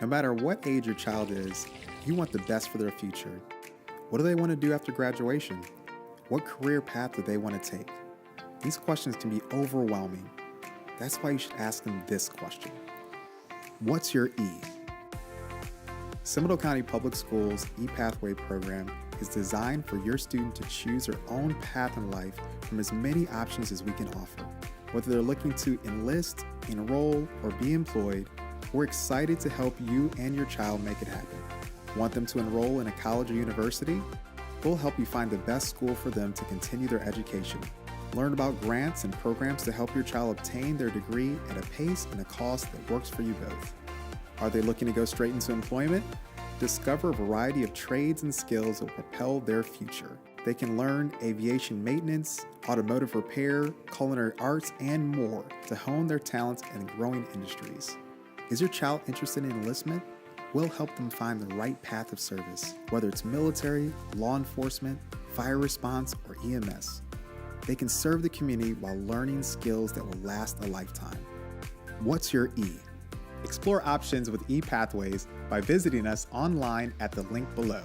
No matter what age your child is, you want the best for their future. What do they want to do after graduation? What career path do they want to take? These questions can be overwhelming. That's why you should ask them this question. What's your E? Seminole County Public Schools ePathway program is designed for your student to choose their own path in life from as many options as we can offer. Whether they're looking to enlist, enroll, or be employed, we're excited to help you and your child make it happen. Want them to enroll in a college or university? We'll help you find the best school for them to continue their education. Learn about grants and programs to help your child obtain their degree at a pace and a cost that works for you both. Are they looking to go straight into employment? Discover a variety of trades and skills that will propel their future. They can learn aviation maintenance, automotive repair, culinary arts, and more to hone their talents in growing industries. Is your child interested in enlistment? We'll help them find the right path of service, whether it's military, law enforcement, fire response, or EMS. They can serve the community while learning skills that will last a lifetime. What's your E? Explore options with ePathways by visiting us online at the link below.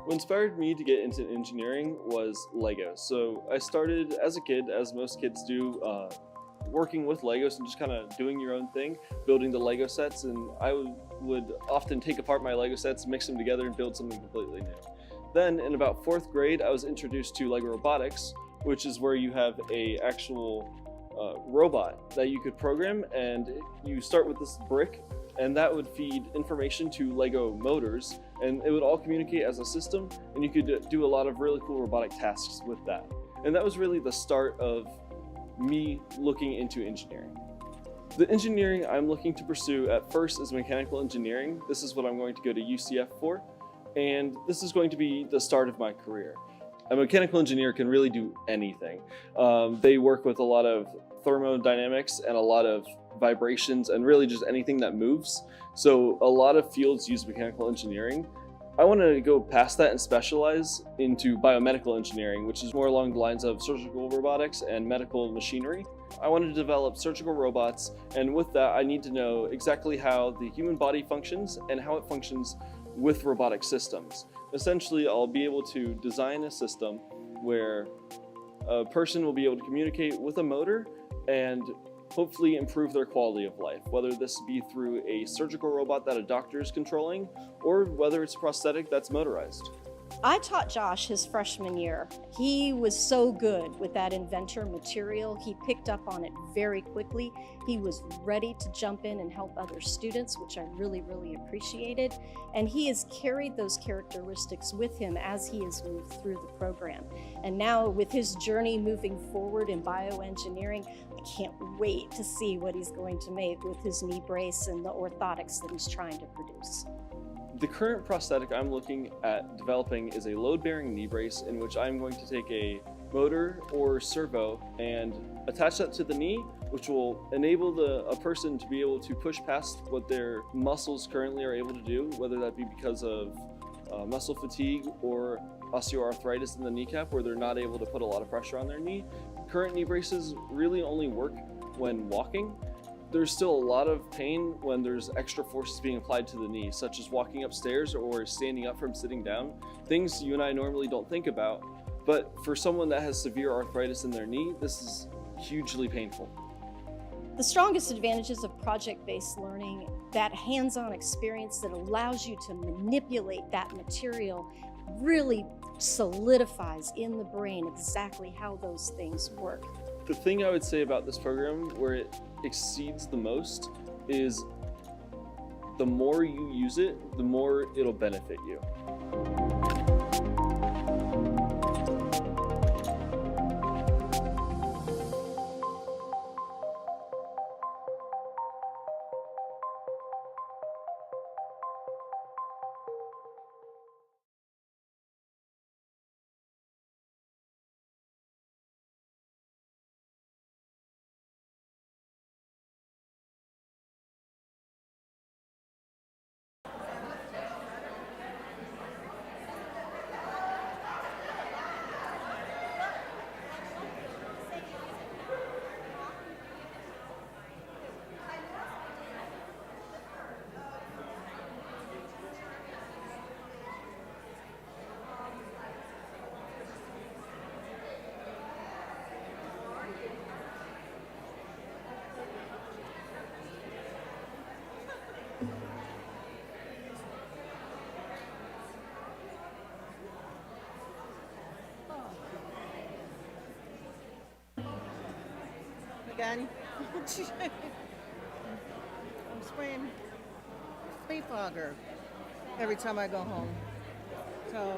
What inspired me to get into engineering was Lego. So I started as a kid, as most kids do, working with Legos and just kind of doing your own thing, building the Lego sets, and I would often take apart my Lego sets, mix them together, and build something completely new. Then in about 4th grade, I was introduced to Lego robotics, which is where you have a actual robot that you could program, and you start with this brick, and that would feed information to Lego motors, and it would all communicate as a system, and you could do a lot of really cool robotic tasks with that. And that was really the start of me looking into engineering. The engineering I'm looking to pursue at first is mechanical engineering. This is what I'm going to go to UCF for, and this is going to be the start of my career. A mechanical engineer can really do anything. They work with a lot of thermodynamics and a lot of vibrations and really just anything that moves. So a lot of fields use mechanical engineering. I want to go past that and specialize into biomedical engineering, which is more along the lines of surgical robotics and medical machinery. I want to develop surgical robots, and with that I need to know exactly how the human body functions and how it functions with robotic systems. Essentially, I'll be able to design a system where a person will be able to communicate with a motor and hopefully improve their quality of life, whether this be through a surgical robot that a doctor is controlling or whether it's prosthetic that's motorized. I taught Josh his freshman year. He was so good with that inventor material. He picked up on it very quickly. He was ready to jump in and help other students, which I really, really appreciated. And he has carried those characteristics with him as he has moved through the program. And now with his journey moving forward in bioengineering, I can't wait to see what he's going to make with his knee brace and the orthotics that he's trying to produce. The current prosthetic I'm looking at developing is a load-bearing knee brace in which I'm going to take a motor or servo and attach that to the knee, which will enable a person to be able to push past what their muscles currently are able to do, whether that be because of muscle fatigue or osteoarthritis in the kneecap where they're not able to put a lot of pressure on their knee. Current knee braces really only work when walking. There's still a lot of pain when there's extra forces being applied to the knee, such as walking upstairs or standing up from sitting down, things you and I normally don't think about. But for someone that has severe arthritis in their knee, this is hugely painful. The strongest advantages of project-based learning, that hands-on experience that allows you to manipulate that material, really solidifies in the brain exactly how those things work. The thing I would say about this program where it exceeds the most is the more you use it, the more it'll benefit you. again. I'm spraying speed fogger every time I go home. So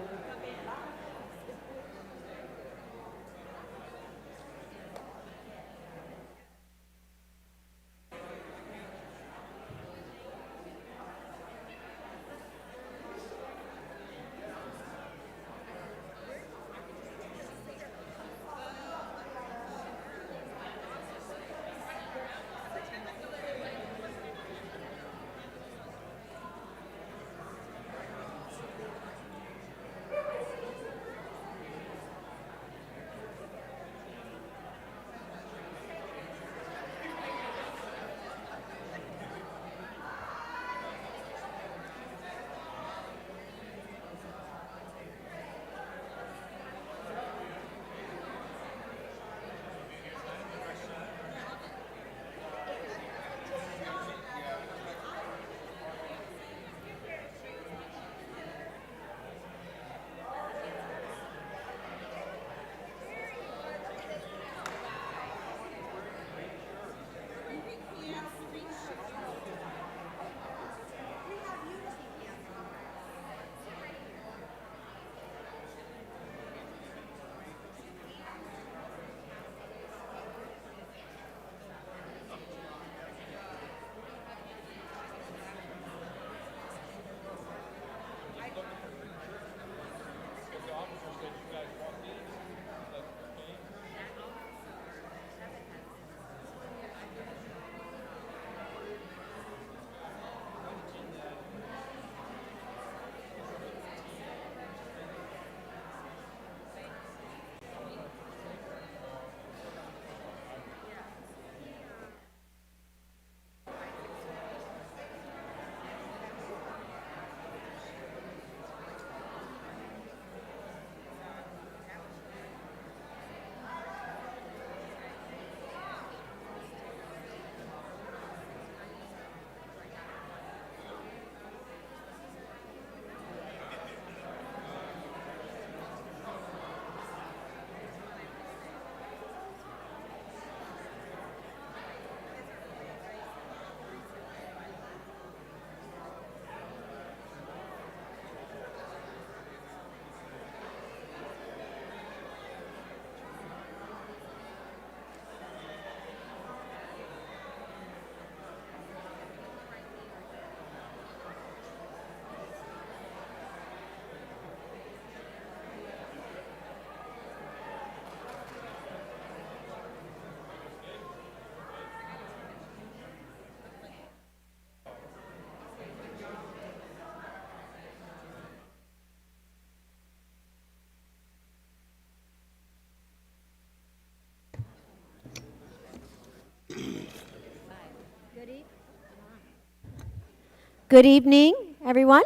Good evening, everyone.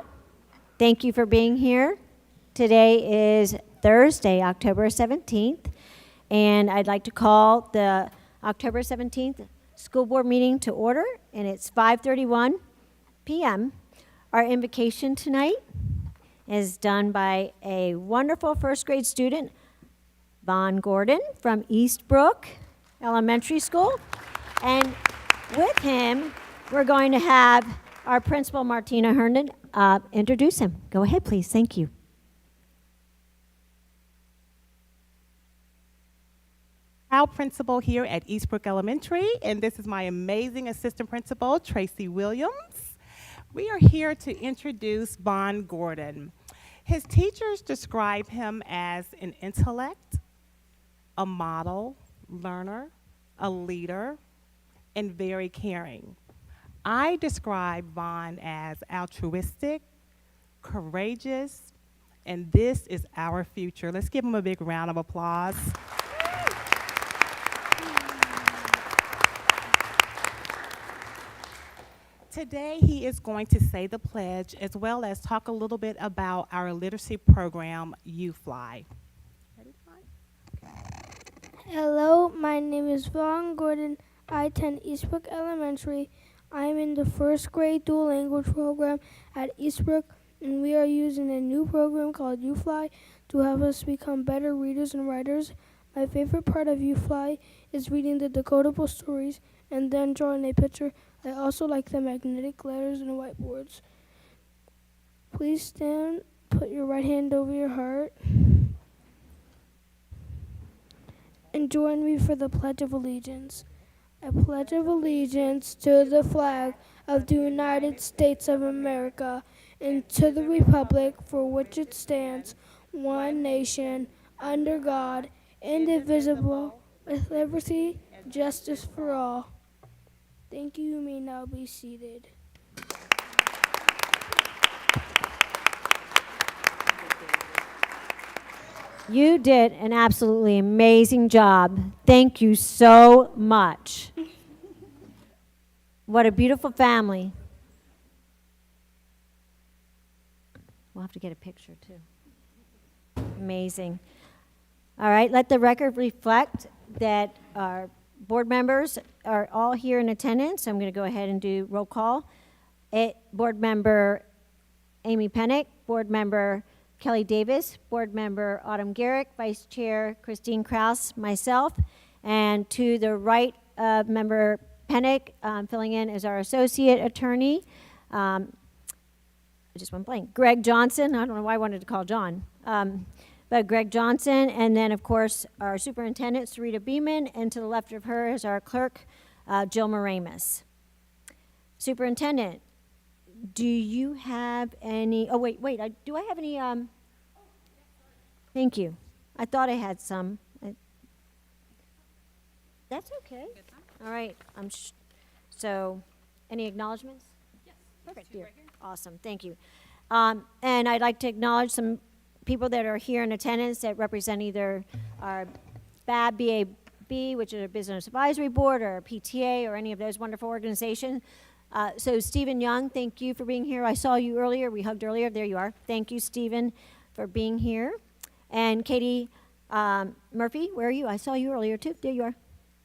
Thank you for being here. Today is Thursday, October 17th, and I'd like to call the October 17th school board meeting to order, and it's 5:31 p.m. Our invocation tonight is done by a wonderful first grade student, Vaughn Gordon from Eastbrook Elementary School, and with him, we're going to have our principal, Martina Herndon, introduce him. Go ahead, please. Thank you. Proud principal here at Eastbrook Elementary, and this is my amazing assistant principal, Tracy Williams. We are here to introduce Vaughn Gordon. His teachers describe him as an intellect, a model, learner, a leader, and very caring. I describe Vaughn as altruistic, courageous, and this is our future. Let's give him a big round of applause. Today, he is going to say the pledge as well as talk a little bit about our literacy program, YouFly. Ready, Vaughn? Hello, my name is Vaughn Gordon. I attend Eastbrook Elementary. I am in the first grade dual language program at Eastbrook, and we are using a new program called YouFly to help us become better readers and writers. My favorite part of You Fly is reading the decodable stories and then drawing a picture. I also like the magnetic letters and whiteboards. Please stand, put your right hand over your heart, and join me for the Pledge of Allegiance. I pledge of allegiance to the flag of the United States of America and to the republic for which it stands, one nation, under God, indivisible, with liberty, justice for all. Thank you. You may now be seated. You did an absolutely amazing job. Thank you so much. What a beautiful family. We'll have to get a picture too. Amazing. All right, let the record reflect that our board members are all here in attendance. I'm going to go ahead and do roll call. Board member Amy Pennick, board member Kelly Davis, board member Autumn Garrick, vice chair Christine Kraus, myself, and to the right of member Pennick, filling in as our associate attorney. I just went blank. Greg Johnson, I don't know why I wanted to call John, but Greg Johnson, and then of course our superintendent, Sarita Beeman, and to the left of her is our clerk, Jill Moramus. Superintendent, do you have any, oh wait, do I have any, thank you. I thought I had some. That's okay. All right, so, any acknowledgements? Yes. Perfect, Two dear. right here. Awesome, thank you. And I'd like to acknowledge some people that are here in attendance that represent either our BAB, which is a Business Advisory Board, or PTA, or any of those wonderful organizations. So Stephen Young, thank you for being here. I saw you earlier. We hugged earlier. There you are. Thank you, Stephen, for being here. And Katie Murphy, where are you? I saw you earlier, too. There you are.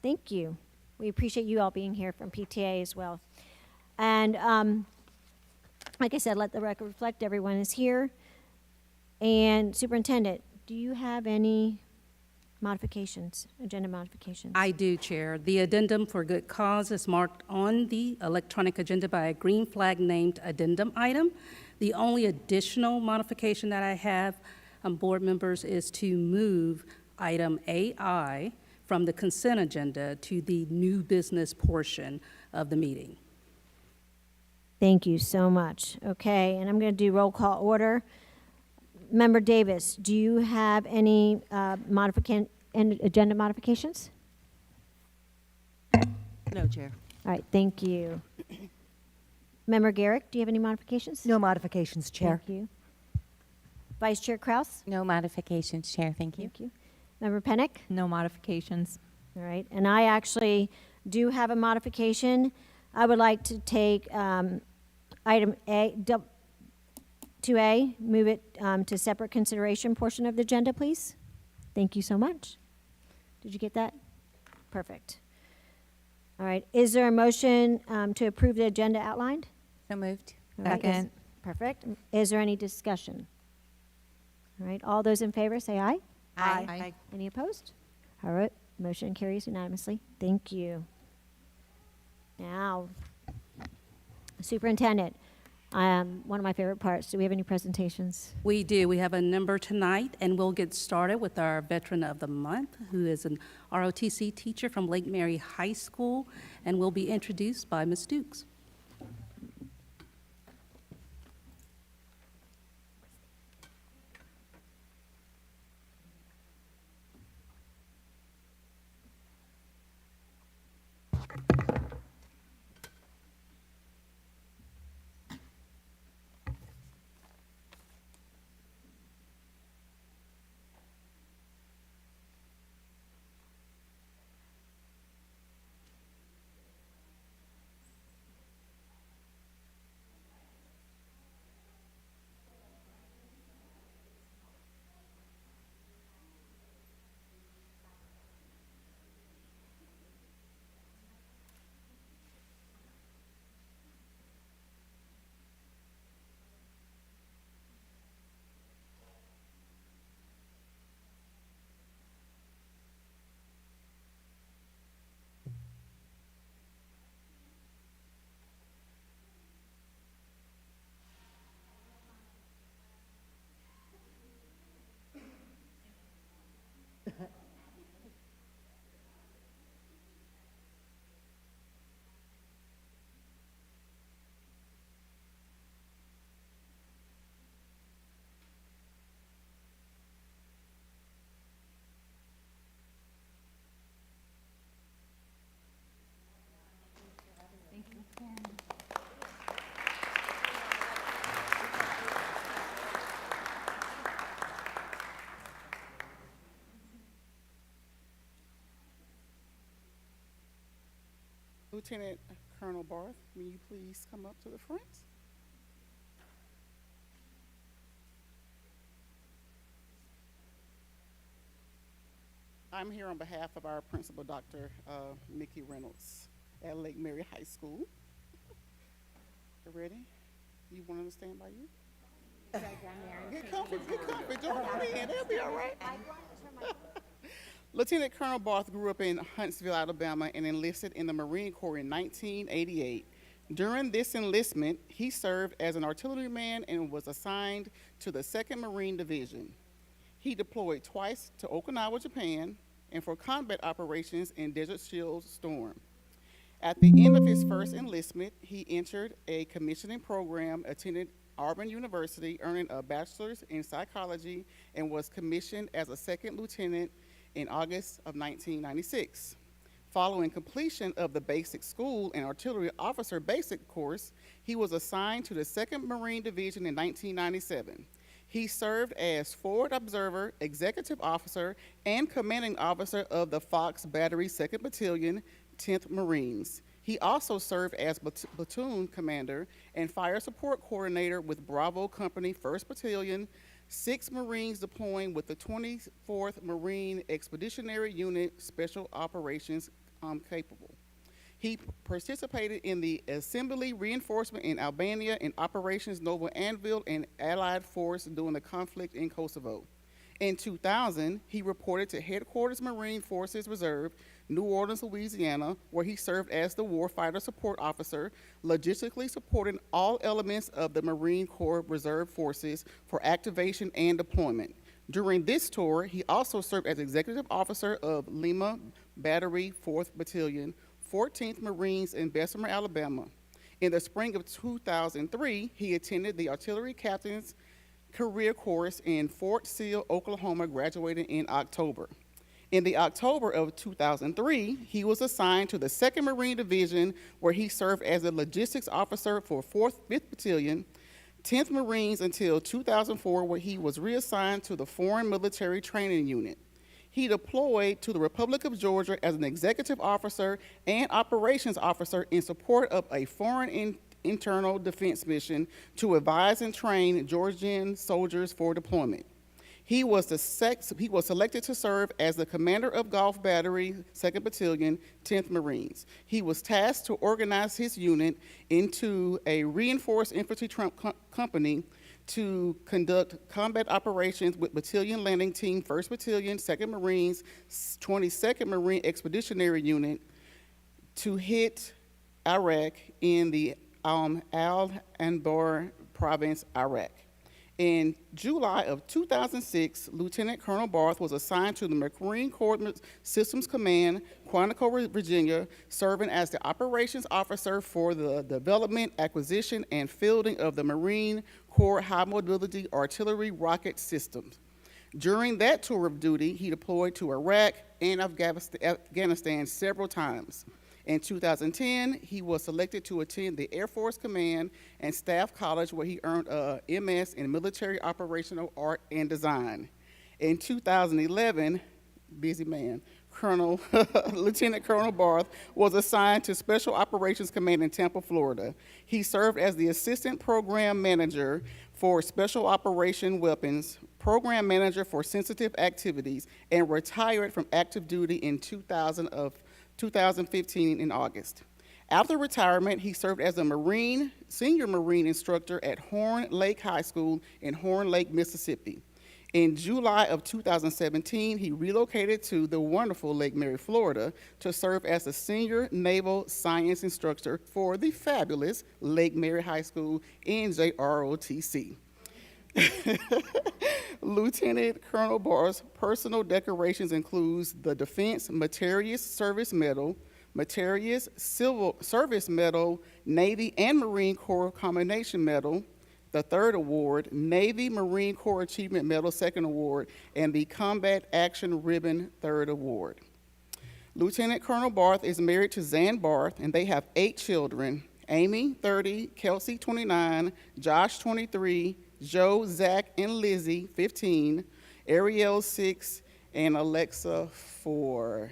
Thank you. We appreciate you all being here from PTA as well. And like I said, let the record reflect everyone is here. And Superintendent, do you have any modifications, agenda modifications? I do, Chair. The addendum for good cause is marked on the electronic agenda by a green flag named addendum item. The only additional modification that I have, board members, is to move item AI from the consent agenda to the new business portion of the meeting. Thank you so much. Okay, and I'm going to do roll call order. Member Davis, do you have any agenda modifications? No, Chair. All right, thank you. Member Garrick, do you have any modifications? No modifications, Chair. Thank you. Vice Chair Kraus? No modifications, Chair. Thank you. Thank you. Member Pennick? No modifications. All right, and I actually do have a modification. I would like to take item 2A, move it to separate consideration portion of the agenda, please. Thank you so much. Did you get that? Perfect. All right, is there a motion to approve the agenda outlined? So moved. All right, Second. Perfect. Is there any discussion? All right, all those in favor say aye. Aye. Any opposed? All right, motion carries unanimously. Thank you. Now, Superintendent, one of my favorite parts. Do we have any presentations? We do. We have a number tonight, and we'll get started with our Veteran of the Month, who is an ROTC teacher from Lake Mary High School, and will be introduced by Ms. Dukes. Lieutenant Colonel Barth, will you please come up to the front? I'm here on behalf of our principal, Dr. Mickey Reynolds at Lake Mary High School. You ready? You want to stand by you? Get comfy, join me in, it'll be all right. Lieutenant Colonel Barth grew up in Huntsville, Alabama, and enlisted in the Marine Corps in 1988. During this enlistment, he served as an artilleryman and was assigned to the 2nd Marine Division. He deployed twice to Okinawa, Japan, and for combat operations in Desert Shield Storm. At the end of his first enlistment, he entered a commissioning program, attended Auburn University, earning a bachelor's in psychology, and was commissioned as a 2nd lieutenant in August of 1996. Following completion of the basic school and artillery officer basic course, he was assigned to the 2nd Marine Division in 1997. He served as forward observer, executive officer, and commanding officer of the Fox Battery 2nd Battalion, 10th Marines. He also served as platoon commander and fire support coordinator with Bravo Company 1st Battalion, 6 Marines deploying with the 24th Marine Expeditionary Unit Special Operations capable. He participated in the assembly reinforcement in Albania and Operations Noble Anvil and Allied Force during the conflict in Kosovo. In 2000, he reported to Headquarters Marine Forces Reserve, New Orleans, Louisiana, where he served as the Warfighter Support Officer, logistically supporting all elements of the Marine Corps Reserve Forces for activation and deployment. During this tour, he also served as Executive Officer of Lima Battery 4th Battalion, 14th Marines in Bessemer, Alabama. In the spring of 2003, he attended the Artillery Captain's Career Course in Fort Sill, Oklahoma, graduating in October. In the October of 2003, he was assigned to the 2nd Marine Division, where he served as a logistics officer for 5th Battalion, 10th Marines until 2004, where he was reassigned to the Foreign Military Training Unit. He deployed to the Republic of Georgia as an executive officer and operations officer in support of a foreign internal defense mission to advise and train Georgian soldiers for deployment. He was selected to serve as the commander of Gulf Battery, 2nd Battalion, 10th Marines. He was tasked to organize his unit into a reinforced infantry company to conduct combat operations with Battalion Landing Team, 1st Battalion, 2nd Marines, 22nd Marine Expeditionary Unit to hit Iraq in the Al-Anbar province, Iraq. In July of 2006, Lieutenant Colonel Barth was assigned to the Marine Corps Systems Command, Quantico, Virginia, serving as the operations officer for the development, acquisition, and fielding of the Marine Corps High Mobility Artillery Rocket Systems. During that tour of duty, he deployed to Iraq and Afghanistan several times. In 2010, he was selected to attend the Air Force Command and Staff College, where he earned a MS in Military Operational Art and Design. In 2011, busy man, Lieutenant Colonel Barth was assigned to Special Operations Command in Tampa, Florida. He served as the Assistant Program Manager for Special Operation Weapons, Program Manager for Sensitive Activities, and retired from active duty in 2015 in August. After retirement, he served as a senior Marine instructor at Horn Lake High School in Horn Lake, Mississippi. In July of 2017, he relocated to the wonderful Lake Mary, Florida, to serve as a senior naval science instructor for the fabulous Lake Mary High School, NJROTC. Lieutenant Colonel Barr's personal decorations includes the Defense Meritorious Service Medal, Meritorious Civil Service Medal, Navy and Marine Corps Combination Medal, the 3rd award, Navy Marine Corps Achievement Medal 2nd award, and the Combat Action Ribbon 3rd award. Lieutenant Colonel Barth is married to Zan Barth, and they have 8 children: Amy, 30, Kelsey, 29, Josh, 23, Joe, Zach, and Lizzie, 15, Ariel, 6, and Alexa, 4.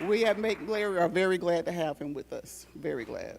We at Make Larry are very glad to have him with us. Very glad.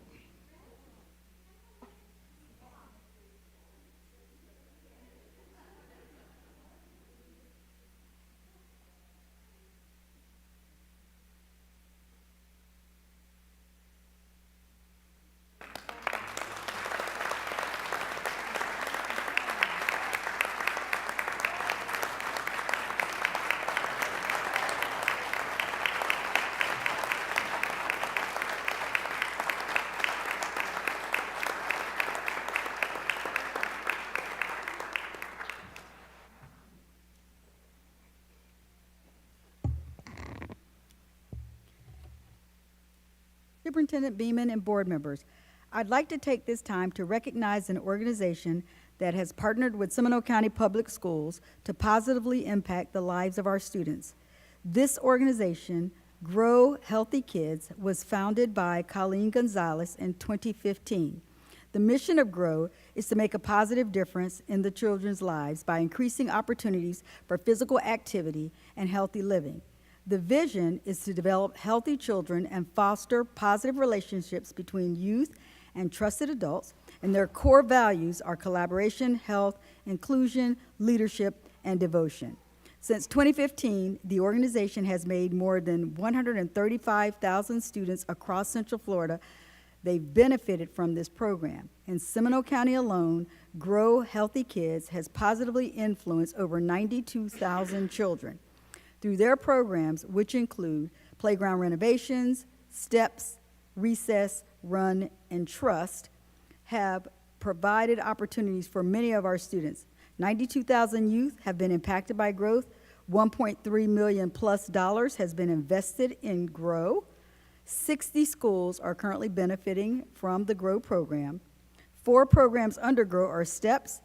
Superintendent Beeman and board members, I'd like to take this time to recognize an organization that has partnered with Seminole County Public Schools to positively impact the lives of our students. This organization, Grow Healthy Kids, was founded by Colleen Gonzalez in 2015. The mission of Grow is to make a positive difference in the children's lives by increasing opportunities for physical activity and healthy living. The vision is to develop healthy children and foster positive relationships between youth and trusted adults, and their core values are collaboration, health, inclusion, leadership, and devotion. Since 2015, the organization has made more than 135,000 students across Central Florida. They've benefited from this program. In Seminole County alone, Grow Healthy Kids has positively influenced over 92,000 children through their programs, which include playground renovations, STEPS, Recess, Run, and Trust, have provided opportunities for many of our students. 92,000 youth have been impacted by growth. $1.3 million plus has been invested in Grow. 60 schools are currently benefiting from the Grow program. 4 programs under Grow are STEPS.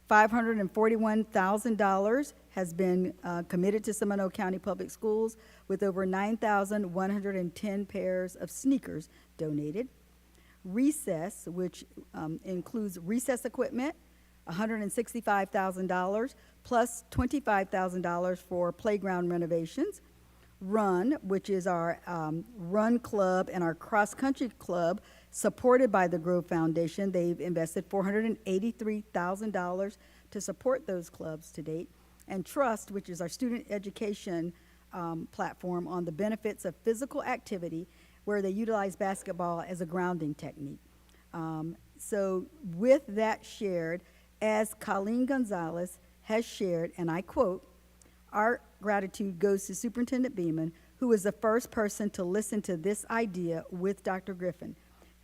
$541,000 has been committed to Seminole County Public Schools, with over 9,110 pairs of sneakers donated. Recess, which includes recess equipment, $165,000, plus $25,000 for playground renovations. Run, which is our Run Club and our Cross Country Club, supported by the Grove Foundation. They've invested $483,000 to support those clubs to date. And Trust, which is our student education platform on the benefits of physical activity, where they utilize basketball as a grounding technique. So with that shared, as Colleen Gonzalez has shared, and I quote, "Our gratitude goes to Superintendent Beeman, who was the first person to listen to this idea with Dr. Griffin.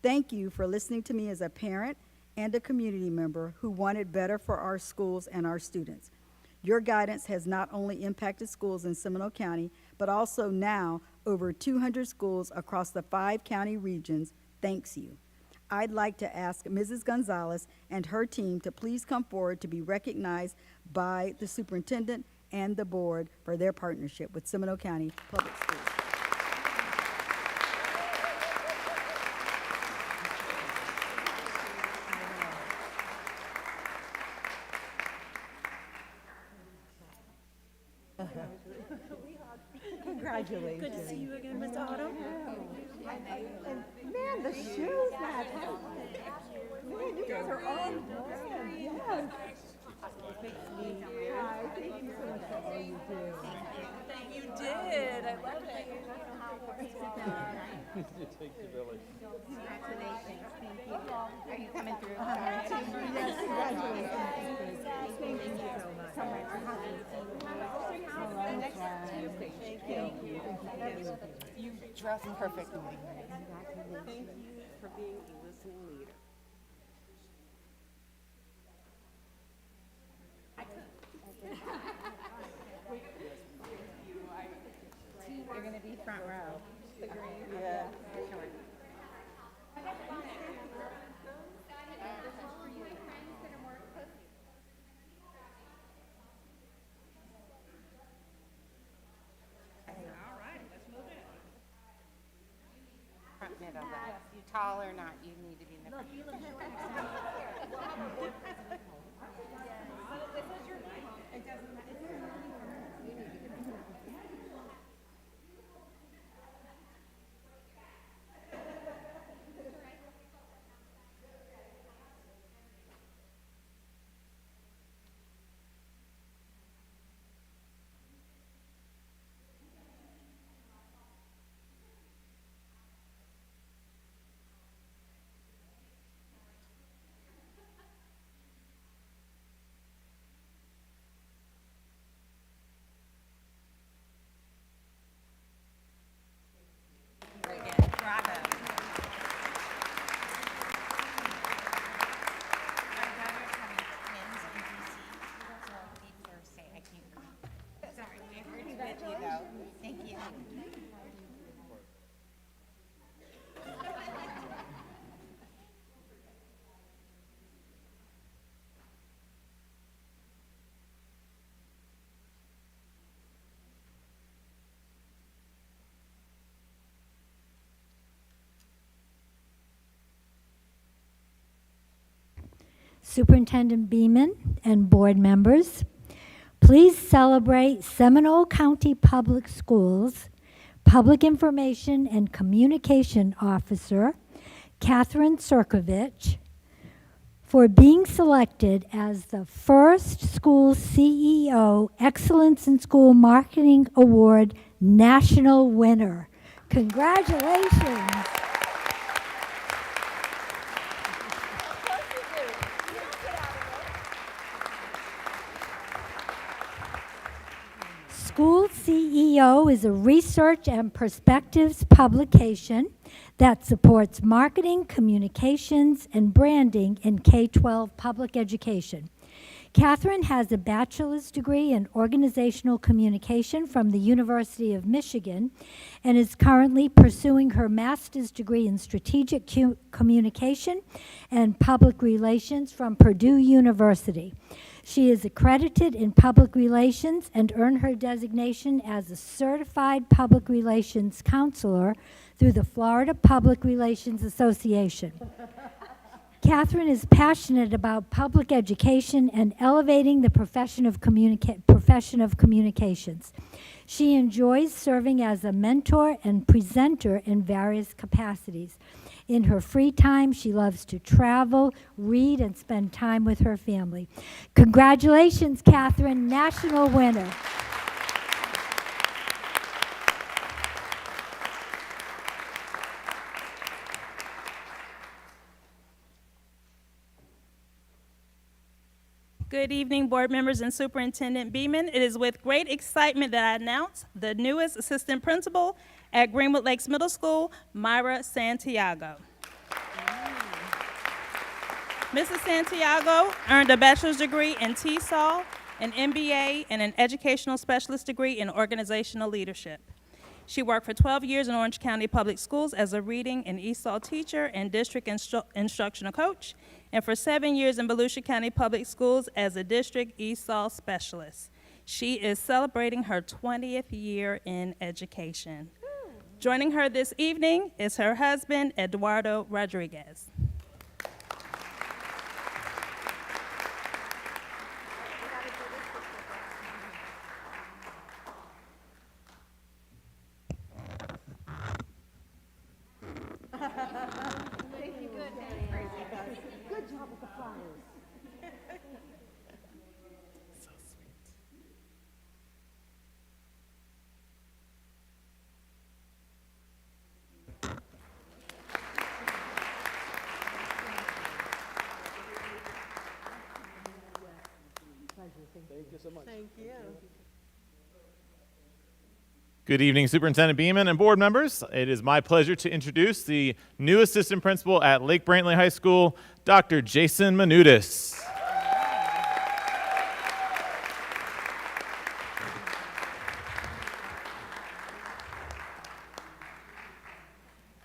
Thank you for listening to me as a parent and a community member who wanted better for our schools and our students. Your guidance has not only impacted schools in Seminole County, but also now over 200 schools across the 5 county regions. Thanks you." I'd like to ask Mrs. Gonzalez and her team to please come forward to be recognized by the superintendent and the board for their partnership with Seminole County Public Schools. Congratulations. Good to see you again, Miss Autumn. Man, the shoes match. Man, you guys are on brand. Yes. Hi, thank you so much for all you do. You did. I love it. Thank you, Billy. Congratulations. Thank you. Are you coming through? Yes, congratulations. Thank you so much. Thank you. You dressed perfectly. Thank you for being a listening leader. You're going to be front row. Yeah. Sure. Front middle. You tall or not, you need to be in the front. Superintendent Beeman and board members, please celebrate Seminole County Public Schools Public Information and Communication Officer, Catherine Sirkovich, for being selected as the first school CEO Excellence in School Marketing Award national winner. Congratulations. School CEO is a research and perspectives publication that supports marketing, communications, and branding in K-12 public education. Catherine has a bachelor's degree in organizational communication from the University of Michigan and is currently pursuing her master's degree in strategic communication and public relations from Purdue University. She is accredited in public relations and earned her designation as a certified public relations counselor through the Florida Public Relations Association. Catherine is passionate about public education and elevating the profession of communications. She enjoys serving as a mentor and presenter in various capacities. In her free time, she loves to travel, read, and spend time with her family. Congratulations, Catherine, national winner. Good evening, board members and Superintendent Beeman. It is with great excitement that I announce the newest assistant principal at Greenwood Lakes Middle School, Myra Santiago. Mrs. Santiago earned a bachelor's degree in TESOL, an MBA, and an educational specialist degree in organizational leadership. She worked for 12 years in Orange County Public Schools as a reading and ESOL teacher and district instructional coach, and for 7 years in Volusia County Public Schools as a district ESOL specialist. She is celebrating her 20th year in education. Joining her this evening is her husband, Eduardo Rodriguez. Good job with the flowers. So sweet. Thank you so much. Thank you. Good evening, Superintendent Beeman and board members. It is my pleasure to introduce the new assistant principal at Lake Brantley High School, Dr. Jason Manudis.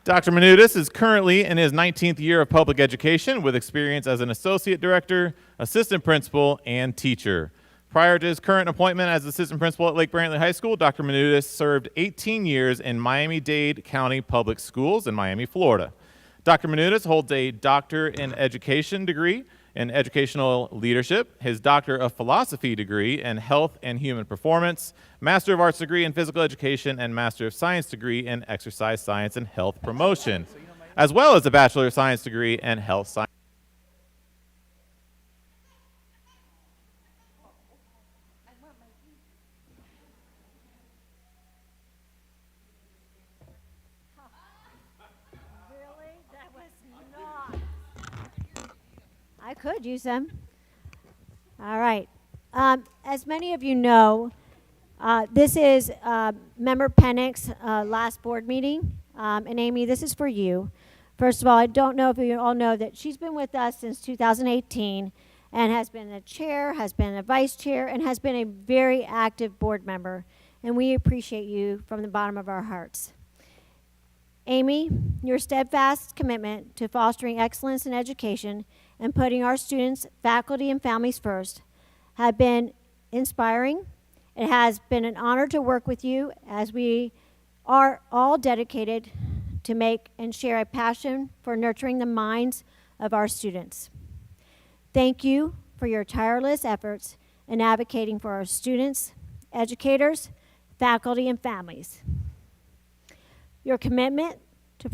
Dr. Manudis is currently in his 19th year of public education with experience as an associate director, assistant principal, and teacher. Prior to his current appointment as assistant principal at Lake Brantley High School, Dr. Manudis served 18 years in Miami-Dade County Public Schools in Miami, Florida. Dr. Manudis holds a Doctor in Education degree in educational leadership, his Doctor of Philosophy degree in health and human performance, Master of Arts degree in physical education, and Master of Science degree in exercise science and health promotion, as well as a Bachelor of Science degree in health science. I could use them. All right. As many of you know, this is Member Pennick's last board meeting. And Amy, this is for you. First of all, I don't know if you all know that she's been with us since 2018 and has been a chair, has been a vice chair, and has been a very active board member. And we appreciate you from the bottom of our hearts. Amy, your steadfast commitment to fostering excellence in education and putting our students, faculty, and families first have been inspiring. It has been an honor to work with you as we are all dedicated to make and share a passion for nurturing the minds of our students. Thank you for your tireless efforts in advocating for our students, educators, faculty, and families. Your commitment to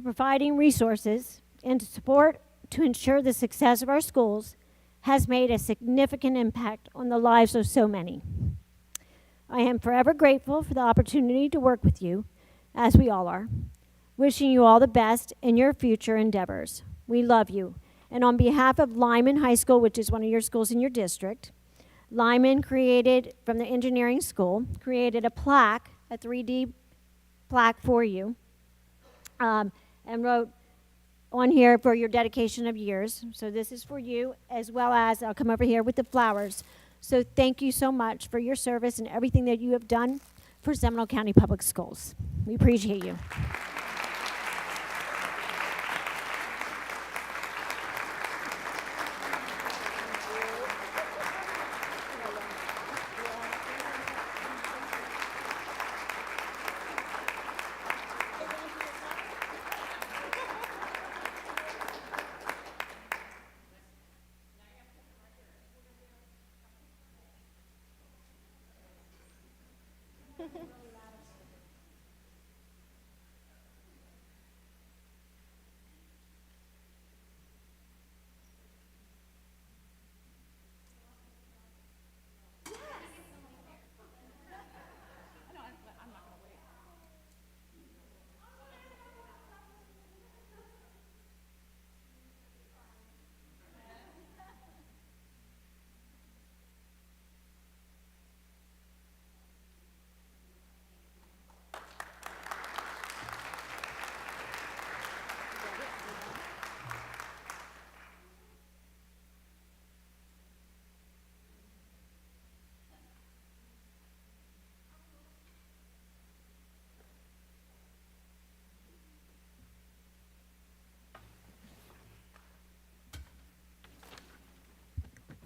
providing resources and to support to ensure the success of our schools has made a significant impact on the lives of so many. I am forever grateful for the opportunity to work with you, as we all are, wishing you all the best in your future endeavors. We love you. And on behalf of Lyman High School, which is one of your schools in your district, Lyman created, from the engineering school, created a plaque, a 3D plaque for you, and wrote on here for your dedication of years. So this is for you, as well as I'll come over here with the flowers. So thank you so much for your service and everything that you have done for Seminole County Public Schools. We appreciate you.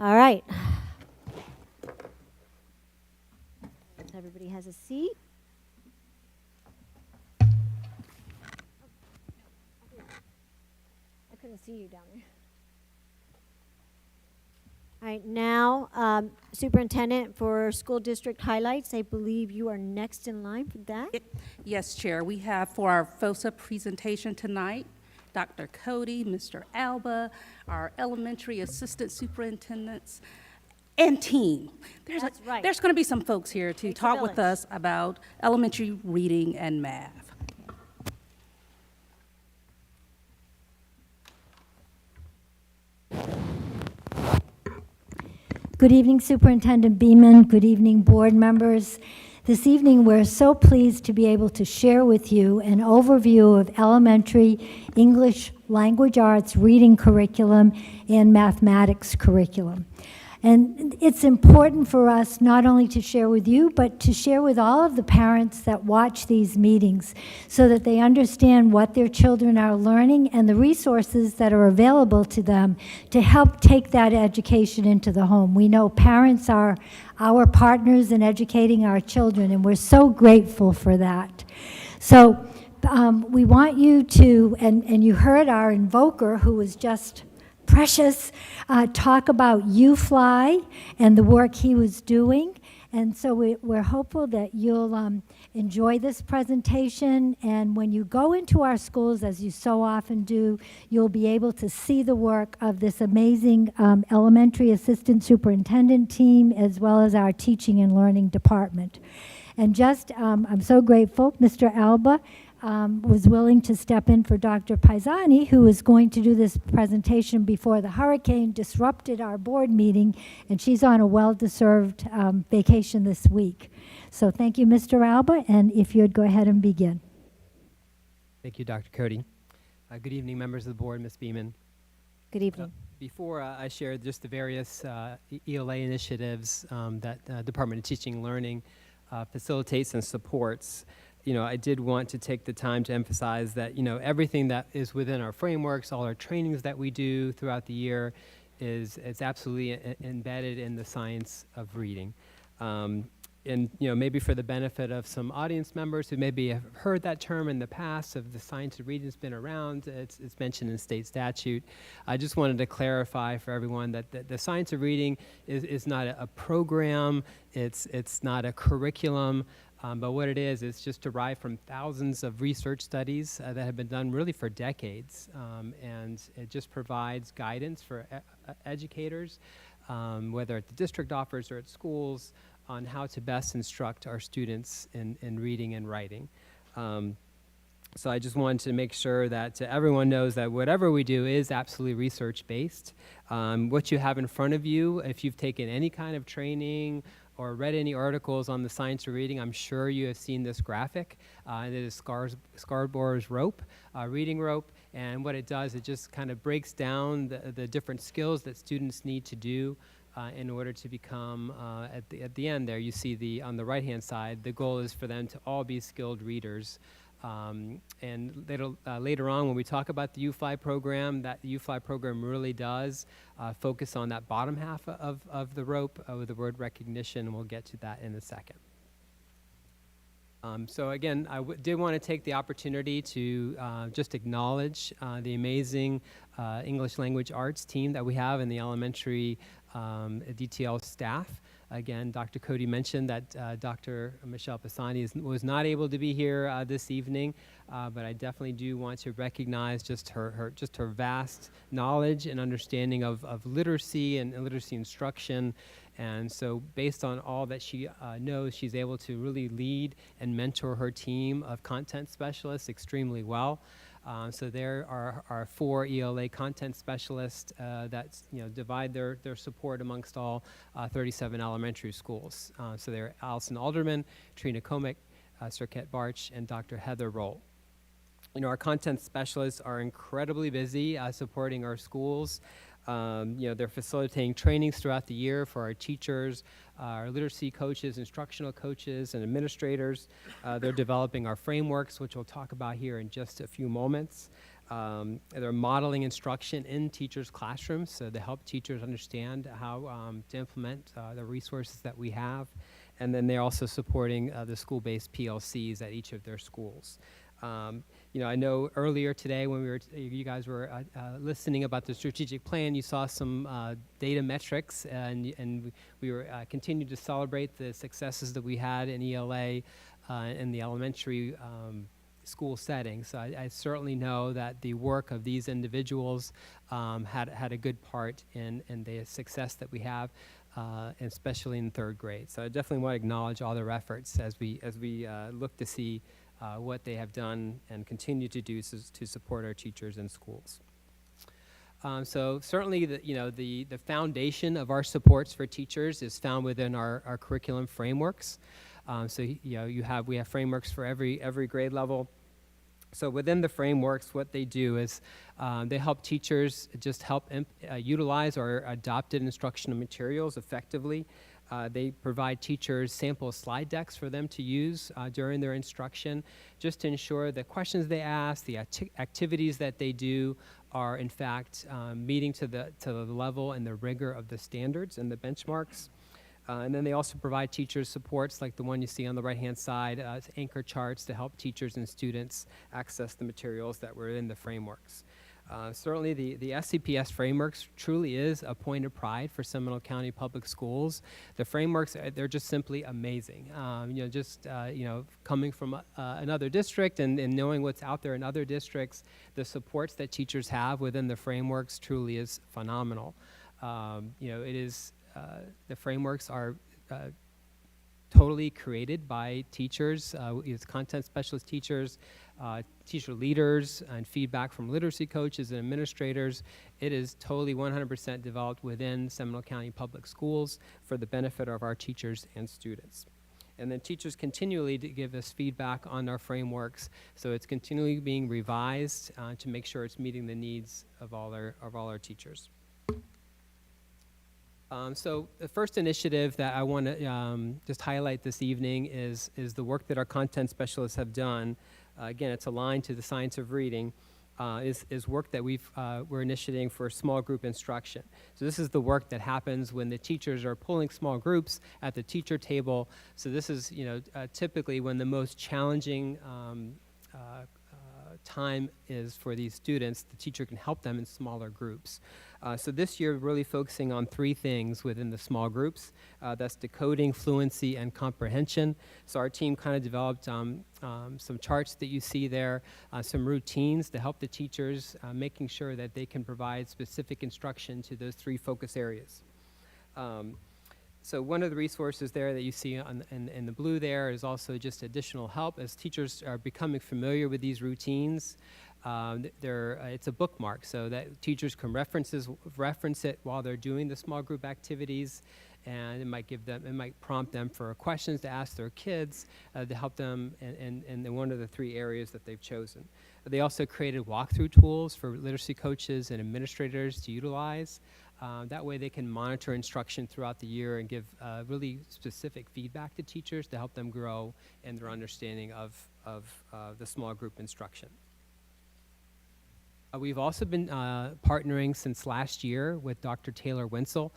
All right. Everybody has a seat. I couldn't see you down there. All right, now, Superintendent for School District Highlights, I believe you are next in line for that. Yes, Chair. We have for our FOSA presentation tonight, Dr. Cody, Mr. Alba, our elementary assistant superintendents, and team. There's going to be some folks here to talk with us about elementary reading and math. Good evening, Superintendent Beeman. Good evening, board members. This evening, we're so pleased to be able to share with you an overview of elementary English language arts reading curriculum and mathematics curriculum. And it's important for us not only to share with you, but to share with all of the parents that watch these meetings so that they understand what their children are learning and the resources that are available to them to help take that education into the home. We know parents are our partners in educating our children, and we're so grateful for that. So we want you to, and you heard our invoker, who was just precious, talk about UFly and the work he was doing. And so we're hopeful that you'll enjoy this presentation. And when you go into our schools, as you so often do, you'll be able to see the work of this amazing elementary assistant superintendent team, as well as our teaching and learning department. And just, I'm so grateful, Mr. Alba was willing to step in for Dr. Paisani, who was going to do this presentation before the hurricane disrupted our board meeting, and she's on a well-deserved vacation this week. So thank you, Mr. Alba, and if you'd go ahead and begin. Thank you, Dr. Cody. Good evening, members of the board, Ms. Beeman. Good evening. Before I share just the various ELA initiatives that Department of Teaching and Learning facilitates and supports, I did want to take the time to emphasize that, everything that is within our frameworks, all our trainings that we do throughout the year is absolutely embedded in the science of reading. And, maybe for the benefit of some audience members who maybe have heard that term in the past, of the science of reading has been around, it's mentioned in state statute. I just wanted to clarify for everyone that the science of reading is not a program, it's not a curriculum, but what it is, it's just derived from thousands of research studies that have been done really for decades. And it just provides guidance for educators, whether at the district office or at schools, on how to best instruct our students in reading and writing. So I just wanted to make sure that everyone knows that whatever we do is absolutely research-based. What you have in front of you, if you've taken any kind of training or read any articles on the science of reading, I'm sure you have seen this graphic. It is Scarborough's rope, reading rope, and what it does, it just kind of breaks down the different skills that students need to do in order to become, at the end there, you see on the right-hand side, the goal is for them to all be skilled readers. And later on, when we talk about the UFly program, that the UFly program really does focus on that bottom half of the rope with the word recognition, and we'll get to that in a second. So again, I did want to take the opportunity to just acknowledge the amazing English language arts team that we have in the elementary DTL staff. Again, Dr. Cody mentioned that Dr. Michelle Pisani was not able to be here this evening, but I definitely do want to recognize just her vast knowledge and understanding of literacy and literacy instruction. And so based on all that she knows, she's able to really lead and mentor her team of content specialists extremely well. So there are 4 ELA content specialists that divide their support amongst all 37 elementary schools. So they're Allison Alderman, Trina Komick, Sirket Barch, and Dr. Heather Roll. Our content specialists are incredibly busy supporting our schools. They're facilitating trainings throughout the year for our teachers, our literacy coaches, instructional coaches, and administrators. They're developing our frameworks, which we'll talk about here in just a few moments. They're modeling instruction in teachers' classrooms, so they help teachers understand how to implement the resources that we have. And then they're also supporting the school-based PLCs at each of their schools. I know earlier today when you guys were listening about the strategic plan, you saw some data metrics, and we were continued to celebrate the successes that we had in ELA in the elementary school setting. So I certainly know that the work of these individuals had a good part in the success that we have, especially in 3rd grade. So I definitely want to acknowledge all their efforts as we look to see what they have done and continue to do to support our teachers in schools. So certainly, the foundation of our supports for teachers is found within our curriculum frameworks. So we have frameworks for every grade level. So within the frameworks, what they do is they help teachers just help utilize our adopted instructional materials effectively. They provide teachers sample slide decks for them to use during their instruction, just to ensure the questions they ask, the activities that they do are in fact meeting to the level and the rigor of the standards and the benchmarks. And then they also provide teachers supports like the one you see on the right-hand side, anchor charts to help teachers and students access the materials that were in the frameworks. Certainly the SCPS frameworks truly is a point of pride for Seminole County Public Schools. The frameworks, they're just simply amazing. Coming from another district and knowing what's out there in other districts, the supports that teachers have within the frameworks truly is phenomenal. The frameworks are totally created by teachers, it's content specialist teachers, teacher leaders, and feedback from literacy coaches and administrators. It is totally 100% developed within Seminole County Public Schools for the benefit of our teachers and students. And then teachers continually give us feedback on our frameworks, so it's continually being revised to make sure it's meeting the needs of all our teachers. So the first initiative that I want to just highlight this evening is the work that our content specialists have done. Again, it's aligned to the science of reading, is work that we're initiating for small group instruction. So this is the work that happens when the teachers are pulling small groups at the teacher table. So this is typically when the most challenging time is for these students. The teacher can help them in smaller groups. So this year, really focusing on 3 things within the small groups. That's decoding, fluency, and comprehension. So our team kind of developed some charts that you see there, some routines to help the teachers, making sure that they can provide specific instruction to those 3 focus areas. So one of the resources there that you see in the blue there is also just additional help as teachers are becoming familiar with these routines. It's a bookmark so that teachers can reference it while they're doing the small group activities, and it might prompt them for questions to ask their kids to help them in one of the 3 areas that they've chosen. They also created walkthrough tools for literacy coaches and administrators to utilize. That way they can monitor instruction throughout the year and give really specific feedback to teachers to help them grow in their understanding of the small group instruction. We've also been partnering since last year with Dr. Taylor Wenzel.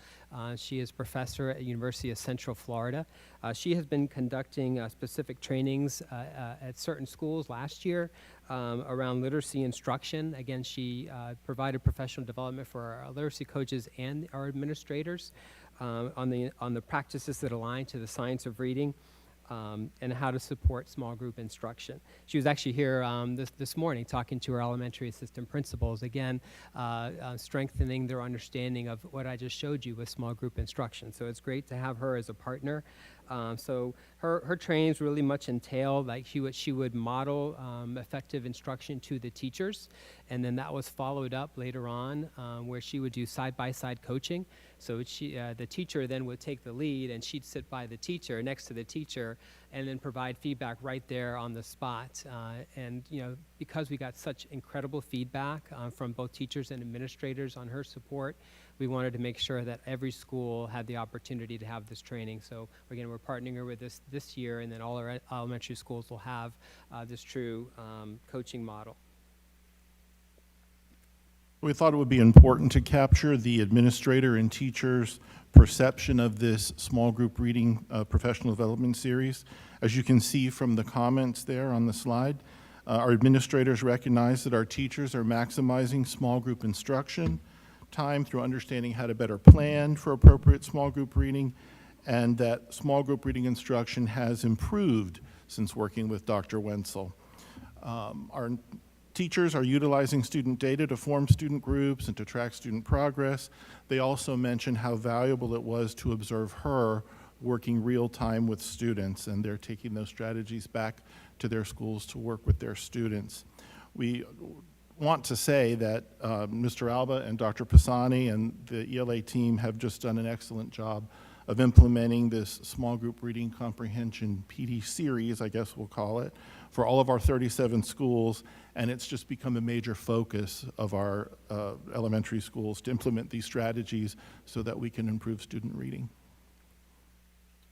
She is professor at University of Central Florida. She has been conducting specific trainings at certain schools last year around literacy instruction. Again, she provided professional development for our literacy coaches and our administrators on the practices that align to the science of reading. And how to support small group instruction. She was actually here this morning talking to her elementary assistant principals, again, strengthening their understanding of what I just showed you with small group instruction. So it's great to have her as a partner. So her trainings really much entail like she would model effective instruction to the teachers, and then that was followed up later on where she would do side-by-side coaching. So the teacher then would take the lead, and she'd sit by the teacher, next to the teacher, and then provide feedback right there on the spot. And because we got such incredible feedback from both teachers and administrators on her support, we wanted to make sure that every school had the opportunity to have this training. So again, we're partnering her with this year, and then all our elementary schools will have this true coaching model. We thought it would be important to capture the administrator and teachers' perception of this small group reading professional development series. As you can see from the comments there on the slide, our administrators recognize that our teachers are maximizing small group instruction time through understanding how to better plan for appropriate small group reading, and that small group reading instruction has improved since working with Dr. Wenzel. Our teachers are utilizing student data to form student groups and to track student progress. They also mentioned how valuable it was to observe her working real time with students, and they're taking those strategies back to their schools to work with their students. We want to say that Mr. Alba and Dr. Pisani and the ELA team have just done an excellent job of implementing this small group reading comprehension PD series, I guess we'll call it, for all of our 37 schools, and it's just become a major focus of our elementary schools to implement these strategies so that we can improve student reading.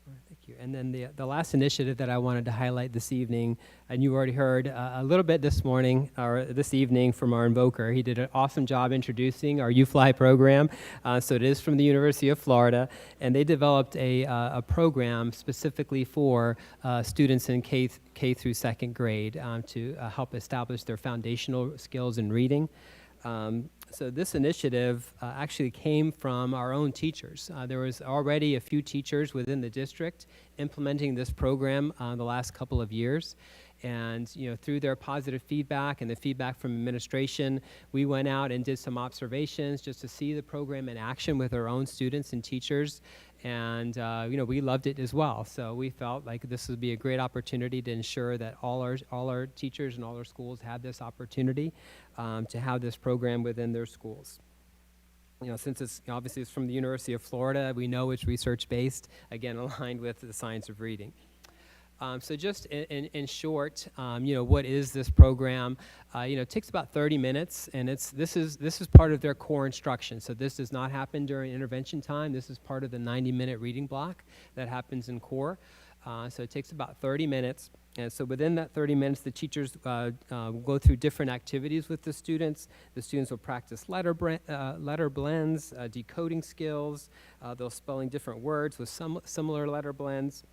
All right, thank you. you. And then the last initiative that I wanted to highlight this evening, and you already heard a little bit this morning or this evening from our invoker. He did an awesome job introducing our UFly program. So it is from the University of Florida, and they developed a program specifically for students in K through second grade to help establish their foundational skills in reading. So this initiative actually came from our own teachers. There was already a few teachers within the district implementing this program the last couple of years. And through their positive feedback and the feedback from administration, we went out and did some observations just to see the program in action with our own students and teachers. And we loved it as well. So we felt like this would be a great opportunity to ensure that all our teachers and all our schools had this opportunity to have this program within their schools. Since it's obviously it's from the University of Florida, we know it's research-based, again, aligned with the science of reading. So just in short, what is this program? It takes about 30 minutes, and this is part of their core instruction. So this does not happen during intervention time. This is part of the 90-minute reading block that happens in core. So it takes about 30 minutes. And so within that 30 minutes, the teachers go through different activities with the students. The students will practice letter blends, decoding skills. They'll spelling different words with some similar letter blends.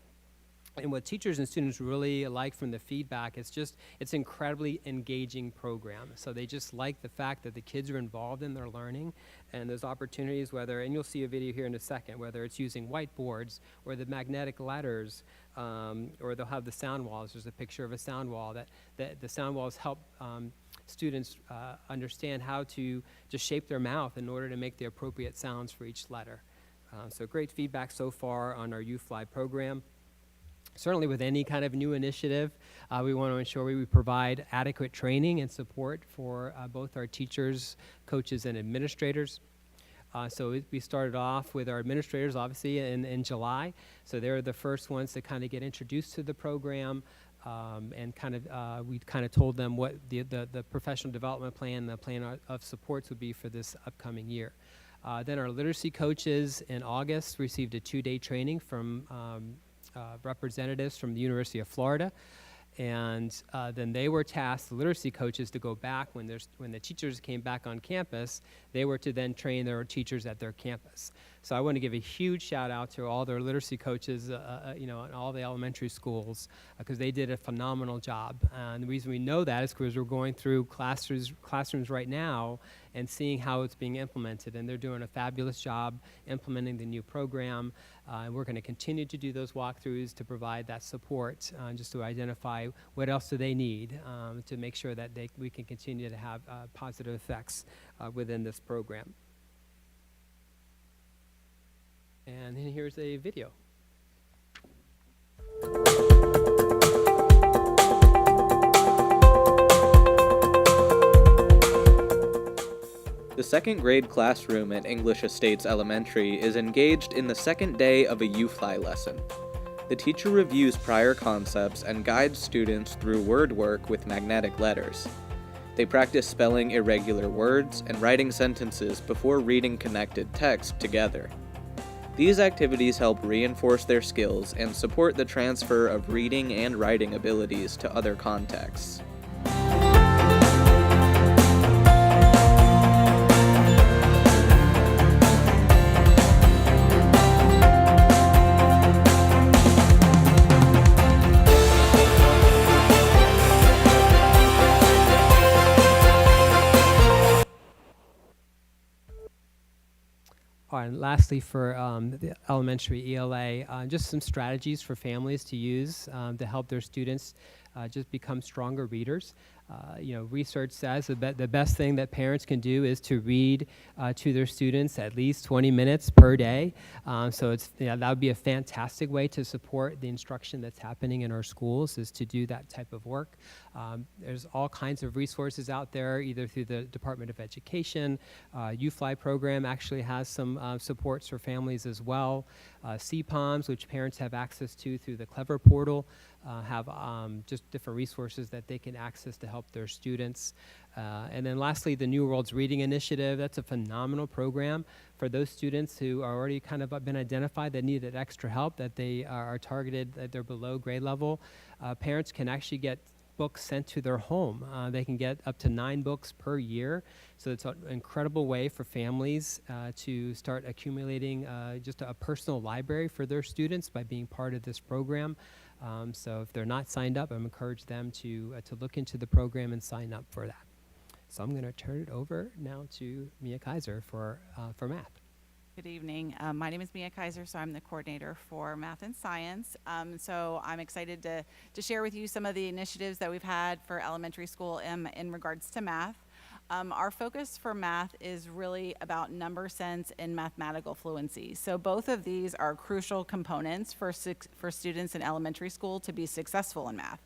And what teachers and students really like from the feedback, it's an incredibly engaging program. So they just like the fact that the kids are involved in their learning, and there's opportunities and you'll see a video here in a second, whether it's using whiteboards or the magnetic letters, or they'll have the sound walls. There's a picture of a sound wall that the sound walls help students understand how to just shape their mouth in order to make the appropriate sounds for each letter. So great feedback so far on our UFly program. Certainly with any kind of new initiative, we want to ensure we provide adequate training and support for both our teachers, coaches, and administrators. We started off with our administrators, obviously, in July. So they're the first ones to kind of get introduced to the program, and we kind of told them what the professional development plan, the plan of supports would be for this upcoming year. Then our literacy coaches in August received a 2-day training from representatives from the University of Florida, and then they were tasked, the literacy coaches, to go back when the teachers came back on campus. They were to then train their teachers at their campus. So I want to give a huge shout out to all their literacy coaches, in all the elementary schools, because they did a phenomenal job. And the reason we know that is because we're going through classrooms right now and seeing how it's being implemented. And they're doing a fabulous job implementing the new program. And we're going to continue to do those walkthroughs to provide that support, just to identify what else do they need to make sure that we can continue to have positive effects within this program. And then here's a video. The second grade classroom at English Estates Elementary is engaged in the second day of a UFly lesson. The teacher reviews prior concepts and guides students through word work with magnetic letters. They practice spelling irregular words and writing sentences before reading connected text together. These activities help reinforce their skills and support the transfer of reading and writing abilities to other contexts. And lastly, for the elementary ELA, just some strategies for families to use to help their students just become stronger readers. Research says the best thing that parents can do is to read to their students at least 20 minutes per day. So that would be a fantastic way to support the instruction that's happening in our schools, is to do that type of work. There's all kinds of resources out there, either through the Department of Education. UFly program actually has some supports for families as well. CPOMs, which parents have access to through the Clever portal, have just different resources that they can access to help their students. And then lastly, the New Worlds Reading Initiative. That's a phenomenal program for those students who are already kind of been identified that need that extra help, that they are targeted, that they're below grade level. Parents can actually get books sent to their home. They can get up to 9 books per year. So it's an incredible way for families to start accumulating just a personal library for their students by being part of this program. So if they're not signed up, I'm encourage them to look into the program and sign up for that. So I'm going to turn it over now to Mia Kaiser for math. Good evening. My name is Mia Kaiser, so I'm the coordinator for math and science. So I'm excited to share with you some of the initiatives that we've had for elementary school in regards to math. Our focus for math is really about number sense and mathematical fluency. So both of these are crucial components for students in elementary school to be successful in math.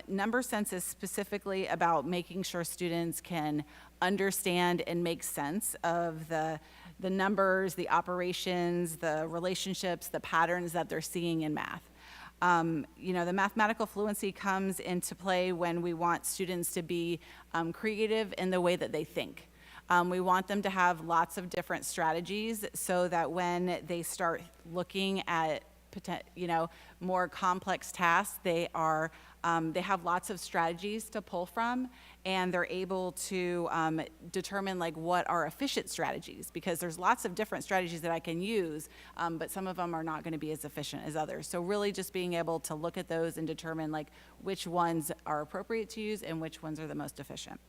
Number sense is specifically about making sure students can understand and make sense of the numbers, the operations, the relationships, the patterns that they're seeing in math. The mathematical fluency comes into play when we want students to be creative in the way that they think. We want them to have lots of different strategies so that when they start looking at more complex tasks, they have lots of strategies to pull from, and they're able to determine what are efficient strategies, because there's lots of different strategies that I can use, but some of them are not going to be as efficient as others. So really just being able to look at those and determine which ones are appropriate to use and which ones are the most efficient.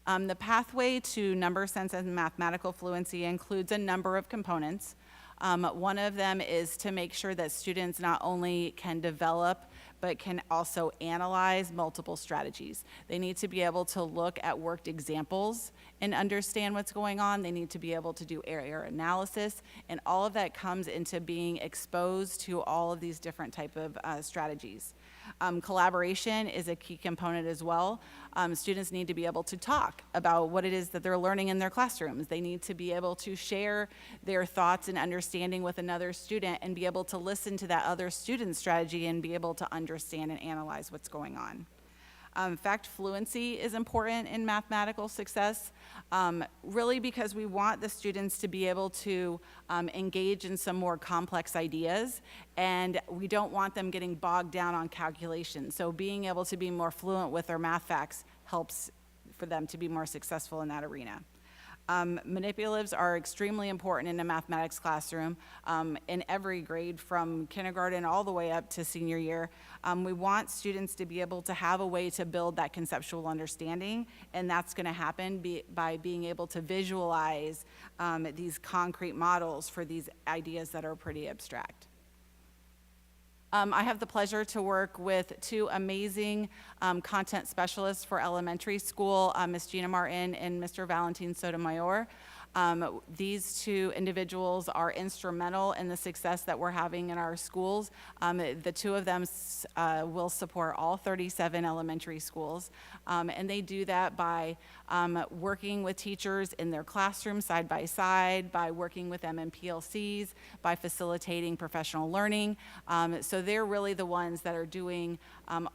The pathway to number sense and mathematical fluency includes a number of components. One of them is to make sure that students not only can develop, but can also analyze multiple strategies. They need to be able to look at worked examples and understand what's going on. They need to be able to do error analysis, and all of that comes into being exposed to all of these different type of strategies. Collaboration is a key component as well. Students need to be able to talk about what it is that they're learning in their classrooms. They need to be able to share their thoughts and understanding with another student and be able to listen to that other student's strategy and be able to understand and analyze what's going on. Fact fluency is important in mathematical success, really because we want the students to be able to engage in some more complex ideas, and we don't want them getting bogged down on calculations. So being able to be more fluent with their math facts helps for them to be more successful in that arena. Manipulatives are extremely important in a mathematics classroom in every grade from kindergarten all the way up to senior year. We want students to be able to have a way to build that conceptual understanding, and that's going to happen by being able to visualize these concrete models for these ideas that are pretty abstract. I have the pleasure to work with 2 amazing content specialists for elementary school, Ms. Gina Martin and Mr. Valentin Sotomayor. These 2 individuals are instrumental in the success that we're having in our schools. The 2 of them will support all 37 elementary schools, and they do that by working with teachers in their classroom side by side, by working with them in PLCs, by facilitating professional learning. So they're really the ones that are doing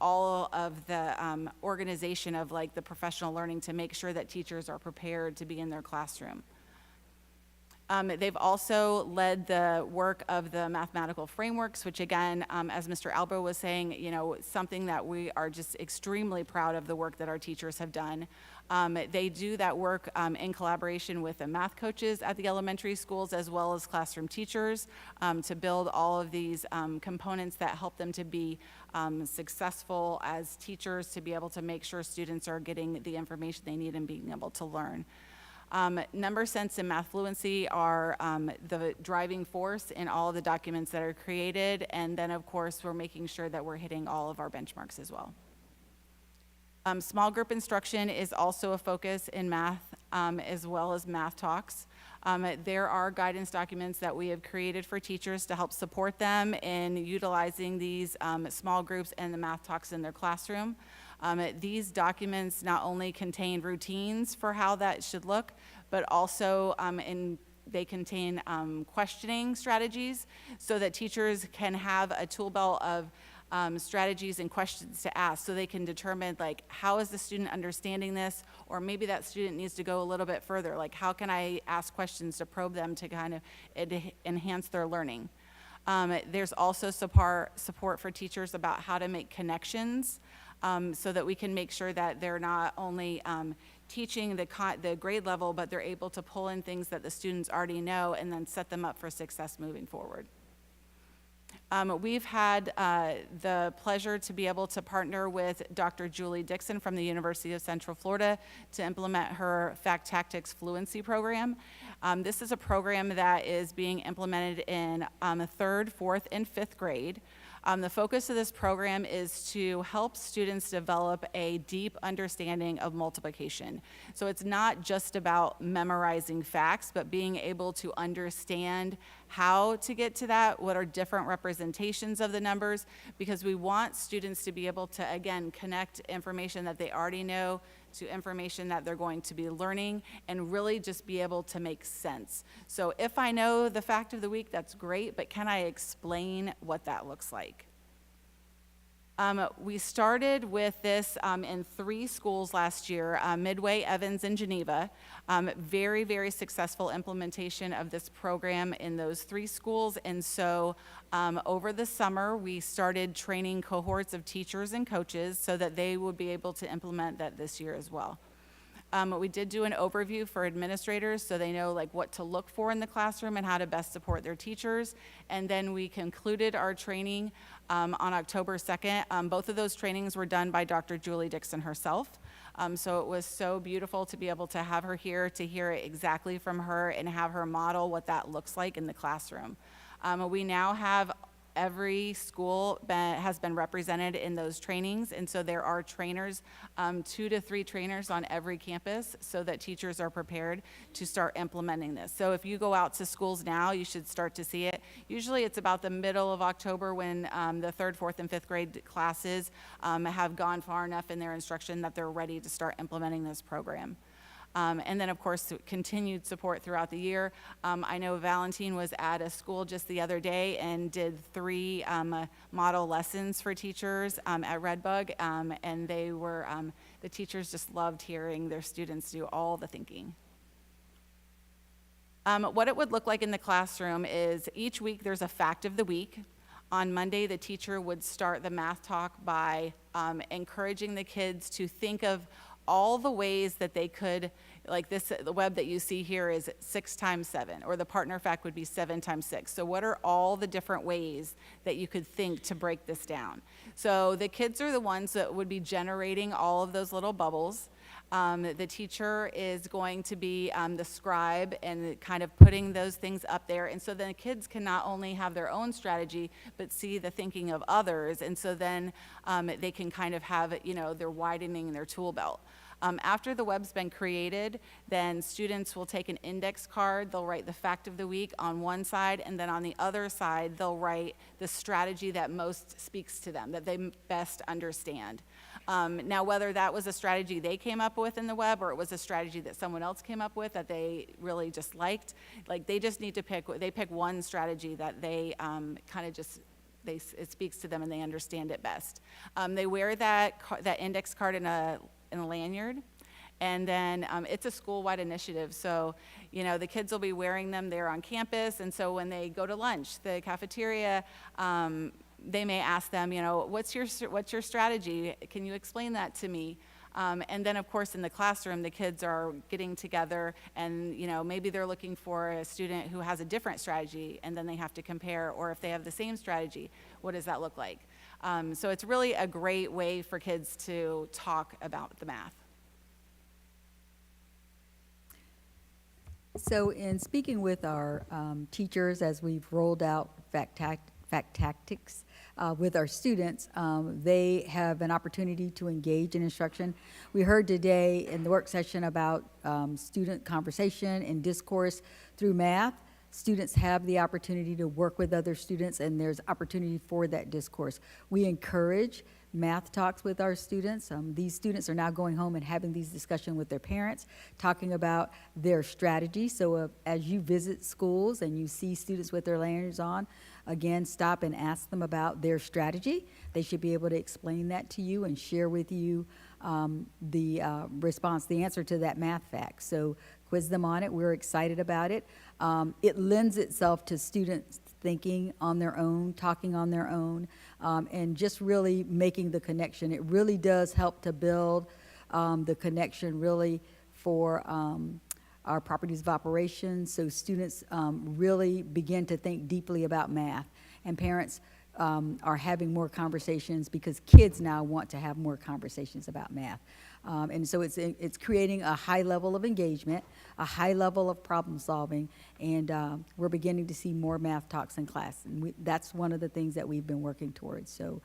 all of the organization of the professional learning to make sure that teachers are prepared to be in their classroom. They've also led the work of the mathematical frameworks, which again, as Mr. Albo was saying, something that we are just extremely proud of the work that our teachers have done. They do that work in collaboration with the math coaches at the elementary schools as well as classroom teachers to build all of these components that help them to be successful as teachers, to be able to make sure students are getting the information they need and being able to learn. Number sense and math fluency are the driving force in all of the documents that are created, and then of course we're making sure that we're hitting all of our benchmarks as well. Small group instruction is also a focus in math as well as math talks. There are guidance documents that we have created for teachers to help support them in utilizing these small groups and the math talks in their classroom. These documents not only contain routines for how that should look, but also they contain questioning strategies so that teachers can have a tool belt of strategies and questions to ask so they can determine like how is the student understanding this, or maybe that student needs to go a little bit further, like how can I ask questions to probe them to kind of enhance their learning. There's also support for teachers about how to make connections so that we can make sure that they're not only teaching the grade level, but they're able to pull in things that the students already know and then set them up for success moving forward. We've had the pleasure to be able to partner with Dr. Julie Dixon from the University of Central Florida to implement her Fact Tactics Fluency program. This is a program that is being implemented in 3rd, 4th, and 5th grade. The focus of this program is to help students develop a deep understanding of multiplication. So it's not just about memorizing facts, but being able to understand how to get to that, what are different representations of the numbers, because we want students to be able to, again, connect information that they already know to information that they're going to be learning and really just be able to make sense. So if I know the fact of the week, that's great, but can I explain what that looks like? We started with this in 3 schools last year, Midway, Evans, and Geneva. Very, very successful implementation of this program in those 3 schools. And so over the summer, we started training cohorts of teachers and coaches so that they would be able to implement that this year as well. We did do an overview for administrators so they know like what to look for in the classroom and how to best support their teachers. And then we concluded our training on October 2nd. Both of those trainings were done by Dr. Julie Dixon herself. So it was so beautiful to be able to have her here, to hear it exactly from her and have her model what that looks like in the classroom. We now have every school has been represented in those trainings, and so there are trainers, 2 to 3 trainers on every campus so that teachers are prepared to start implementing this. So if you go out to schools now, you should start to see it. Usually it's about the middle of October when the 3rd, 4th, and 5th grade classes have gone far enough in their instruction that they're ready to start implementing this program. And then, of course, continued support throughout the year. I know Valentine was at a school just the other day and did 3 model lessons for teachers at Redbug, and they were, the teachers just loved hearing their students do all the thinking. What it would look like in the classroom is each week there's a fact of the week. On Monday, the teacher would start the math talk by encouraging the kids to think of all the ways that they could, like this, the web that you see here is 6 times 7, or the partner fact would be 7 times 6. So what are all the different ways that you could think to break this down? So the kids are the ones that would be generating all of those little bubbles. The teacher is going to be the scribe and kind of putting those things up there. And so then the kids can not only have their own strategy, but see the thinking of others. And so then they can kind of have, you know, they're widening their tool belt. After the web's been created, then students will take an index card. They'll write the fact of the week on one side, and then on the other side, they'll write the strategy that most speaks to them, that they best understand. Now, whether that was a strategy they came up with in the web or it was a strategy that someone else came up with that they really just liked, like they just need to pick one strategy that they kind of just, it speaks to them and they understand it best. They wear that index card in a lanyard, and then it's a school-wide initiative. So, you know, the kids will be wearing them there on campus, and so when they go to lunch, the cafeteria, they may ask them, you know, what's your strategy? Can you explain that to me? And then, of course, in the classroom, the kids are getting together, and you know, maybe they're looking for a student who has a different strategy, and then they have to compare. Or if they have the same strategy, what does that look like? So it's really a great way for kids to talk about the math. So in speaking with our teachers as we've rolled out Fact Tactics with our students, they have an opportunity to engage in instruction. We heard today in the work session about student conversation and discourse through math. Students have the opportunity to work with other students, and there's opportunity for that discourse. We encourage math talks with our students. These students are now going home and having these discussions with their parents, talking about their strategy. So as you visit schools and you see students with their lanyards on, again, stop and ask them about their strategy. They should be able to explain that to you and share with you the answer to that math fact. So quiz them on it. We're excited about it. It lends itself to students thinking on their own, talking on their own, and just really making the connection. It really does help to build the connection really for our properties of operation, so students really begin to think deeply about math, and parents are having more conversations because kids now want to have more conversations about math. And so it's creating a high level of engagement, a high level of problem solving, and we're beginning to see more math talks in class. And that's one of the things that we've been working towards. So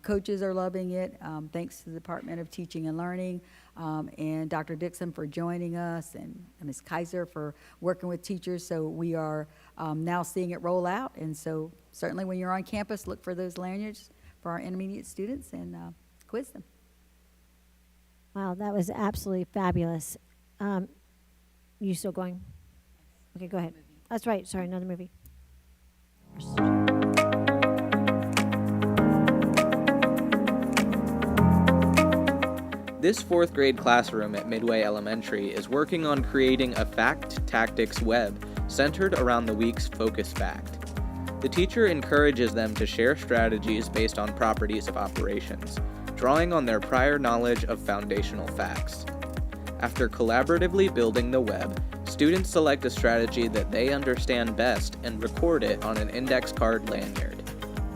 coaches are loving it. Thanks to the Department of Teaching and Learning and Dr. Dixon for joining us, and Ms. Kaiser for working with teachers. So we are now seeing it roll out. And so certainly when you're on campus, look for those lanyards for our intermediate students and quiz them. Wow, that was absolutely fabulous. You still going? Okay, go ahead. That's right. Sorry, another movie. This 4th grade classroom at Midway Elementary is working on creating a fact tactics web centered around the week's focus fact. The teacher encourages them to share strategies based on properties of operations, drawing on their prior knowledge of foundational facts. After collaboratively building the web, students select a strategy that they understand best and record it on an index card lanyard.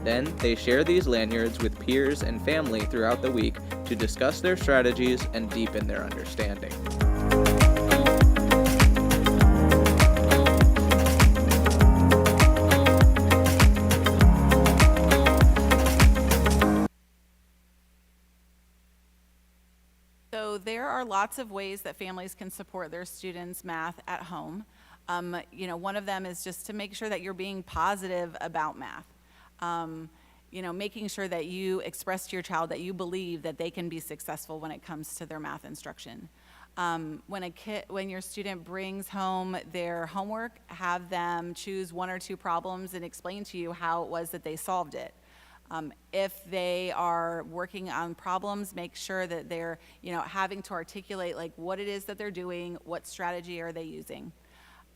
Then, they share these lanyards with peers and family throughout the week to discuss their strategies and deepen their understanding. So there are lots of ways that families can support their students' math at home. One of them is just to make sure that you're being positive about math. Making sure that you express to your child that you believe that they can be successful when it comes to their math instruction. When your student brings home their homework, have them choose 1 or 2 problems and explain to you how it was that they solved it. If they are working on problems, make sure that they're, having to articulate like what it is that they're doing, what strategy are they using.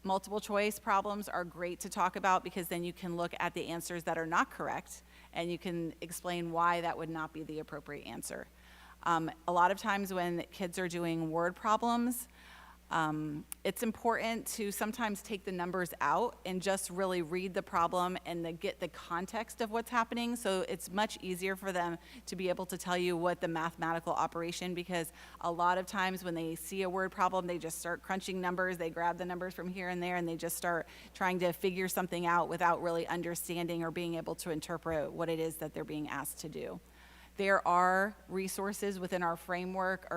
Multiple choice problems are great to talk about because then you can look at the answers that are not correct and you can explain why that would not be the appropriate answer. A lot of times when kids are doing word problems, it's important to sometimes take the numbers out and just really read the problem and get the context of what's happening. So it's much easier for them to be able to tell you what the mathematical operation, because a lot of times when they see a word problem, they just start crunching numbers. They grab the numbers from here and there and they just start trying to figure something out without really understanding or being able to interpret what it is that they're being asked to do. There are resources within our framework,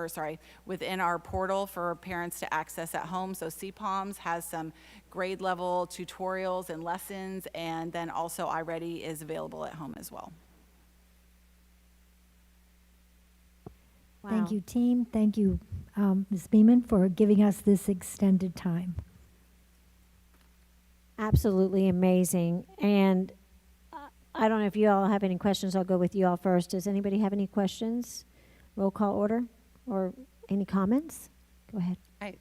within our portal for parents to access at home. So CPOMS has some grade level tutorials and lessons, and then also iReady is available at home as well. Wow. Thank you, team. Thank you, Ms. Beeman, for giving us this extended time. Absolutely amazing. And I don't know if you all have any questions. I'll go with you all first. Does anybody have any questions? Roll call order or any comments? Go ahead.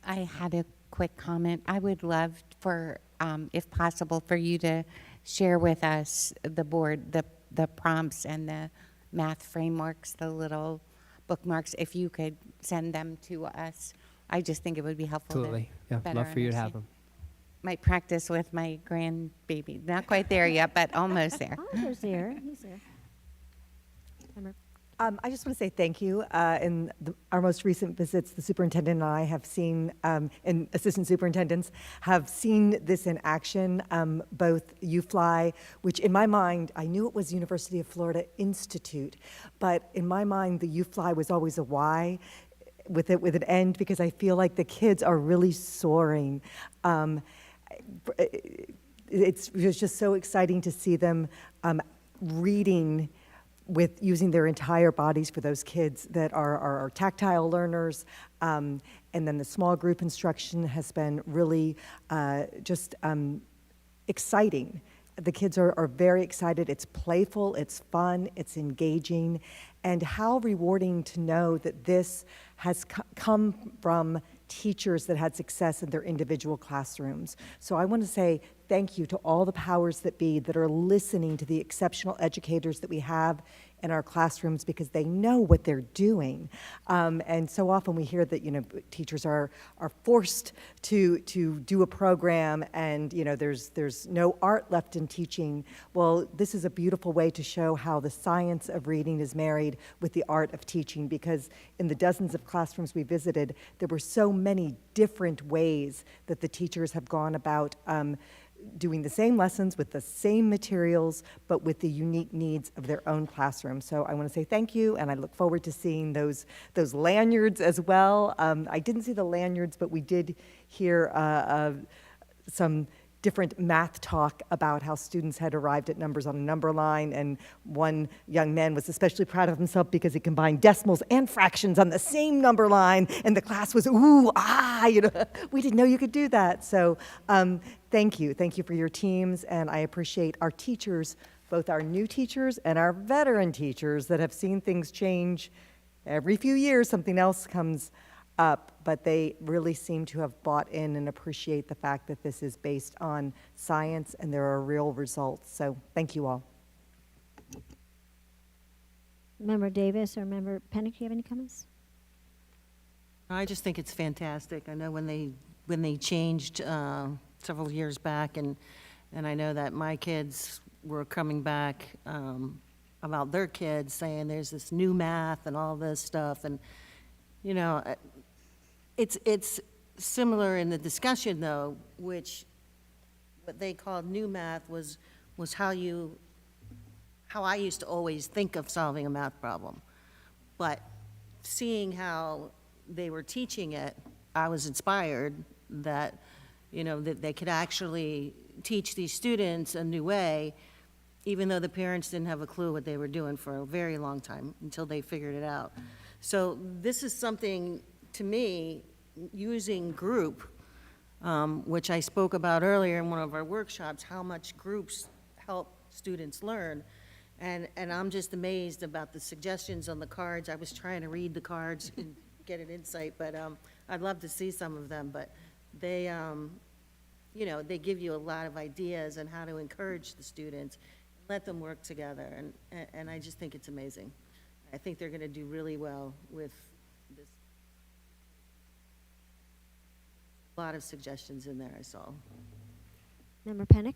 I had a quick comment. I would love for, if possible, for you to share with us the board, the prompts and the math frameworks, the little bookmarks, if you could send them to us. I just think it would be helpful. Absolutely. Yeah, love for you to have them. Might practice with my grandbaby. Not quite there yet, but almost there. Oliver's there. He's there. I just want to say thank you. In our most recent visits, the superintendent and I have seen, and assistant superintendents have seen this in action, both UFly, which in my mind, I knew it was University of Florida Institute, but in my mind, the UFly was always a Y with an end, because I feel like the kids are really soaring. It was just so exciting to see them reading with using their entire bodies for those kids that are tactile learners. And then the small group instruction has been really just exciting. The kids are very excited. It's playful, it's fun, it's engaging, and how rewarding to know that this has come from teachers that had success in their individual classrooms. So I want to say thank you to all the powers that be that are listening to the exceptional educators that we have in our classrooms, because they know what they're doing. And so often we hear that, teachers are forced to do a program, and, there's no art left in teaching. Well, this is a beautiful way to show how the science of reading is married with the art of teaching, because in the dozens of classrooms we visited, there were so many different ways that the teachers have gone about doing the same lessons with the same materials, but with the unique needs of their own classroom. So I want to say thank you, and I look forward to seeing those lanyards as well. I didn't see the lanyards, but we did hear some different math talk about how students had arrived at numbers on a number line, and one young man was especially proud of himself because he combined decimals and fractions on the same number line, and the class was, ooh, we didn't know you could do that. So thank you for your teams, and I appreciate our teachers, both our new teachers and our veteran teachers that have seen things change. Every few years something else comes up, but they really seem to have bought in and appreciate the fact that this is based on science and there are real results. So thank you all. Member Davis or Member Pennick, do you have any comments? I just think it's fantastic. I know when they changed several years back, and I know that my kids were coming back about their kids, saying there's this new math and all this stuff, and it's similar in the discussion, though, which what they called new math was how I used to always think of solving a math problem. But seeing how they were teaching it, I was inspired that, that they could actually teach these students a new way, even though the parents didn't have a clue what they were doing for a very long time until they figured it out. So this is something, to me, using group, which I spoke about earlier in one of our workshops, how much groups help students learn. And I'm just amazed about the suggestions on the cards. I was trying to read the cards and get an insight, but I'd love to see some of them. But they, they give you a lot of ideas on how to encourage the students, let them work together, and I just think it's amazing. I think they're going to do really well with this. A lot of suggestions in there, I saw. Member Pennick?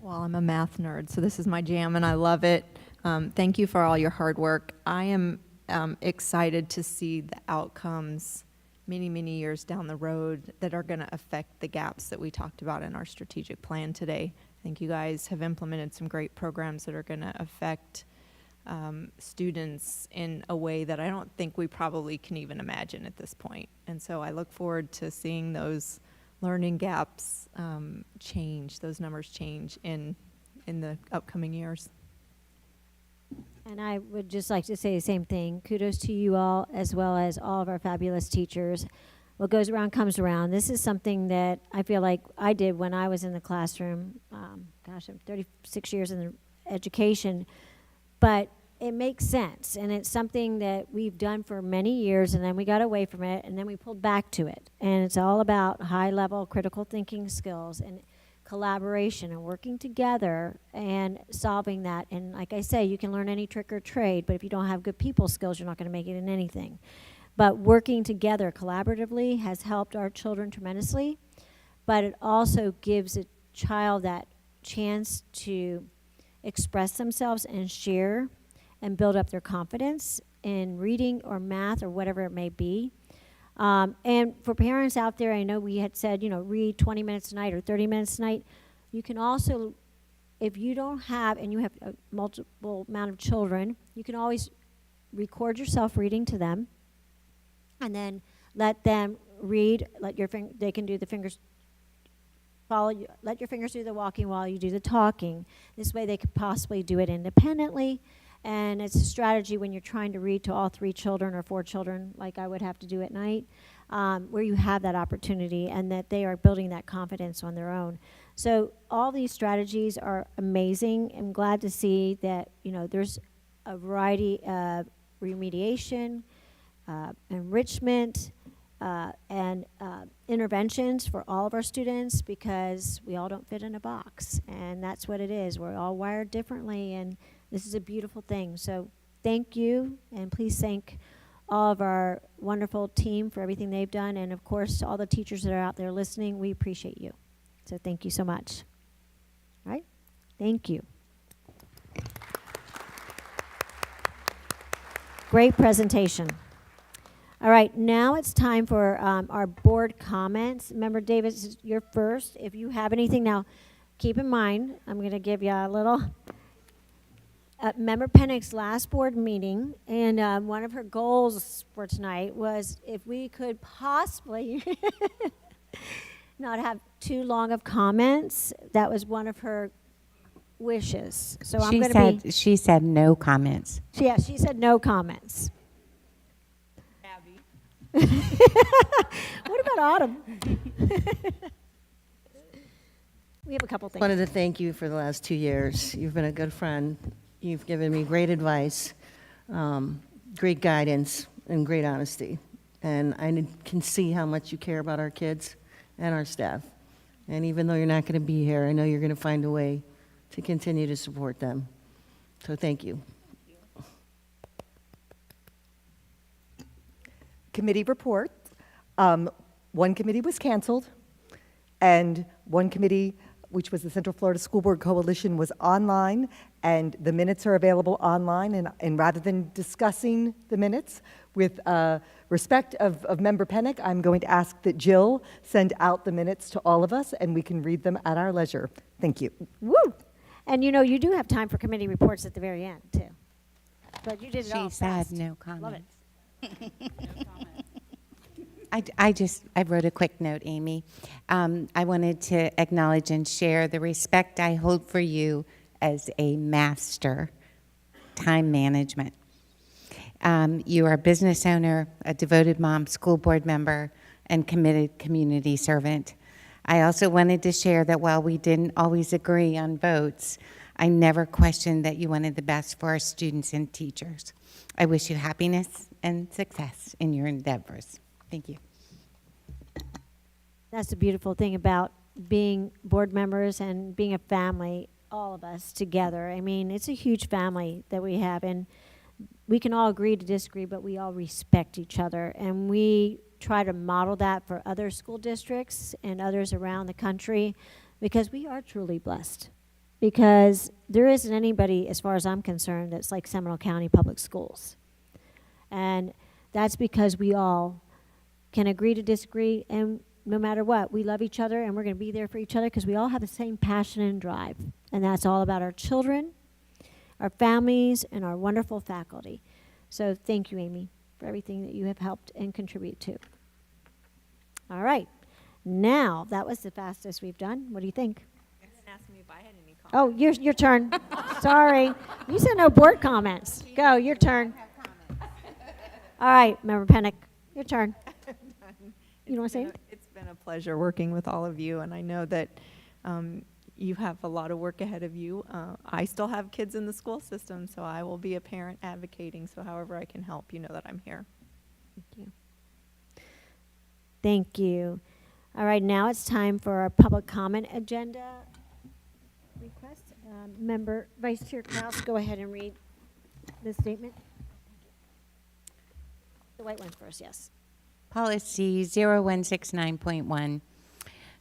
Well, I'm a math nerd, so this is my jam, and I love it. Thank you for all your hard work. I am excited to see the outcomes many, many years down the road that are going to affect the gaps that we talked about in our strategic plan today. I think you guys have implemented some great programs that are going to affect students in a way that I don't think we probably can even imagine at this point. And so I look forward to seeing those learning gaps change, those numbers change in the upcoming years. And I would just like to say the same thing. Kudos to you all, as well as all of our fabulous teachers. What goes around comes around. This is something that I feel like I did when I was in the classroom. Gosh, I'm 36 years in the education. But it makes sense, and it's something that we've done for many years, and then we got away from it, and then we pulled back to it. And it's all about high-level critical thinking skills and collaboration and working together and solving that. And like I say, you can learn any trick or trade, but if you don't have good people skills, you're not going to make it in anything. But working together collaboratively has helped our children tremendously, but it also gives a child that chance to express themselves and share and build up their confidence in reading or math or whatever it may be. And for parents out there, I know we had said, read 20 minutes a night or 30 minutes a night. You can also, if you don't have, and you have a multiple amount of children, you can always record yourself reading to them and then let them read, they can do the fingers, let your fingers do the walking while you do the talking. This way they could possibly do it independently. And it's a strategy when you're trying to read to all 3 children or 4 children, like I would have to do at night. where you have that opportunity and that they are building that confidence on their own. So all these strategies are amazing. I'm glad to see that, there's a variety of remediation, enrichment, and interventions for all of our students, because we all don't fit in a box, and that's what it is. We're all wired differently, and this is a beautiful thing. So thank you, and please thank all of our wonderful team for everything they've done, and of course all the teachers that are out there listening. We appreciate you. So thank you so much. All right? Thank you. Great presentation. All right, now it's time for our board comments. Member Davis, you're first. If you have anything, now keep in mind, I'm going to give you a little. Member Pennick's last board meeting, and one of her goals for tonight was if we could possibly not have too long of comments. That was one of her wishes. So I'm going to be. She said no comments. Yeah, she said no comments. What about Autumn? We have a couple things. Wanted to thank you for the last 2 years. You've been a good friend. You've given me great advice, great guidance, and great honesty. And I can see how much you care about our kids and our staff. And even though you're not going to be here, I know you're going to find a way to continue to support them. So thank you. Committee report. One committee was canceled, and one committee, which was the Central Florida School Board Coalition, was online, and the minutes are available online. And rather than discussing the minutes, with respect of Member Pennick, I'm going to ask that Jill send out the minutes to all of us, and we can read them at our leisure. Thank you. Woo! And you do have time for committee reports at the very end, too. But you did it all fast. She said no Love comments. it. I wrote a quick note, Amy. I wanted to acknowledge and share the respect I hold for you as a master time management. You are a business owner, a devoted mom, school board member, and committed community servant. I also wanted to share that while we didn't always agree on votes, I never questioned that you wanted the best for our students and teachers. I wish you happiness and success in your endeavors. Thank you. That's the beautiful thing about being board members and being a family, all of us together. I mean, it's a huge family that we have, and we can all agree to disagree, but we all respect each other, and we try to model that for other school districts and others around the country, because we are truly blessed. Because there isn't anybody, as far as I'm concerned, that's like Seminole County Public Schools. And that's because we all can agree to disagree, and no matter what, we love each other, and we're going to be there for each other because we all have the same passion and drive. And that's all about our children, our families, and our wonderful faculty. So thank you, Amy, for everything that you have helped and contribute to. All right. Now, that was the fastest we've done. What do you think? You didn't ask me if I had any comments. Oh, your turn. Sorry. You said no board comments. Go, your turn. All right, Member Pennick, your turn. You want to say anything? It's been a pleasure working with all of you, and I know that you have a lot of work ahead of you. I still have kids in the school system, so I will be a parent advocating, so however I can help, you know that I'm here. Thank you. Thank you. All right, now it's time for our public comment agenda request. Member Vice Chair Kraus, go ahead and read the statement. The white one first, yes. Policy 0169.1.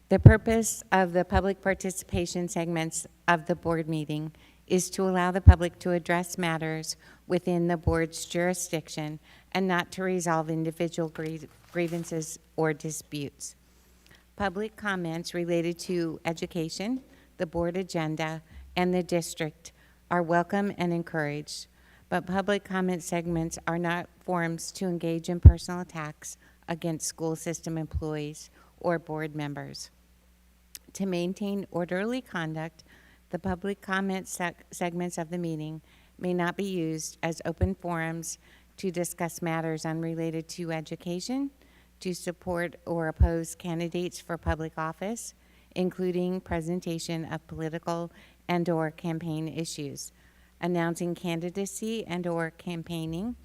The purpose of the public participation segments of the board meeting is to allow the public to address matters within the board's jurisdiction and not to resolve individual grievances or disputes. Public comments related to education, the board agenda, and the district are welcome and encouraged, but public comment segments are not forums to engage in personal attacks against school system employees or board members. To maintain orderly conduct, the public comment segments of the meeting may not be used as open forums to discuss matters unrelated to education, to support or oppose candidates for public office, including presentation of political and/or campaign issues, announcing candidacy and/or campaigning,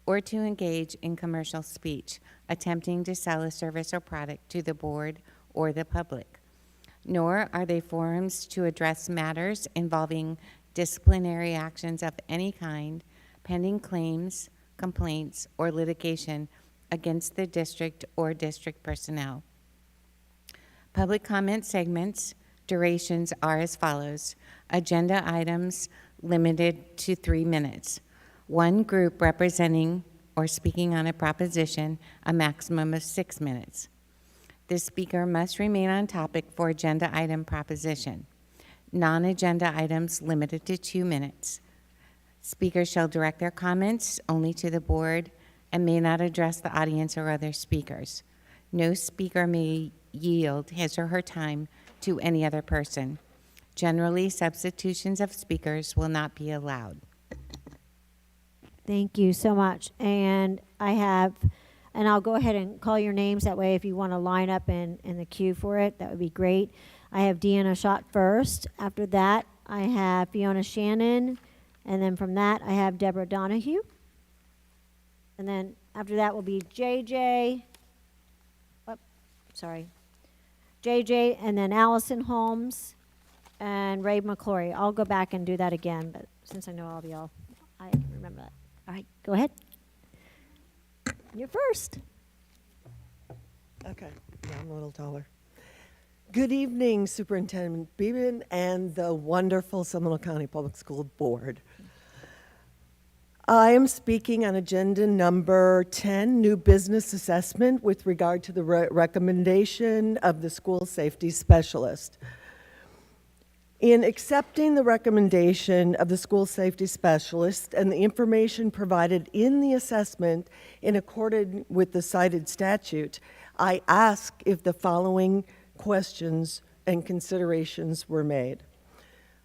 or to engage in commercial speech, attempting to sell a service or product to the board or the public. Nor are they forums to address matters involving disciplinary actions of any kind, pending claims, complaints, or litigation against the district or district personnel. Public comment segments, durations are as follows. Agenda items limited to 3 minutes. One group representing or speaking on a proposition, a maximum of 6 minutes. The speaker must remain on topic for agenda item proposition. Non-agenda items limited to 2 minutes. Speakers shall direct their comments only to the board and may not address the audience or other speakers. No speaker may yield his or her time to any other person. Generally, substitutions of speakers will not be allowed. Thank you so much. And I'll go ahead and call your names. That way, if you want to line up in the queue for it, that would be great. I have Deanna Schott first. After that, I have Fiona Shannon. And then from that, I have Deborah Donahue. And then after that will be JJ. JJ, and then Allison Holmes and Ray McClory. I'll go back and do that again, but since I know all of y'all, I can remember that. All right, go ahead. You're first. Okay, yeah, I'm a little taller. Good evening, Superintendent Beeben and the wonderful Seminole County Public School Board. I am speaking on agenda number 10, new business assessment with regard to the recommendation of the school safety specialist. In accepting the recommendation of the school safety specialist and the information provided in the assessment in accordance with the cited statute, I ask if the following questions and considerations were made.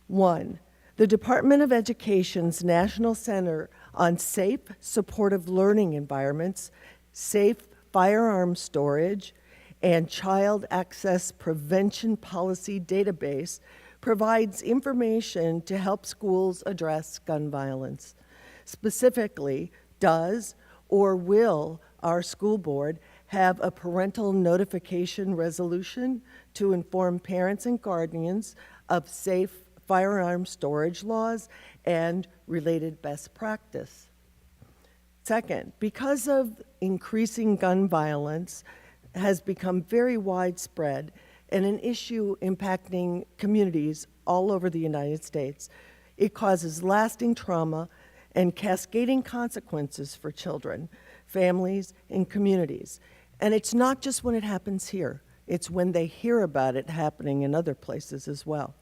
1, the Department of Education's National Center on Safe, Supportive Learning Environments, Safe Firearm Storage, and Child Access Prevention Policy Database provides information to help schools address gun violence. Specifically, does or will our school board have a parental notification resolution to inform parents and guardians of safe firearm storage laws and related best practice? Second, because of increasing gun violence has become very widespread and an issue impacting communities all over the United States, it causes lasting trauma and cascading consequences for children, families, and communities. And it's not just when it happens here, it's when they hear about it happening in other places as well.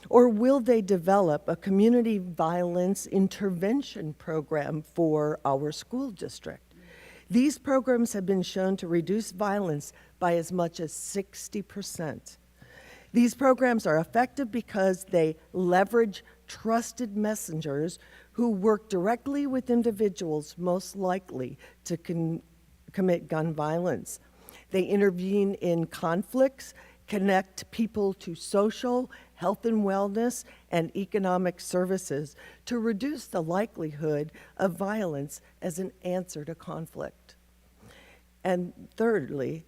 Or will they develop a community violence intervention program for our school district? These programs have been shown to reduce violence by as much as 60%. These programs are effective because they leverage trusted messengers who work directly with individuals most likely to commit gun violence. They intervene in conflicts, connect people to social, health and wellness, and economic services to reduce the likelihood of violence as an answer to conflict. And thirdly,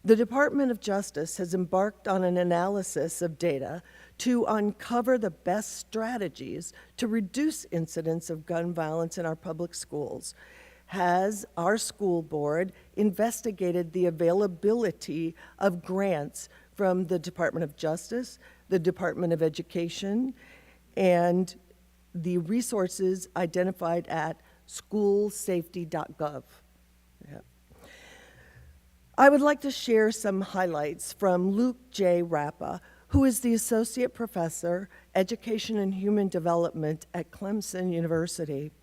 the Department of Justice has embarked on an analysis of data to uncover the best strategies to reduce incidents of gun violence in our public schools. Has our school board investigated the availability of grants from the Department of Justice, the Department of Education, and the resources identified at schoolsafety.gov? Yeah. I would like to share some highlights from Luke J. Rappa, who is the Associate Professor, Education and Human Development at Clemson University.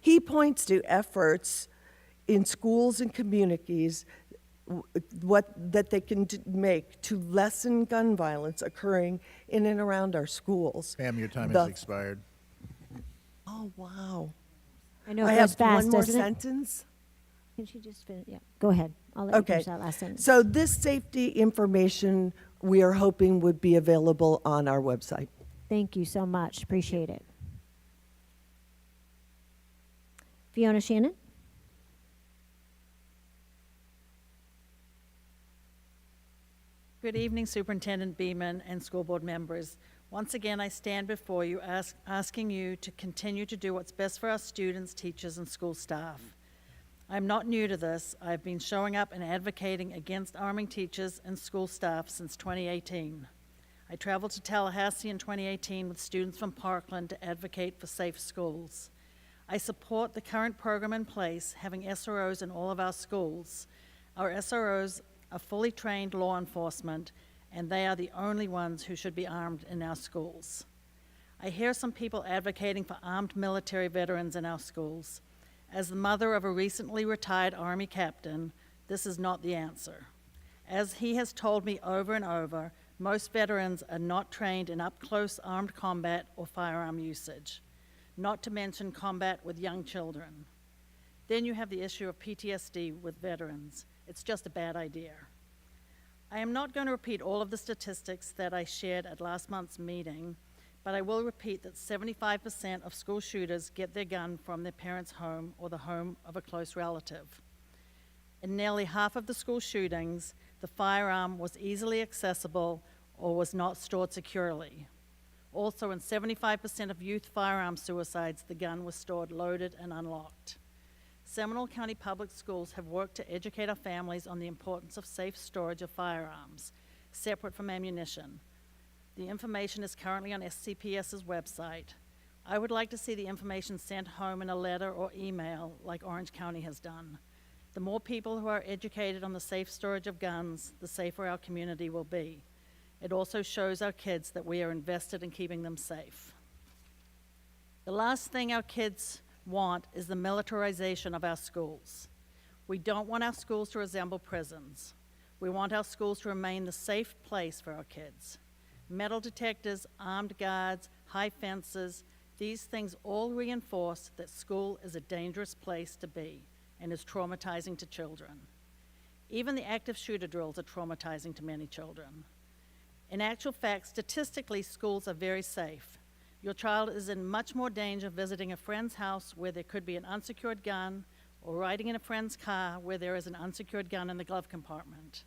He points to efforts in schools and communities that they can make to lessen gun violence occurring in and around our schools. Ma'am, your time has expired. Oh, wow. I know I it goes have fast, one more doesn't it? sentence. Can she just finish? Yeah, go ahead. I'll let you Okay. finish that last sentence. So this safety information, we are hoping would be available on our website. Thank you so much. Appreciate it. Fiona Shannon? Good evening, Superintendent Beeman and school board members. Once again, I stand before you asking you to continue to do what's best for our students, teachers, and school staff. I'm not new to this. I've been showing up and advocating against arming teachers and school staff since 2018. I traveled to Tallahassee in 2018 with students from Parkland to advocate for safe schools. I support the current program in place, having SROs in all of our schools. Our SROs are fully trained law enforcement, and they are the only ones who should be armed in our schools. I hear some people advocating for armed military veterans in our schools. As the mother of a recently retired Army captain, this is not the answer. As he has told me over and over, most veterans are not trained in up-close armed combat or firearm usage, not to mention combat with young children. Then you have the issue of PTSD with veterans. It's just a bad idea. I am not going to repeat all of the statistics that I shared at last month's meeting, but I will repeat that 75% of school shooters get their gun from their parents' home or the home of a close relative. In nearly half of the school shootings, the firearm was easily accessible or was not stored securely. Also, in 75% of youth firearm suicides, the gun was stored loaded and unlocked. Seminole County Public Schools have worked to educate our families on the importance of safe storage of firearms, separate from ammunition. The information is currently on SCPS's website. I would like to see the information sent home in a letter or email like Orange County has done. The more people who are educated on the safe storage of guns, the safer our community will be. It also shows our kids that we are invested in keeping them safe. The last thing our kids want is the militarization of our schools. We don't want our schools to resemble prisons. We want our schools to remain the safe place for our kids. Metal detectors, armed guards, high fences, these things all reinforce that school is a dangerous place to be and is traumatizing to children. Even the active shooter drills are traumatizing to many children. In actual fact, statistically, schools are very safe. Your child is in much more danger visiting a friend's house where there could be an unsecured gun or riding in a friend's car where there is an unsecured gun in the glove compartment.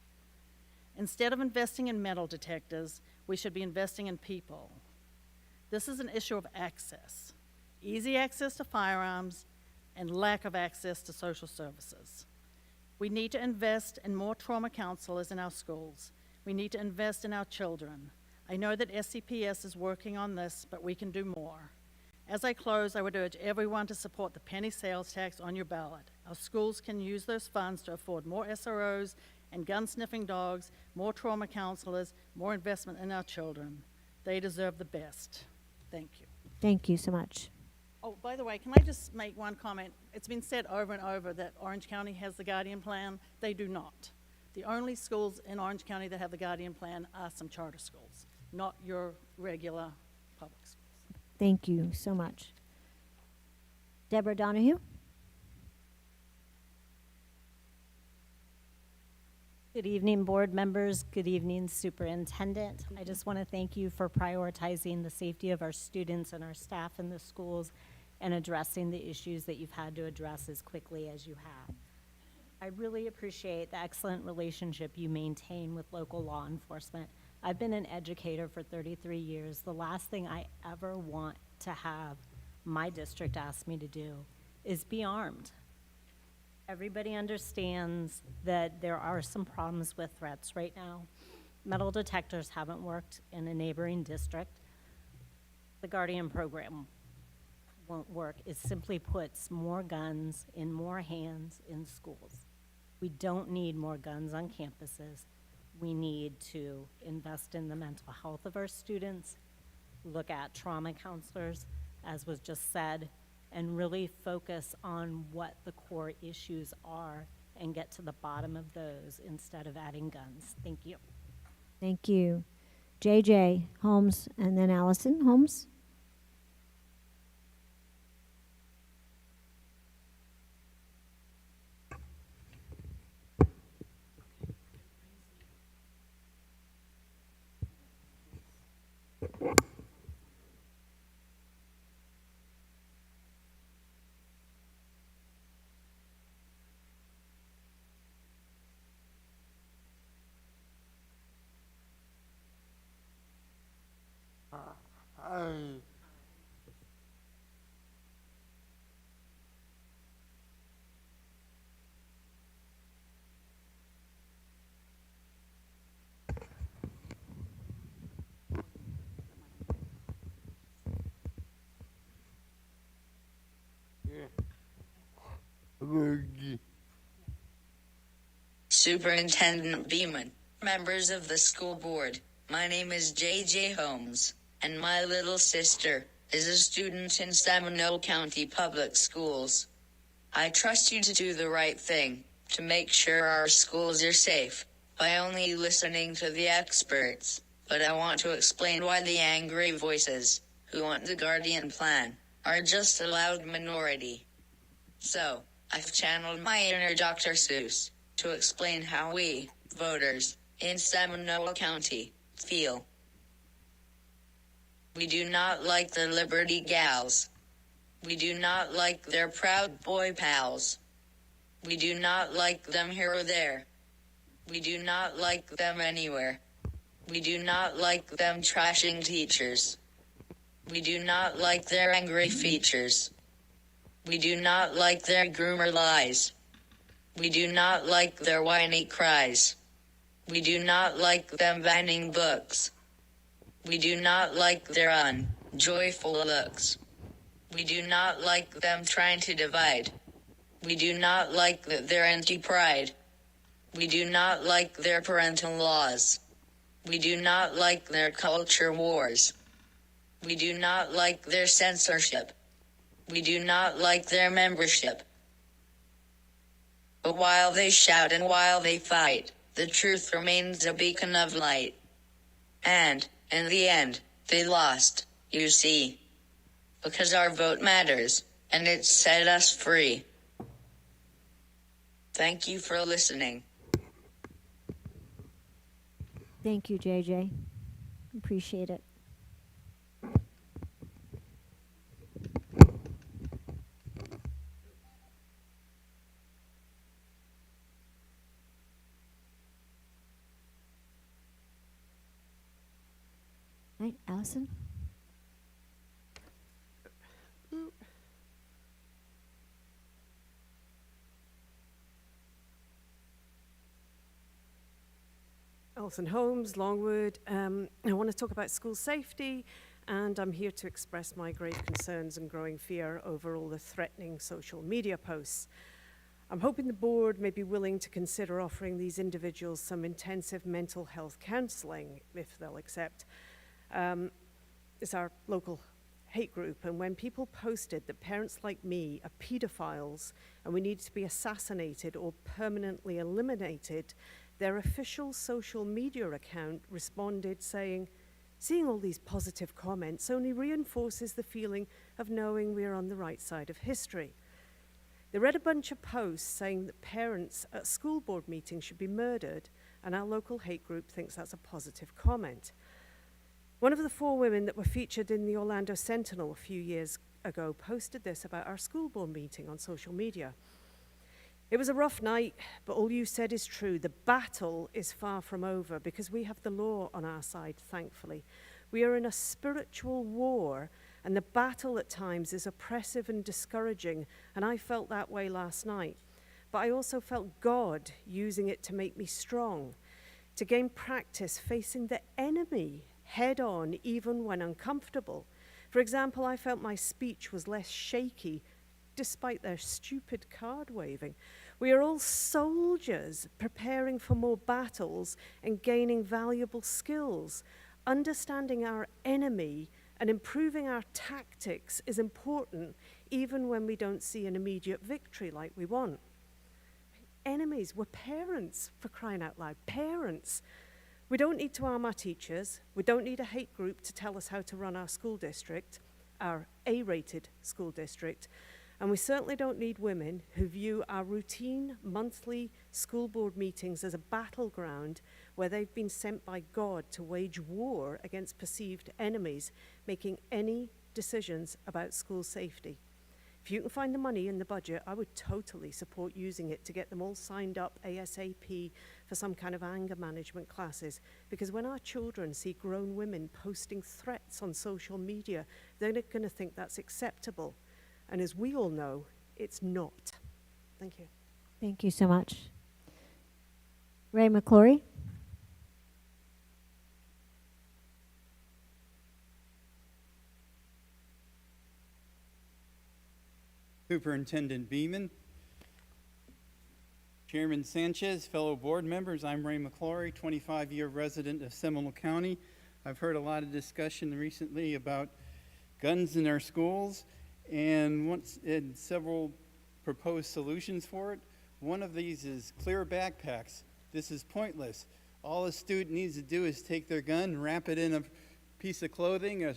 Instead of investing in metal detectors, we should be investing in people. This is an issue of access, easy access to firearms and lack of access to social services. We need to invest in more trauma counselors in our schools. We need to invest in our children. I know that SCPS is working on this, but we can do more. As I close, I would urge everyone to support the penny sales tax on your ballot. Our schools can use those funds to afford more SROs and gun-sniffing dogs, more trauma counselors, more investment in our children. They deserve the best. Thank you. Thank you so much. Oh, by the way, can I just make one comment? It's been said over and over that Orange County has the Guardian Plan. They do not. The only schools in Orange County that have the Guardian Plan are some charter schools, not your regular public schools. Thank you so much. Deborah Donahue? Good evening, board members. Good evening, superintendent. I just want to thank you for prioritizing the safety of our students and our staff in the schools and addressing the issues that you've had to address as quickly as you have. I really appreciate the excellent relationship you maintain with local law enforcement. I've been an educator for 33 years. The last thing I ever want to have my district ask me to do is be armed. Everybody understands that there are some problems with threats right now. Metal detectors haven't worked in a neighboring district. The Guardian program won't work. It simply puts more guns in more hands in schools. We don't need more guns on campuses. We need to invest in the mental health of our students, look at trauma counselors, as was just said, and really focus on what the core issues are and get to the bottom of those instead of adding guns. Thank you. Thank you. JJ Holmes and then Allison Holmes. Superintendent Beeman, members of the school board, my name is J.J. Holmes, and my little sister is a student in Seminole County Public Schools. I trust you to do the right thing, to make sure our schools are safe, by only listening to the experts. But I want to explain why the angry voices, who want the Guardian Plan, are just a loud minority. So, I've channeled my inner Dr. Seuss to explain how we, voters, in Seminole County, feel. We do not like the Liberty Gals. We do not like their Proud Boy pals. We do not like them here or there. We do not like them anywhere. We do not like them trashing teachers. We do not like their angry features. We do not like their groomer lies. We do not like their whiny cries. We do not like them banning books. We do not like their unjoyful looks. We do not like them trying to divide. We do not like their anti-pride. We do not like their parental laws. We do not like their culture wars. We do not like their censorship. We do not like their membership. But while they shout and while they fight, the truth remains a beacon of light. And, in the end, they lost, you see. Because our vote matters, and it set us free. Thank you for listening. Thank you, JJ. Appreciate it. Right, Allison? Alison Holmes, Longwood. I want to talk about school safety, and I'm here to express my grave concerns and growing fear over all the threatening social media posts. I'm hoping the board may be willing to consider offering these individuals some intensive mental health counseling, if they'll accept. It's our local hate group, and when people posted that parents like me are pedophiles and we need to be assassinated or permanently eliminated, their official social media account responded saying, "Seeing all these positive comments only reinforces the feeling of knowing we are on the right side of history." They read a bunch of posts saying that parents at school board meetings should be murdered, and our local hate group thinks that's a positive comment. One of the 4 women that were featured in the Orlando Sentinel a few years ago posted this about our school board meeting on social media. "It was a rough night, but all you said is true. The battle is far from over because we have the law on our side, thankfully. We are in a spiritual war, and the battle at times is oppressive and discouraging, and I felt that way last night. But I also felt God using it to make me strong, to gain practice facing the enemy head on, even when uncomfortable. For example, I felt my speech was less shaky despite their stupid card waving. We are all soldiers preparing for more battles and gaining valuable skills. Understanding our enemy and improving our tactics is important even when we don't see an immediate victory like we want." Enemies, we're parents, for crying out loud, parents. We don't need to arm our teachers. We don't need a hate group to tell us how to run our school district, our A-rated school district. And we certainly don't need women who view our routine monthly school board meetings as a battleground where they've been sent by God to wage war against perceived enemies, making any decisions about school safety. If you can find the money in the budget, I would totally support using it to get them all signed up ASAP for some kind of anger management classes. Because when our children see grown women posting threats on social media, they're going to think that's acceptable. And as we all know, it's not. Thank you. Thank you so much. Ray McClory? Superintendent Beeman, Chairman Sanchez, fellow board members, I'm Ray McClory, 25-year resident of Seminole County. I've heard a lot of discussion recently about guns in our schools and several proposed solutions for it. One of these is clear backpacks. This is pointless. All a student needs to do is take their gun, wrap it in a piece of clothing, a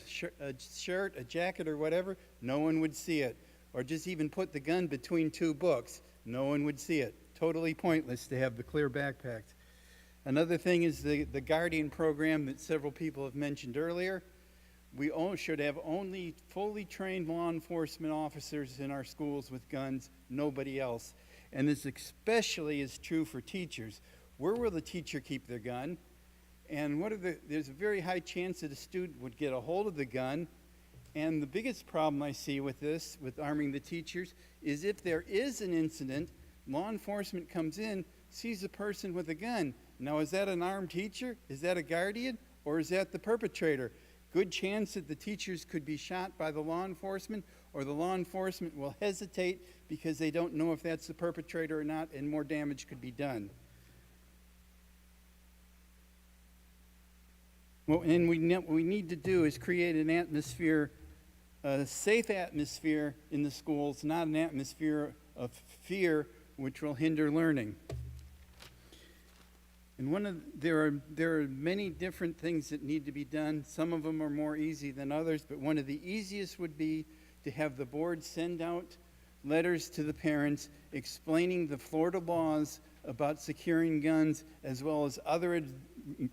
shirt, a jacket, or whatever. No one would see it. Or just even put the gun between two books. No one would see it. Totally pointless to have the clear backpacks. Another thing is the Guardian program that several people have mentioned earlier. We all should have only fully trained law enforcement officers in our schools with guns, nobody else. And this especially is true for teachers. Where will the teacher keep their gun? And there's a very high chance that a student would get a hold of the gun. And the biggest problem I see with this, with arming the teachers, is if there is an incident, law enforcement comes in, sees a person with a gun. Now, is that an armed teacher? Is that a guardian? Or is that the perpetrator? Good chance that the teachers could be shot by the law enforcement, or the law enforcement will hesitate because they don't know if that's the perpetrator or not, and more damage could be done. What we need to do is create an atmosphere, a safe atmosphere in the schools, not an atmosphere of fear which will hinder learning. And there are many different things that need to be done. Some of them are more easy than others, but one of the easiest would be to have the board send out letters to the parents explaining the Florida laws about securing guns, as well as other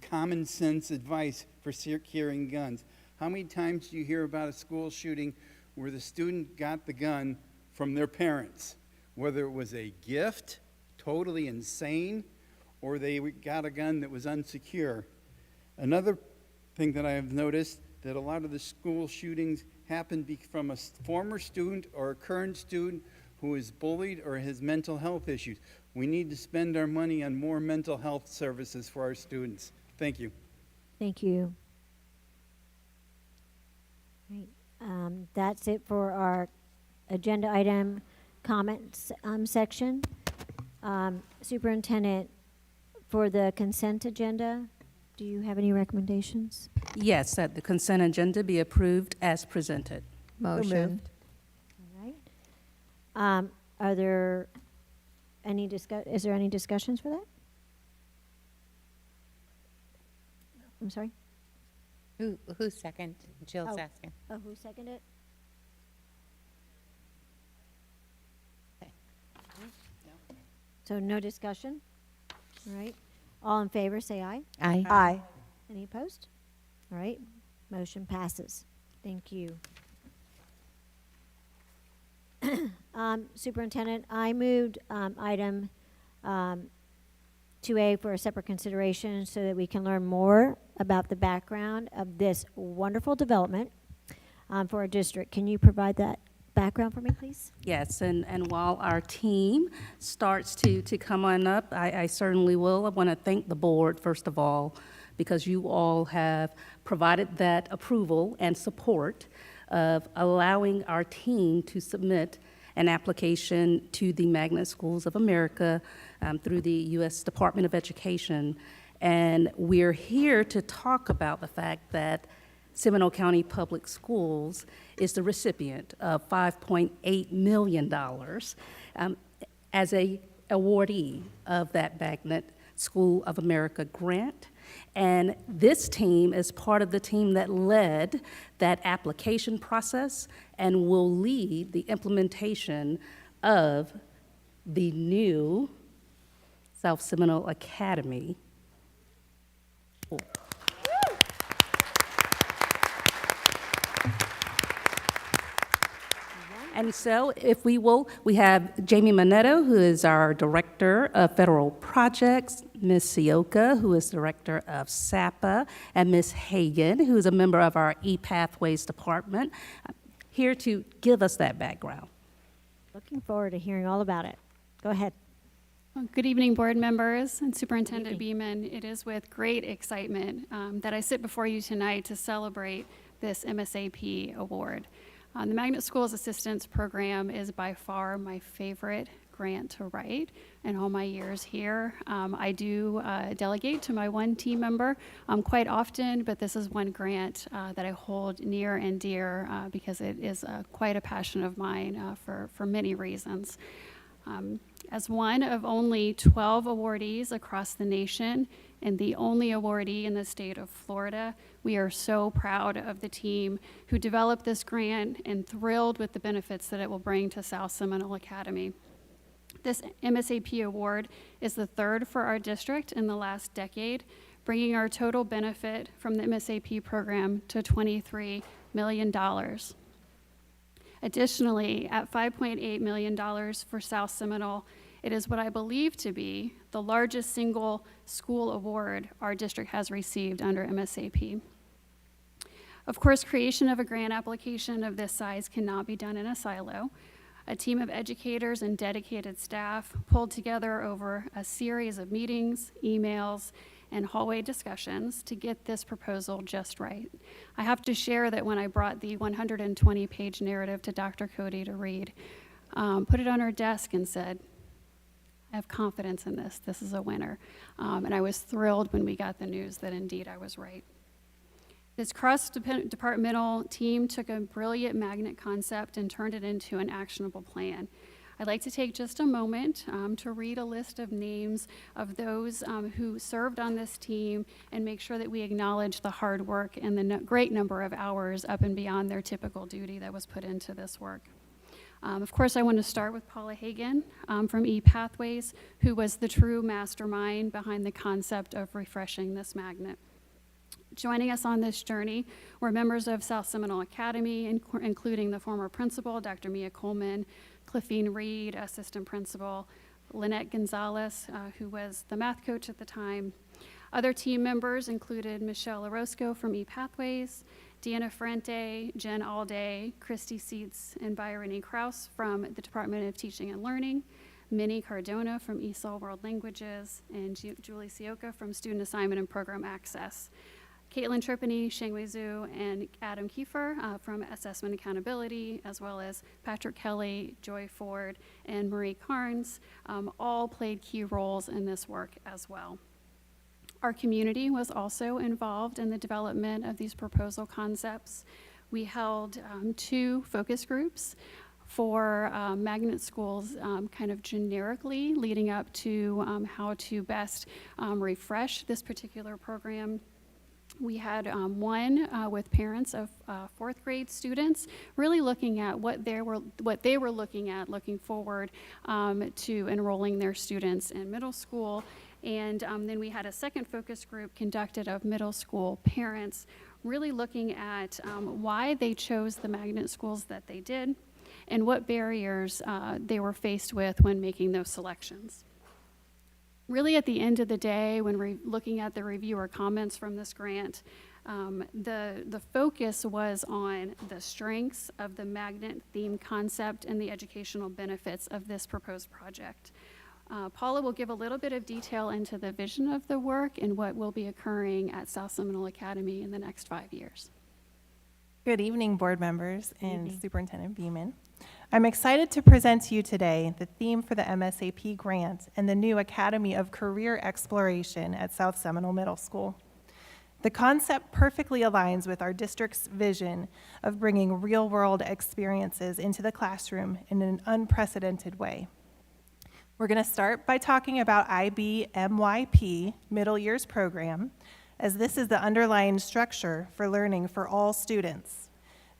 common sense advice for securing guns. How many times do you hear about a school shooting where the student got the gun from their parents? Whether it was a gift, totally insane, or they got a gun that was unsecure. Another thing that I have noticed, that a lot of the school shootings happen from a former student or a current student who is bullied or has mental health issues. We need to spend our money on more mental health services for our students. Thank you. Thank you. Right. That's it for our agenda item comments section. Superintendent, for the consent agenda, do you have any recommendations? Yes, that the consent agenda be approved as presented. Motion. All right. Are there any is there any discussions for that? I'm sorry? Who's second? Jill's asking. Oh, who seconded it? So no discussion? All right. All in favor, say aye. Aye. Aye. Any opposed? All right. Motion passes. Thank you. Superintendent, I moved item 2A for a separate consideration so that we can learn more about the background of this wonderful development for our district. Can you provide that background for me, please? Yes, and while our team starts to come on up, I certainly will. I want to thank the board, first of all, because you all have provided that approval and support of allowing our team to submit an application to the Magnet Schools of America through the U.S. Department of Education. And we're here to talk about the fact that Seminole County Public Schools is the recipient of $5.8 million as a awardee of that Magnet School of America grant. And this team is part of the team that led that application process and will lead the implementation of the new South Seminole Academy. And so, if we will, we have Jamie Manetto, who is our Director of Federal Projects, Ms. Sioka, who is Director of SAPA, and Ms. Hagan, who is a member of our ePathways Department, here to give us that background. Looking forward to hearing all about it. Go ahead. Well, good evening, board members and Superintendent Beeman. It is with great excitement that I sit before you tonight to celebrate this MSAP award. The Magnet Schools Assistance Program is by far my favorite grant to write in all my years here. I do delegate to my one team member quite often, but this is one grant that I hold near and dear because it is quite a passion of mine for many reasons. As one of only 12 awardees across the nation and the only awardee in the state of Florida, we are so proud of the team who developed this grant and thrilled with the benefits that it will bring to South Seminole Academy. This MSAP award is the third for our district in the last decade, bringing our total benefit from the MSAP program to $23 million. Additionally, at $5.8 million for South Seminole, it is what I believe to be the largest single school award our district has received under MSAP. Of course, creation of a grant application of this size cannot be done in a silo. A team of educators and dedicated staff pulled together over a series of meetings, emails, and hallway discussions to get this proposal just right. I have to share that when I brought the 120-page narrative to Dr. Cody to read, put it on her desk and said, I have confidence in this. This is a winner. And I was thrilled when we got the news that indeed I was right. This cross-departmental team took a brilliant magnet concept and turned it into an actionable plan. I'd like to take just a moment to read a list of names of those who served on this team and make sure that we acknowledge the hard work and the great number of hours up and beyond their typical duty that was put into this work. Of course, I want to start with Paula Hagan from ePathways, who was the true mastermind behind the concept of refreshing this magnet. Joining us on this journey were members of South Seminole Academy, including the former principal, Dr. Mia Coleman, Cliffine Reed, assistant principal, Lynette Gonzalez, who was the math coach at the time. Other team members included Michelle Orozco from ePathways, Deanna Ferrante, Jen Alday, Christy Seitz, and Byron E. Krause from the Department of Teaching and Learning, Minnie Cardona from ESOL World Languages, and Julie Sioka from Student Assignment and Program Access. Caitlin Tripany, Shangwei Zhu, and Adam Kiefer from Assessment Accountability, as well as Patrick Kelly, Joy Ford, and Marie Carnes, all played key roles in this work as well. Our community was also involved in the development of these proposal concepts. We held 2 focus groups for magnet schools kind of generically leading up to how to best refresh this particular program. We had one with parents of 4th grade students, really looking at what they were looking at, looking forward to enrolling their students in middle school. And then we had a second focus group conducted of middle school parents, really looking at why they chose the magnet schools that they did and what barriers they were faced with when making those selections. Really, at the end of the day, when we're looking at the reviewer comments from this grant, the focus was on the strengths of the magnet theme concept and the educational benefits of this proposed project. Paula will give a little bit of detail into the vision of the work and what will be occurring at South Seminole Academy in the next 5 years. Good evening, board members and Superintendent Beeman. I'm excited to present to you today the theme for the MSAP grant and the new Academy of Career Exploration at South Seminole Middle School. The concept perfectly aligns with our district's vision of bringing real-world experiences into the classroom in an unprecedented way. We're going to start by talking about IBMYP Middle Years Program, as this is the underlying structure for learning for all students.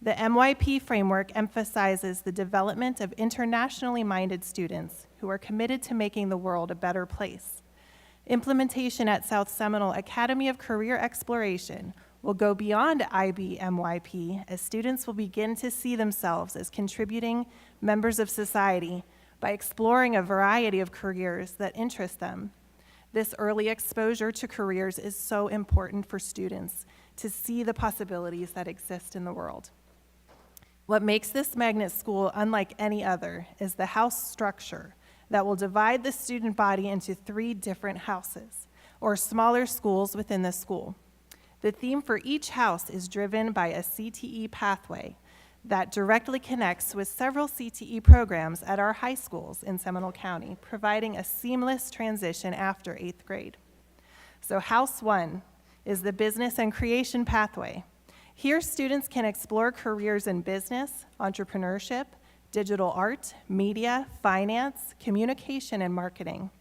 The MYP framework emphasizes the development of internationally minded students who are committed to making the world a better place. Implementation at South Seminole Academy of Career Exploration will go beyond IBMYP as students will begin to see themselves as contributing members of society by exploring a variety of careers that interest them. This early exposure to careers is so important for students to see the possibilities that exist in the world. What makes this magnet school unlike any other is the house structure that will divide the student body into 3 different houses, or smaller schools within the school. The theme for each house is driven by a CTE pathway that directly connects with several CTE programs at our high schools in Seminole County, providing a seamless transition after 8th grade. So House 1 is the Business and Creation Pathway. Here, students can explore careers in business, entrepreneurship, digital art, media, finance, communication, and marketing.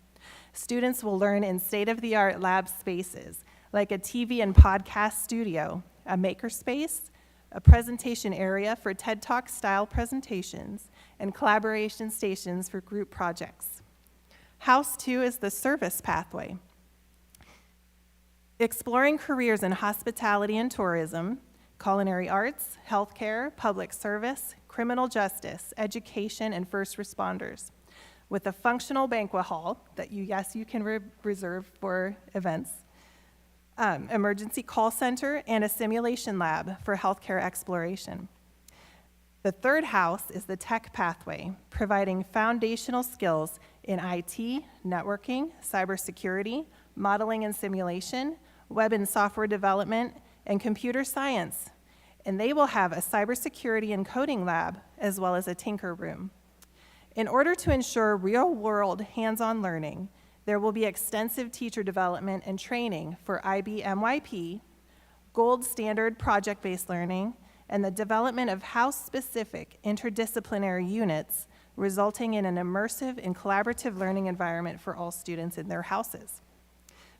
Students will learn in state-of-the-art lab spaces like a TV and podcast studio, a makerspace, a presentation area for TED Talk style presentations, and collaboration stations for group projects. House 2 is the Service Pathway. Exploring careers in hospitality and tourism, culinary arts, healthcare, public service, criminal justice, education, and first responders. With a functional banquet hall that you can reserve for events, emergency call center, and a simulation lab for healthcare exploration. The third house is the Tech Pathway, providing foundational skills in IT, networking, cybersecurity, modeling and simulation, web and software development, and computer science. And they will have a cybersecurity and coding lab, as well as a tinker room. In order to ensure real-world hands-on learning, there will be extensive teacher development and training for IBMYP, gold standard project-based learning, and the development of house-specific interdisciplinary units, resulting in an immersive and collaborative learning environment for all students in their houses.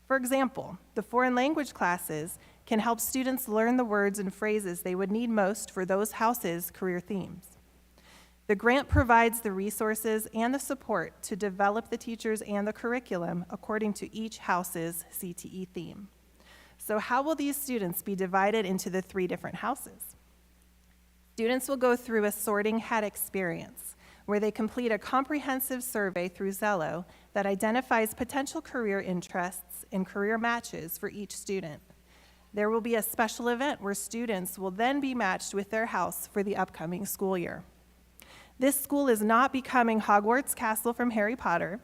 For example, the foreign language classes can help students learn the words and phrases they would need most for those houses' career themes. The grant provides the resources and the support to develop the teachers and the curriculum according to each house's CTE theme. So how will these students be divided into the 3 different houses? Students will go through a sorting hat experience where they complete a comprehensive survey through Zello that identifies potential career interests and career matches for each student. There will be a special event where students will then be matched with their house for the upcoming school year. This school is not becoming Hogwarts Castle from Harry Potter,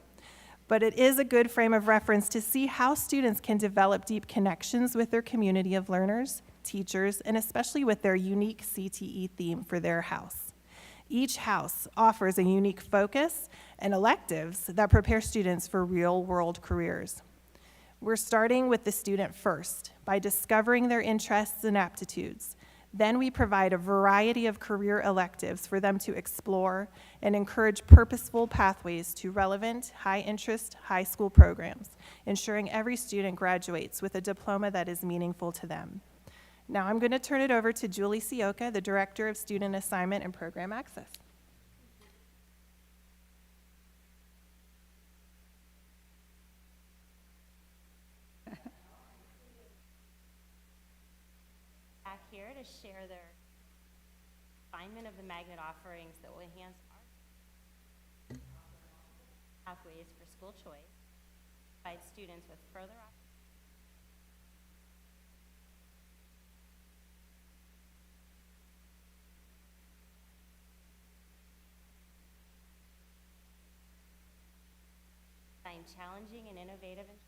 but it is a good frame of reference to see how students can develop deep connections with their community of learners, teachers, and especially with their unique CTE theme for their house. Each house offers a unique focus and electives that prepare students for real-world careers. We're starting with the student first by discovering their interests and aptitudes. Then we provide a variety of career electives for them to explore and encourage purposeful pathways to relevant, high-interest high school programs, ensuring every student graduates with a diploma that is meaningful to them. Now I'm going to turn it over to Julie Sioka, the Director of Student Assignment and Program Access. Back here to share their refinement of the magnet offerings that will enhance our pathways for school choice, provide students with further find challenging and innovative and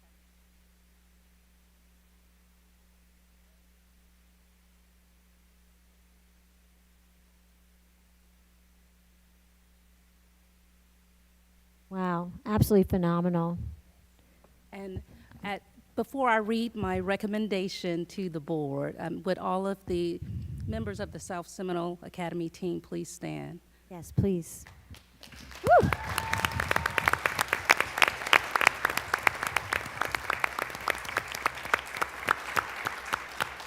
Wow, absolutely phenomenal. And before I read my recommendation to the board, would all of the members of the South Seminole Academy team please stand? Yes, please. Woo!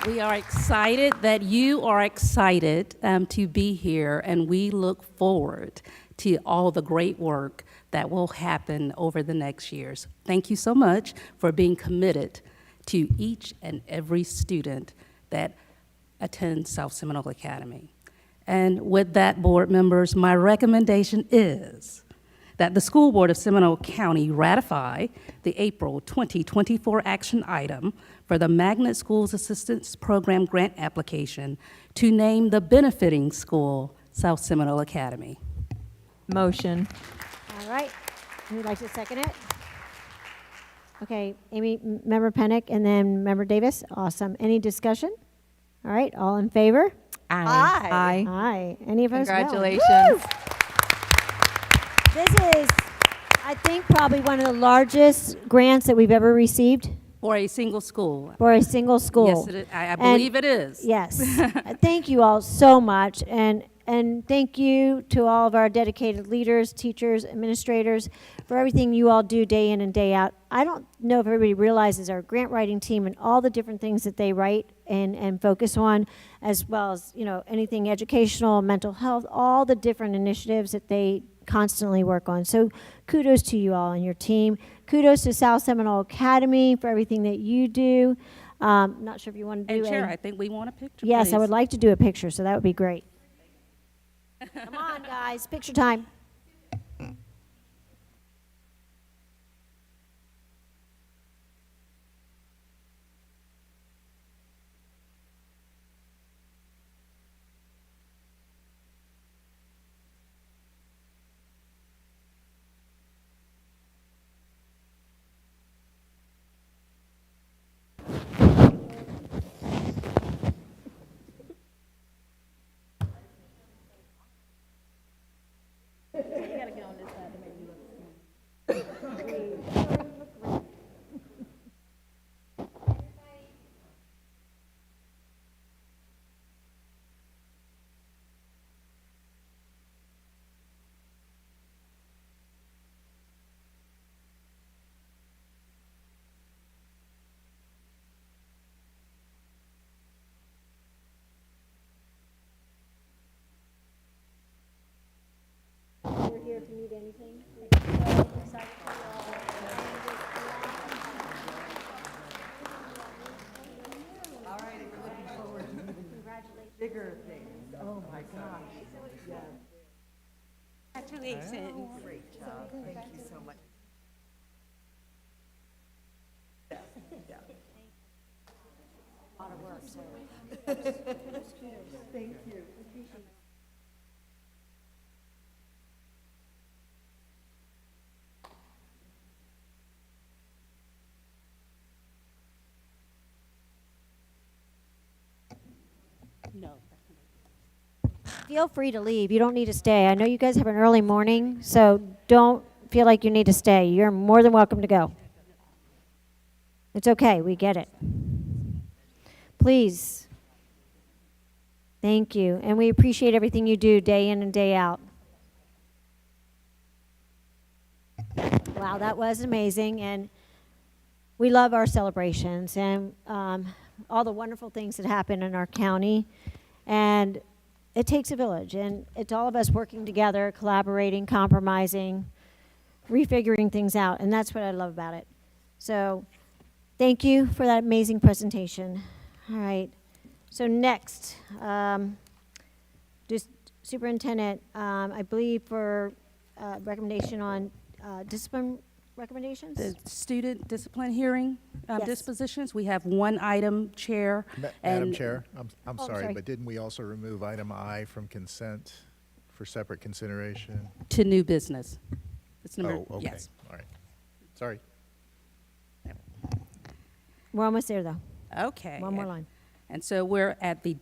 We are excited that you are excited to be here, and we look forward to all the great work that will happen over the next years. Thank you so much for being committed to each and every student that attends South Seminole Academy. And with that, board members, my recommendation is that the School Board of Seminole County ratify the April 2024 action item for the Magnet Schools Assistance Program grant application to name the benefiting school South Seminole Academy. Motion. All right. Who would like to second it? Okay, Amy, Member Pennick, and then Member Davis. Awesome. Any discussion? All right, all in favor? Aye. Aye. Any opposed? No. Congratulations. This is, I think, probably one of the largest grants that we've ever received For a single school. for a single school. Yes, it is. I And- believe it is. Yes. Thank you all so much. And thank you to all of our dedicated leaders, teachers, administrators, for everything you all do day in and day out. I don't know if everybody realizes our grant writing team and all the different things that they write and focus on, as well as, anything educational, mental health, all the different initiatives that they constantly work on. So kudos to you all and your team. Kudos to South Seminole Academy for everything that you do. Not sure if you want to do And Chair, a... I think we want a picture, Yes, I please. would like to do a picture, so that would be great. Come on, guys, picture time. We're here if you need anything. All right, we're looking forward to even bigger things. Oh, my gosh. Yeah. Congratulations. Great job. Thank you so much. Yeah, yeah. A lot of work, so. Thank you. No. Feel free to leave. You don't need to stay. I know you guys have an early morning, so don't feel like you need to stay. You're more than welcome to go. It's okay. We get it. Please. Thank you. And we appreciate everything you do day in and day out. Wow, that was amazing. And we love our celebrations and all the wonderful things that happen in our county. And it takes a village, and it's all of us working together, collaborating, compromising, refiguring things out, and that's what I love about it. So thank you for that amazing presentation. All right. So next, just Superintendent, I believe for recommendation on discipline recommendations? The student discipline hearing Yes. dispositions, we have one item, Chair. Madam and- Chair, I'm Oh, sorry, sorry. but didn't we also remove item I from consent for separate consideration? To new business. It's number, Oh, okay, yes. all right. Sorry. We're almost there, though. Okay. One more line. And so we're at the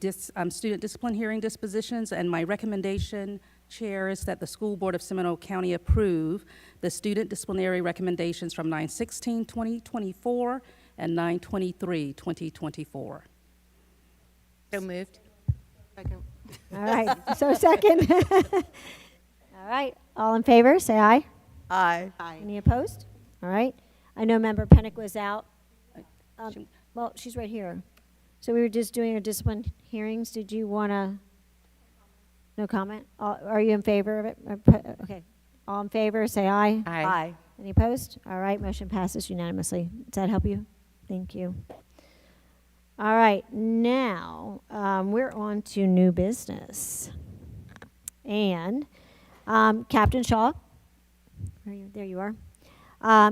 student discipline hearing dispositions, and my recommendation, Chair, is that the School Board of Seminole County approve the student disciplinary recommendations from 9/16/2024 and 9/23/2024. So moved. Second. All right, so second. All right, all in favor, say aye. Aye. Any opposed? All right. I know Member Pennick was out. Well, she's right here. So we were just doing our discipline hearings. Did you want to? No comment? Are you in favor of it? Okay. All in favor, say aye. Aye. Any opposed? All right, motion passes unanimously. Does that help you? Thank you. All right, now we're on to new business. And Captain Shaw, there you are.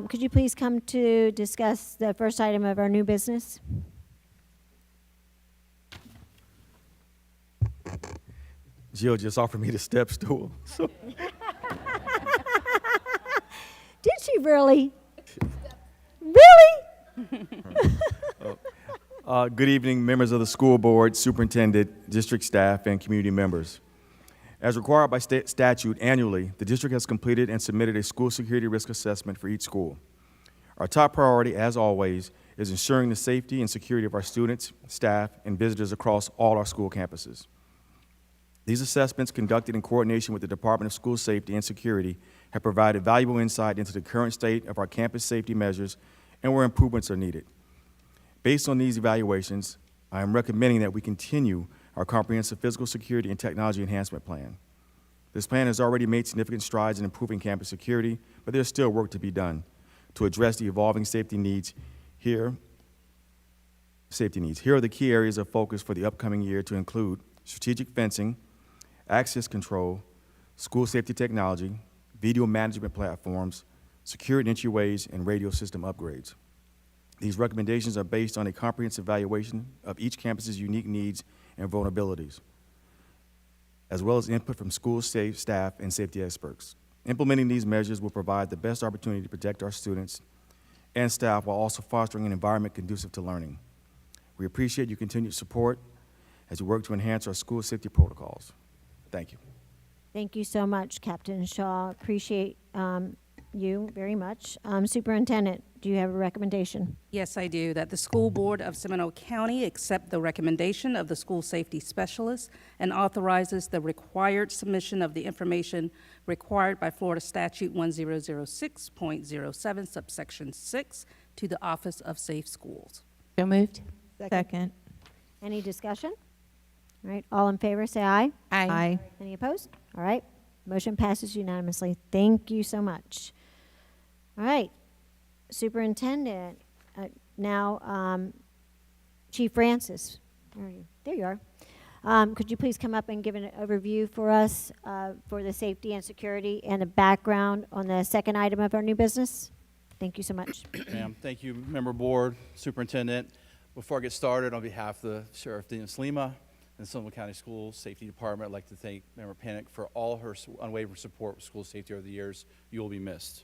Could you please come to discuss the first item of our new business? Jill just offered me the step stool. So Did she really? Really? Good evening, members of the school board, superintendent, district staff, and community members. As required by state statute annually, the district has completed and submitted a school security risk assessment for each school. Our top priority, as always, is ensuring the safety and security of our students, staff, and visitors across all our school campuses. These assessments, conducted in coordination with the Department of School Safety and Security, have provided valuable insight into the current state of our campus safety measures and where improvements are needed. Based on these evaluations, I am recommending that we continue our comprehensive physical security and technology enhancement plan. This plan has already made significant strides in improving campus security, but there's still work to be done to address the evolving safety needs here. Here are the key areas of focus for the upcoming year to include strategic fencing, access control, school safety technology, video management platforms, secured entryways, and radio system upgrades. These recommendations are based on a comprehensive evaluation of each campus's unique needs and vulnerabilities, as well as input from school staff and safety experts. Implementing these measures will provide the best opportunity to protect our students and staff while also fostering an environment conducive to learning. We appreciate your continued support as we work to enhance our school safety protocols. Thank you. Thank you so much, Captain Shaw. Appreciate you very much. Superintendent, do you have a recommendation? Yes, I do, that the school board of Seminole County accept the recommendation of the school safety specialist and authorizes the required submission of the information required by Florida Statute 1006.07 subsection 6 to the Office of Safe Schools. So moved. Second. Any discussion? All right, all in favor, say aye. Aye. Any opposed? All right, motion passes unanimously. Thank you so much. All right, Superintendent, now Chief Francis, where are you? There you are. Could you please come up and give an overview for us for the safety and security and the background on the second item of our new business? Thank you so much. Ma'am, thank you, member board, superintendent. Before I get started, on behalf of the Sheriff Dean Slima and the Seminole County School Safety Department, I'd like to thank Member Panic for all her unwavering support with school safety over the years. You will be missed.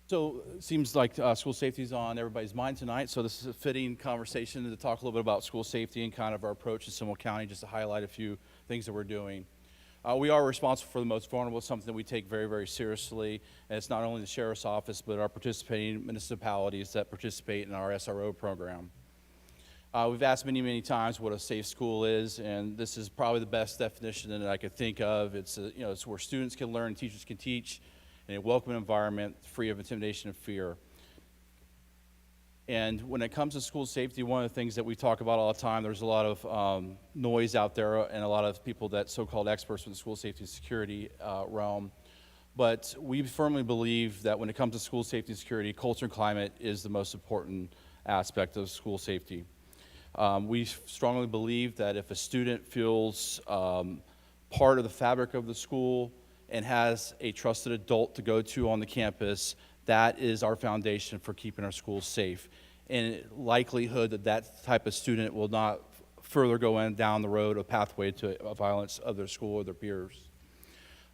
So it seems like school safety is on everybody's mind tonight, so this is a fitting conversation to talk a little bit about school safety and kind of our approach in Seminole County, just to highlight a few things that we're doing. We are responsible for the most vulnerable, something that we take very, very seriously, and it's not only the Sheriff's Office, but our participating municipalities that participate in our SRO program. We've asked many, many times what a safe school is, and this is probably the best definition that I could think of. It's it's where students can learn, teachers can teach, in a welcoming environment, free of intimidation and fear. And when it comes to school safety, one of the things that we talk about all the time, there's a lot of noise out there and a lot of people that so-called experts in the school safety and security realm. But we firmly believe that when it comes to school safety and security, culture and climate is the most important aspect of school safety. We strongly believe that if a student feels part of the fabric of the school and has a trusted adult to go to on the campus, that is our foundation for keeping our schools safe. And likelihood that that type of student will not further go down the road, a pathway to violence of their school or their peers.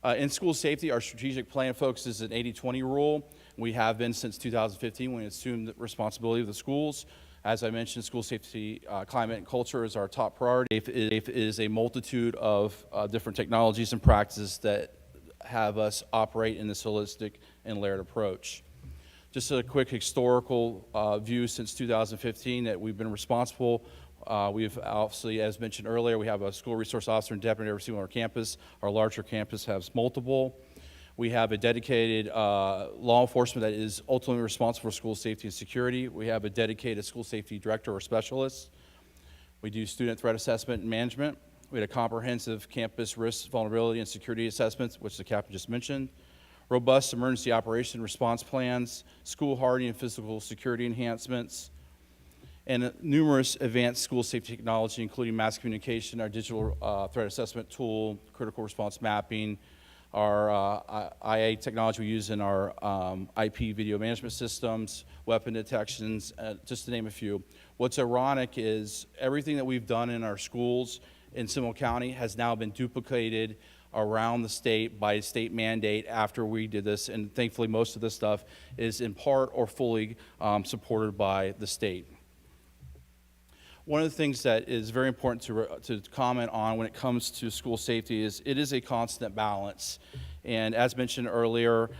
In school safety, our strategic plan focuses an 80-20 rule. We have been since 2015 when we assumed the responsibility of the schools. As I mentioned, school safety, climate, and culture is our top priority. It is a multitude of different technologies and practices that have us operate in this holistic and layered approach. Just a quick historical view since 2015 that we've been responsible. We've obviously, as mentioned earlier, we have a school resource officer and deputy overseeing our campus. Our larger campus has multiple. We have a dedicated law enforcement that is ultimately responsible for school safety and security. We have a dedicated school safety director or specialist. We do student threat assessment and management. We had a comprehensive campus risk, vulnerability, and security assessments, which the captain just mentioned. Robust emergency operation response plans, school hardening and physical security enhancements, and numerous advanced school safety technology, including mass communication, our digital threat assessment tool, critical response mapping, our IA technology we use in our IP video management systems, weapon detections, just to name a few. What's ironic is everything that we've done in our schools in Seminole County has now been duplicated around the state by state mandate after we did this, and thankfully most of this stuff is in part or fully supported by the state. One of the things that is very important to comment on when it comes to school safety is it is a constant balance. And as mentioned earlier,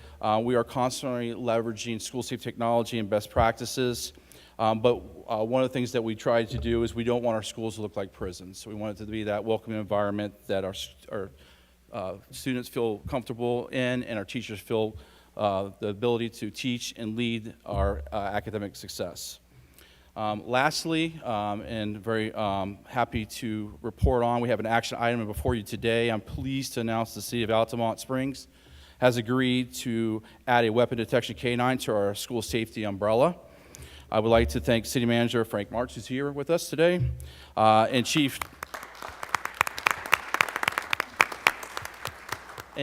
we are constantly leveraging school safety technology and best practices. But one of the things that we try to do is we don't want our schools to look like prisons. So we want it to be that welcoming environment that our students feel comfortable in, and our teachers feel the ability to teach and lead our academic success. Lastly, and very happy to report on, we have an action item before you today. I'm pleased to announce the City of Altamont Springs has agreed to add a weapon detection canine to our school safety umbrella. I would like to thank City Manager Frank March, who's here with us today, and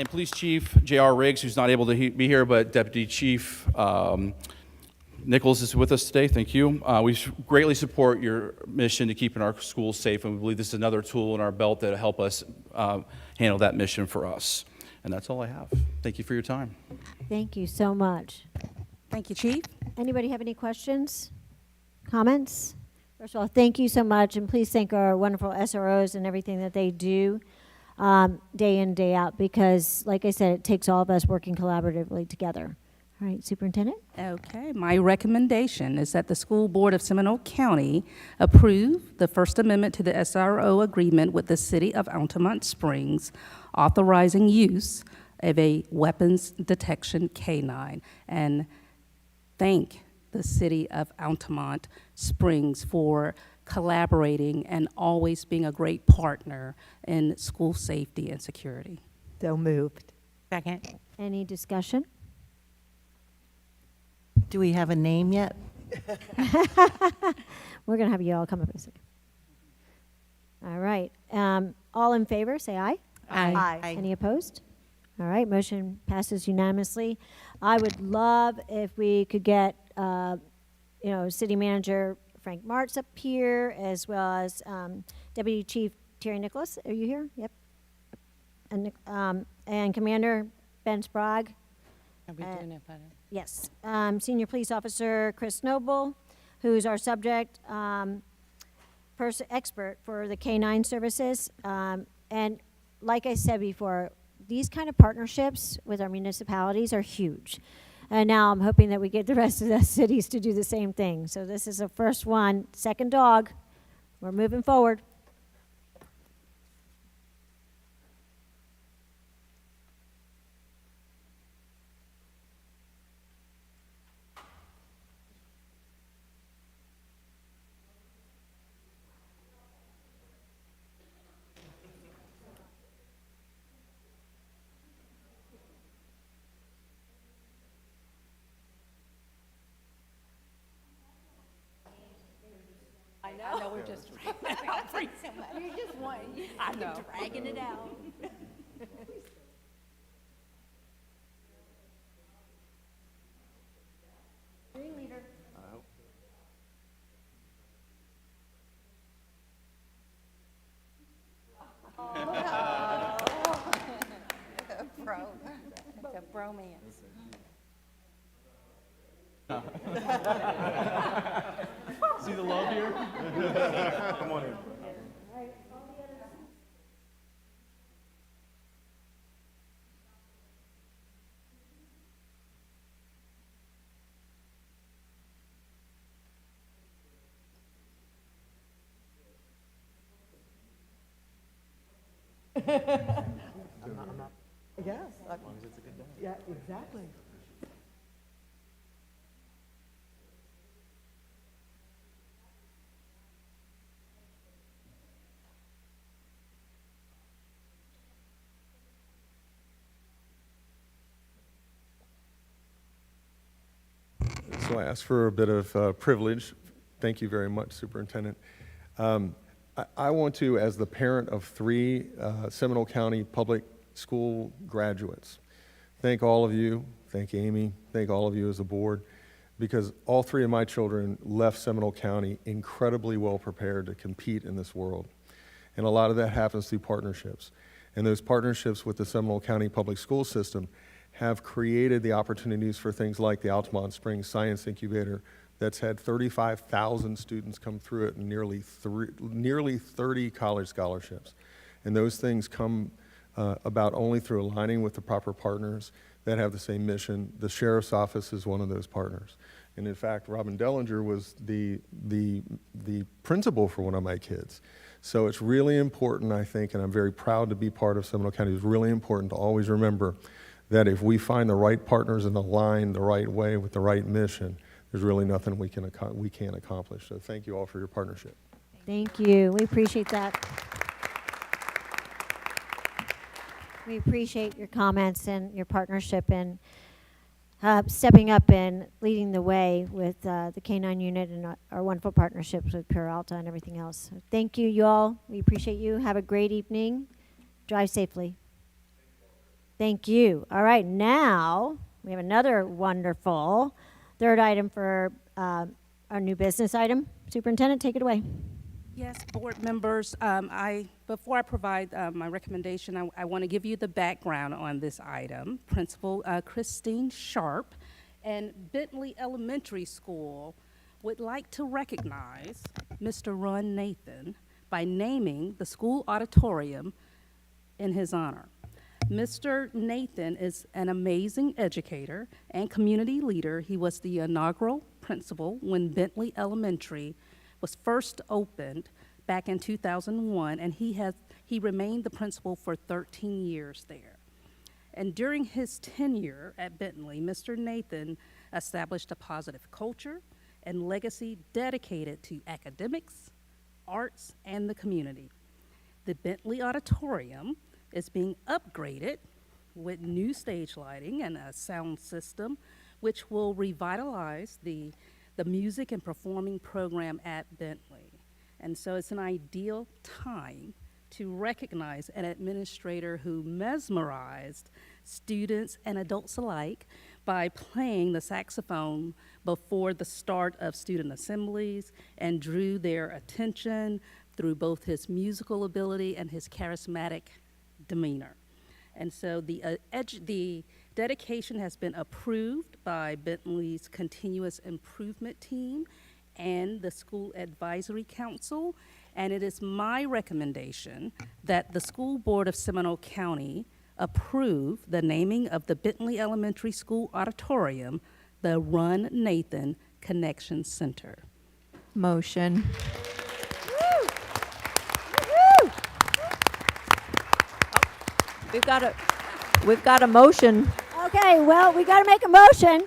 Police Chief J.R. Riggs, who's not able to be here, but Deputy Chief Nichols is with us today. Thank you. We greatly support your mission to keeping our schools safe, and we believe this is another tool in our belt that will help us handle that mission for us. And that's all I have. Thank you for your time. Thank you so much. Thank you, Chief. Anybody have any questions, comments? First of all, thank you so much, and please thank our wonderful SROs and everything that they do day in, day out, because, like I said, it takes all of us working collaboratively together. All right, Superintendent? Okay, my recommendation is that the School Board of Seminole County approve the First Amendment to the SRO agreement with the City of Altamont Springs, authorizing use of a weapons detection canine, and thank the City of Altamont Springs for collaborating and always being a great partner in school safety and security. So moved. Second. Any discussion? Do we have a name yet? We're going to have you all come up in a second. All right. All in favor, say aye. Aye. Any opposed? All right, motion passes unanimously. I would love if we could get, City Manager Frank Martz up here, as well as Deputy Chief Terry Nicholas. Are you here? Yep. And Commander Ben Sprague. Are we doing it better? Yes. Senior Police Officer Chris Noble, who's our subject expert for the K-9 services. And like I said before, these kind of partnerships with our municipalities are huge. And now I'm hoping that we get the rest of the cities to do the same thing. So this is the first one. Second dog. We're moving forward. I know, we're just dragging it out. You just want, I know. Dragging it out. Green leader. It's a bromance. See the love here? Come on in. Yes. As long as it's a good day. Yeah, exactly. So I asked for a bit of privilege. Thank you very much, Superintendent. I want to, as the parent of 3 Seminole County public school graduates, thank all of you, thank Amy, thank all of you as a board, because all 3 of my children left Seminole County incredibly well prepared to compete in this world. And a lot of that happens through partnerships. And those partnerships with the Seminole County Public School System have created the opportunities for things like the Altamont Springs Science Incubator that's had 35,000 students come through it and nearly 30 college scholarships. And those things come about only through aligning with the proper partners that have the same mission. The Sheriff's Office is one of those partners. And in fact, Robin Dellinger was the principal for one of my kids. So it's really important, I think, and I'm very proud to be part of Seminole County. It's really important to always remember that if we find the right partners and align the right way with the right mission, there's really nothing we can't accomplish. So thank you all for your partnership. Thank you. We appreciate that. We appreciate your comments and your partnership and stepping up and leading the way with the K-9 unit and our wonderful partnerships with Peralta and everything else. So thank you, you all. We appreciate you. Have a great evening. Drive safely. Thank you. All right, now we have another wonderful third item for our new business item. Superintendent, take it away. Yes, board members, before I provide my recommendation, I want to give you the background on this item. Principal Christine Sharp and Bentley Elementary School would like to recognize Mr. Ron Nathan by naming the school auditorium in his honor. Mr. Nathan is an amazing educator and community leader. He was the inaugural principal when Bentley Elementary was first opened back in 2001, and he remained the principal for 13 years there. And during his tenure at Bentley, Mr. Nathan established a positive culture and legacy dedicated to academics, arts, and the community. The Bentley Auditorium is being upgraded with new stage lighting and a sound system, which will revitalize the music and performing program at Bentley. And so it's an ideal time to recognize an administrator who mesmerized students and adults alike by playing the saxophone before the start of student assemblies and drew their attention through both his musical ability and his charismatic demeanor. And so the dedication has been approved by Bentley's Continuous Improvement Team and the School Advisory Council, and it is my recommendation that the School Board of Seminole County approve the naming of the Bentley Elementary School Auditorium the Ron Nathan Connection Center. Motion. We've got a motion. Okay, well, we got to make a motion.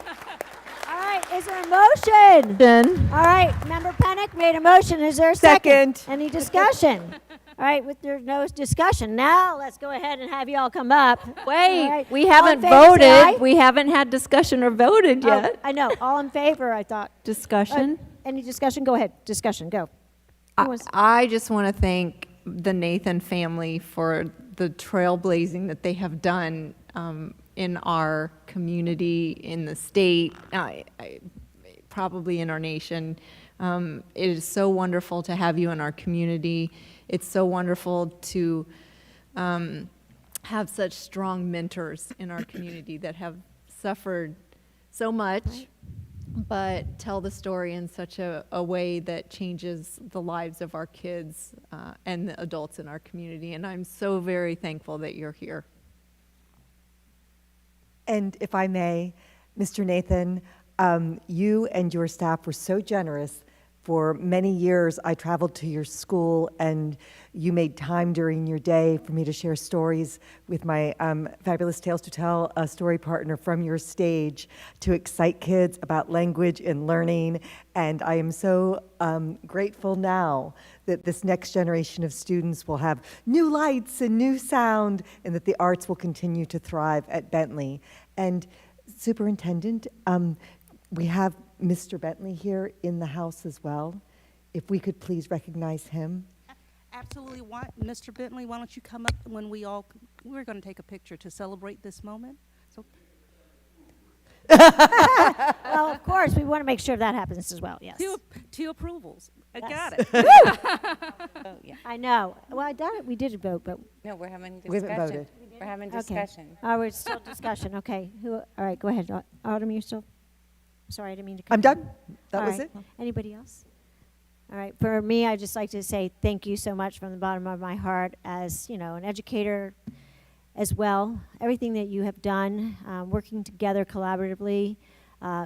All right, is there a motion? All right, Member Pennick made a motion. Is there a second? Any discussion? All right, with there's no discussion, now let's go ahead and have you all come up. Wait, All right. we All haven't in favor, say aye. voted. We haven't had discussion or voted Oh, yet. I know, all in favor, I thought. Discussion? Any discussion? Go ahead, discussion, go. I just want to thank the Nathan family for the trailblazing that they have done in our community, in the state, probably in our nation. It is so wonderful to have you in our community. It's so wonderful to have such strong mentors in our community that have suffered so much, but tell the story in such a way that changes the lives of our kids and the adults in our community. And I'm so very thankful that you're here. And if I may, Mr. Nathan, you and your staff were so generous. For many years, I traveled to your school, and you made time during your day for me to share stories with my Fabulous Tales to Tell, a story partner from your stage, to excite kids about language and learning. And I am so grateful now that this next generation of students will have new lights and new sound, and that the arts will continue to thrive at Bentley. And Superintendent, we have Mr. Bentley here in the house as well. If we could please recognize him. Absolutely. Mr. Bentley, why don't you come up when we're going to take a picture to celebrate this moment. So. Well, of course, we want to make sure that happens as well, yes. Two approvals. I Yes. got it. Oh, yeah. I know. Well, I doubt it. We did vote, but. No, we're having We haven't discussion. voted. We're having Okay. discussion. Oh, we're still discussion, okay. All right, go ahead. Autumn, you're still, sorry, I didn't mean to cut I'm you. done. That All was right. it. Anybody else? All right, for me, I'd just like to say thank you so much from the bottom of my heart as, an educator as well. Everything that you have done, working together collaboratively,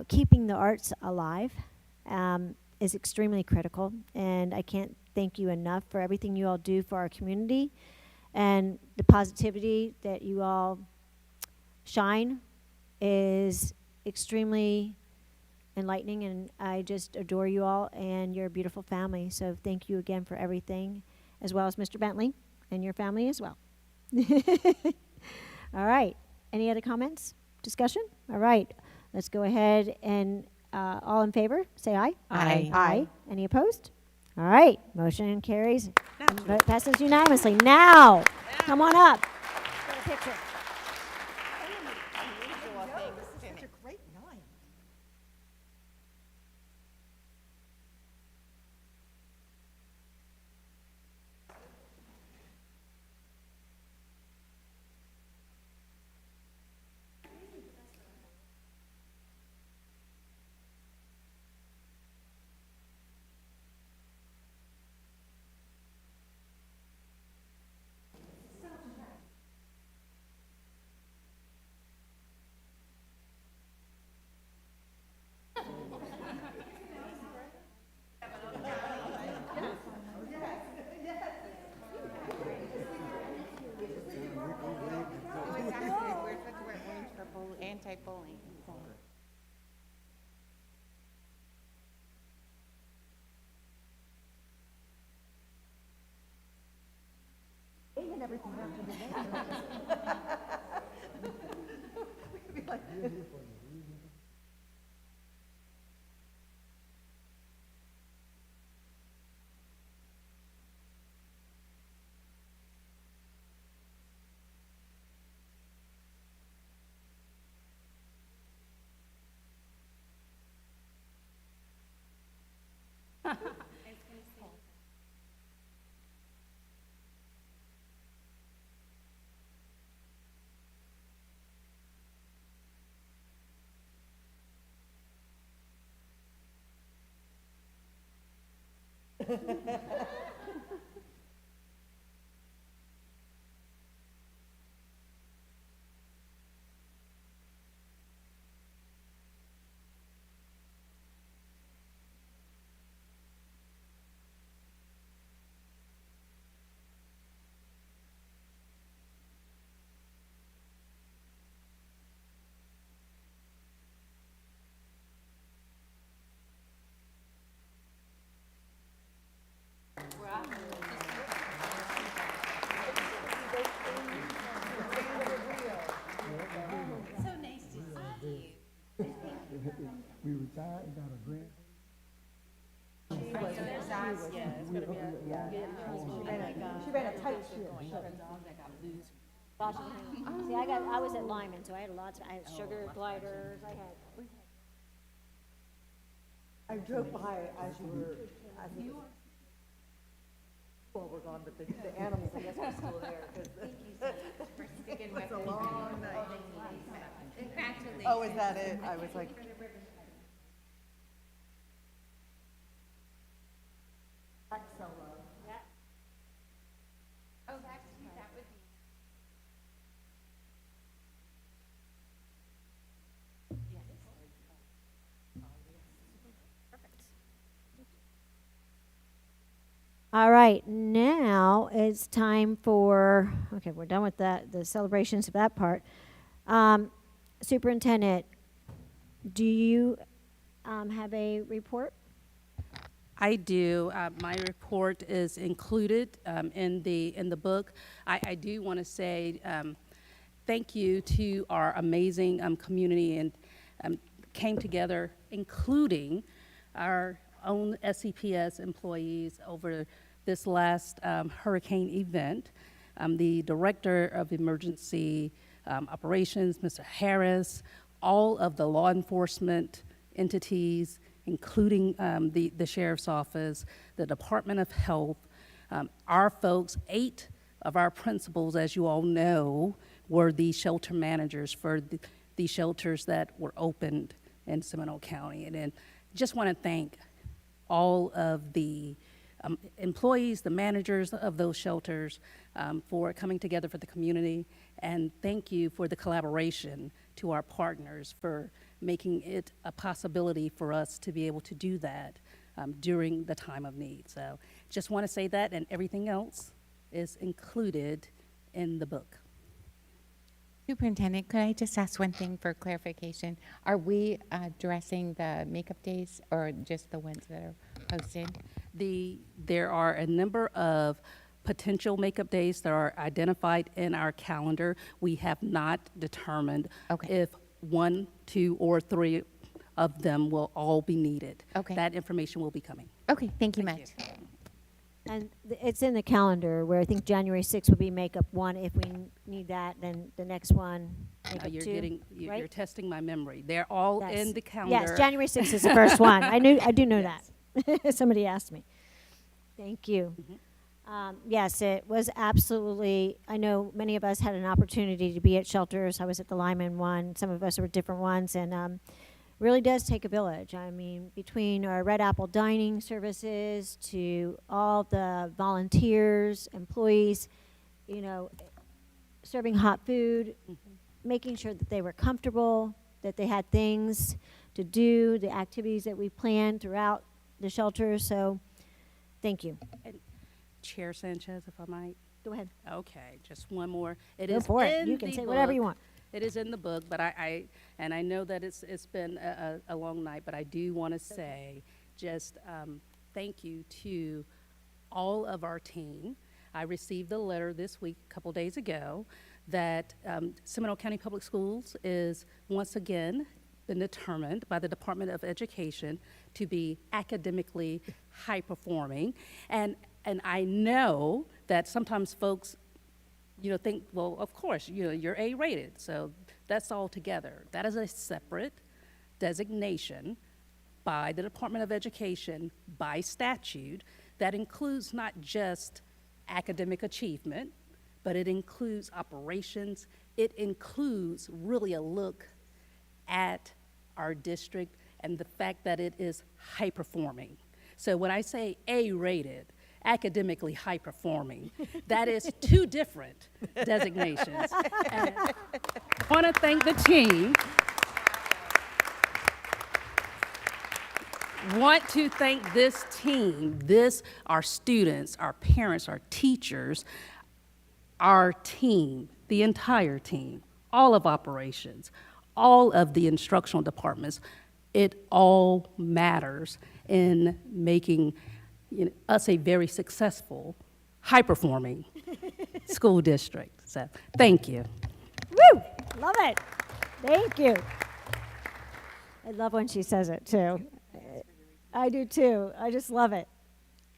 keeping the arts alive is extremely critical. And I can't thank you enough for everything you all do for our community and the positivity that you all shine is extremely enlightening, and I just adore you all, and you're a beautiful family. So thank you again for everything, as well as Mr. Bentley and your family as well. All right. Any other comments? Discussion? All right. Let's go ahead and all in favor, say aye. Aye. Aye. Any opposed? All right. Motion carries. Vote passes unanimously. Now, come on up. Get a picture. Anti-bullying. We retired and got a grant. She ran a tight ship. See, I was at Lyman, so I had I had sugar gliders, I drove by as you were, I think. Well, we're gone, but the animals, I guess, are still there. It was a long night. Congratulations. Oh, is that it? I was like. That's so low. Yeah. Oh, that would be. All right, now it's time for, okay, we're done with that, the celebrations of that part. Superintendent, do you have a report? I do. My report is included in the book. I do want to say thank you to our amazing community and came together, including our own SCPS employees over this last hurricane event. The Director of Emergency Operations, Mr. Harris, all of the law enforcement entities, including the Sheriff's Office, the Department of Health, our folks, 8 of our principals, as you all know, were the shelter managers for the shelters that were opened in Seminole County. And then just want to thank all of the employees, the managers of those shelters for coming together for the community. And thank you for the collaboration to our partners for making it a possibility for us to be able to do that during the time of need. So just want to say that, and everything else is included in the book. Superintendent, could I just ask one thing for clarification? Are we addressing the makeup days or just the ones that are posted? There are a number of potential makeup days that are identified in our calendar. We have not determined if 1, 2, or 3 of them will all be needed. Okay. That information will be coming. Okay, thank you much. And it's in the calendar where I think January 6th would be makeup 1. If we need that, then the next one, makeup 2, right? You're testing my memory. They're all in the calendar. Yes, January 6th is the first one. I do know that. Somebody asked me. Thank you. Yes, it was absolutely, I know many of us had an opportunity to be at shelters. I was at the Lyman one. Some of us were different ones, and really does take a village. I mean, between our Red Apple dining services to all the volunteers, employees, you know, serving hot food, making sure that they were comfortable, that they had things to do, the activities that we planned throughout the shelter. So thank you. And Chair Sanchez, if I might. Go ahead. Okay, just one more. Go for it. You can say whatever you want. It is in the book, but I know that it's been a long night, but I do want to say just thank you to all of our team. I received a letter this week, a couple days ago, that Seminole County Public Schools is once again been determined by the Department of Education to be academically high performing. And I know that sometimes folks think, well, of course, you're A-rated, so that's all together. That is a separate designation by the Department of Education, by statute, that includes not just academic achievement, but it includes operations. It includes really a look at our district and the fact that it is high performing. So when I say A-rated, academically high performing, that is 2 different designations. And I want to thank the team. Want to thank this team, our students, our parents, our teachers, our team, the entire team, all of operations, all of the instructional departments. It all matters in making us a very successful, high-performing school district. So, thank you. Woo! Love it. Thank you. I love when she says it, too. I do, too. I just love it.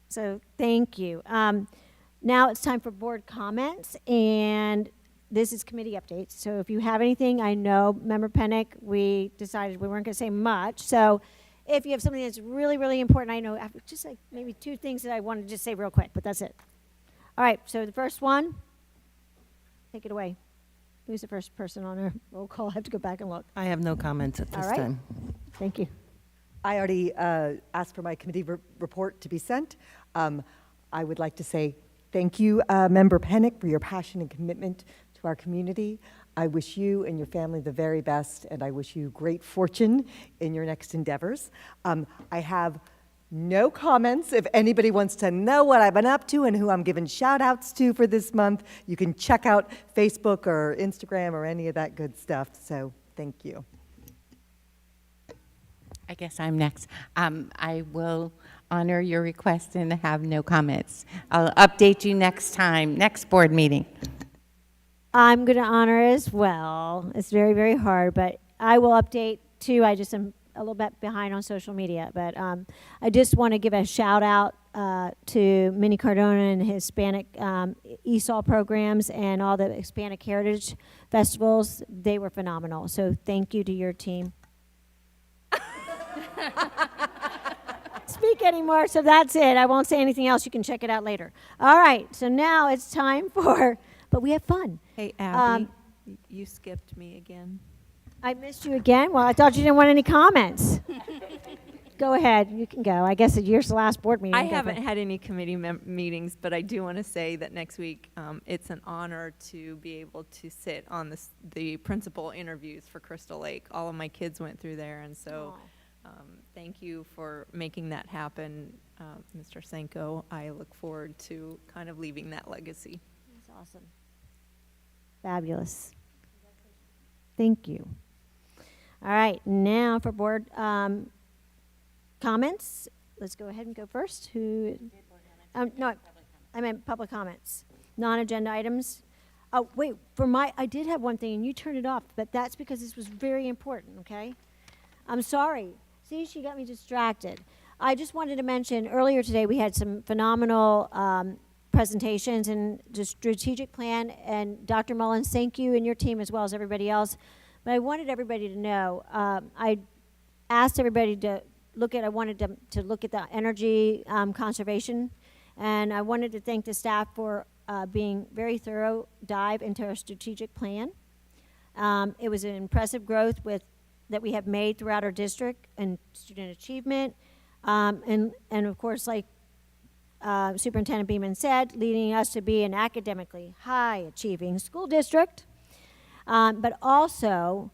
So, thank you. Now it's time for board comments, and this is committee updates. So, if you have anything, I know, Member Pennick, we decided we weren't going to say much. So, if you have something that's really, really important, I know, just like maybe 2 things that I want to just say real quick, but that's it. All right, so the first one, take it away. Who's the first person on our roll call? I have to go back and look. I have no comments at this All right. time. Thank you. I already asked for my committee report to be sent. I would like to say thank you, Member Pennick, for your passion and commitment to our community. I wish you and your family the very best, and I wish you great fortune in your next endeavors. I have no comments. If anybody wants to know what I've been up to and who I'm giving shout outs to for this month, you can check out Facebook or Instagram or any of that good stuff. So thank you. I guess I'm next. I will honor your request and have no comments. I'll update you next time, next board meeting. I'm going to honor as well. It's very, very hard, but I will update too. I just am a little bit behind on social media, but I just want to give a shout out to Minnie Cardona and Hispanic ESOL programs and all the Hispanic Heritage Festivals. They were phenomenal. So thank you to your team. Speak anymore, so that's it. I won't say anything else. You can check it out later. All right, so now it's time for, but we have fun. Hey, Abby, you skipped me again. I missed you again? Well, I thought you didn't want any comments. Go ahead, you can go. I guess it's the last board meeting. I Go haven't ahead. had any committee meetings, but I do want to say that next week it's an honor to be able to sit on the principal interviews for Crystal Lake. All of my kids went through there, and so thank you for making that happen, Mr. Senko. I look forward to kind of leaving that legacy. That's awesome. Fabulous. Thank you. All right, now for board comments. Let's go ahead and go first. Who? No, I meant public comments. Non-agenda items. Oh, wait, I did have one thing, and you turned it off, but that's because this was very important, okay? I'm sorry. See, she got me distracted. I just wanted to mention, earlier today, we had some phenomenal presentations and the strategic plan, and Dr. Mullins, thank you and your team as well as everybody else. But I wanted everybody to know, I asked everybody to I wanted them to look at the energy conservation, and I wanted to thank the staff for being very thorough dive into our strategic plan. It was an impressive growth that we have made throughout our district and student achievement, and of course, like Superintendent Beeman said, leading us to be an academically high-achieving school district. But also,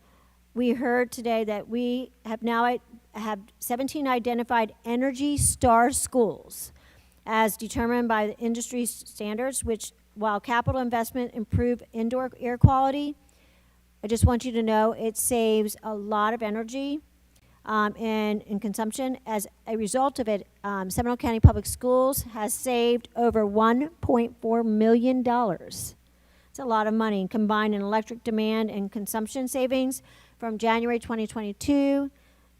we heard today that we have now have 17 identified Energy Star schools as determined by the industry standards, which, while capital investment improve indoor air quality, I just want you to know it saves a lot of energy in consumption. As a result of it, Seminole County Public Schools has saved over $1.4 million. It's a lot of money combined in electric demand and consumption savings from January 2022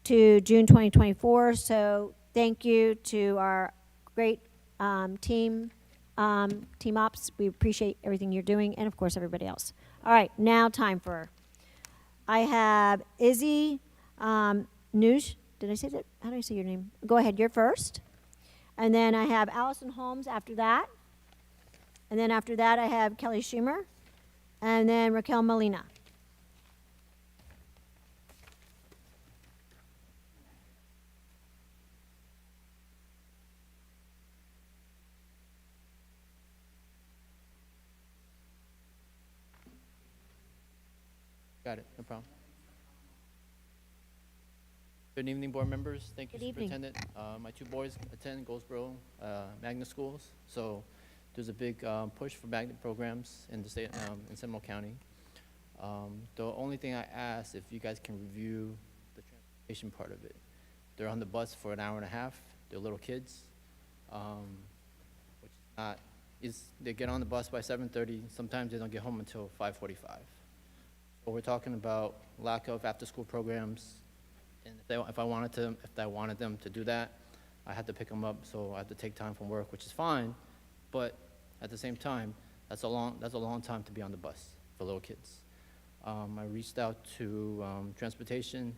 to June 2024. So thank you to our great team ops. We appreciate everything you're doing, and of course everybody else. All right, now time for, I have Izzy Noosh. Did I say that? How do I say your name? Go ahead, you're first. And then I have Allison Holmes after that. And then after that, I have Kelly Schumer. And then Raquel Molina. Got it, no problem. Good evening, board members. Thank you, Good evening. Superintendent. My two boys attend Goldsboro magnet schools, so there's a big push for magnet programs in the state, in Seminole County. The only thing I ask, if you guys can review the transportation part of it. They're on the bus for an hour and a half. They're little kids, which they get on the bus by 7:30. Sometimes they don't get home until 5:45. So we're talking about lack of after-school programs. And if I wanted them to do that, I had to pick them up, so I had to take time from work, which is fine. But at the same time, that's a long time to be on the bus for little kids. I reached out to transportation,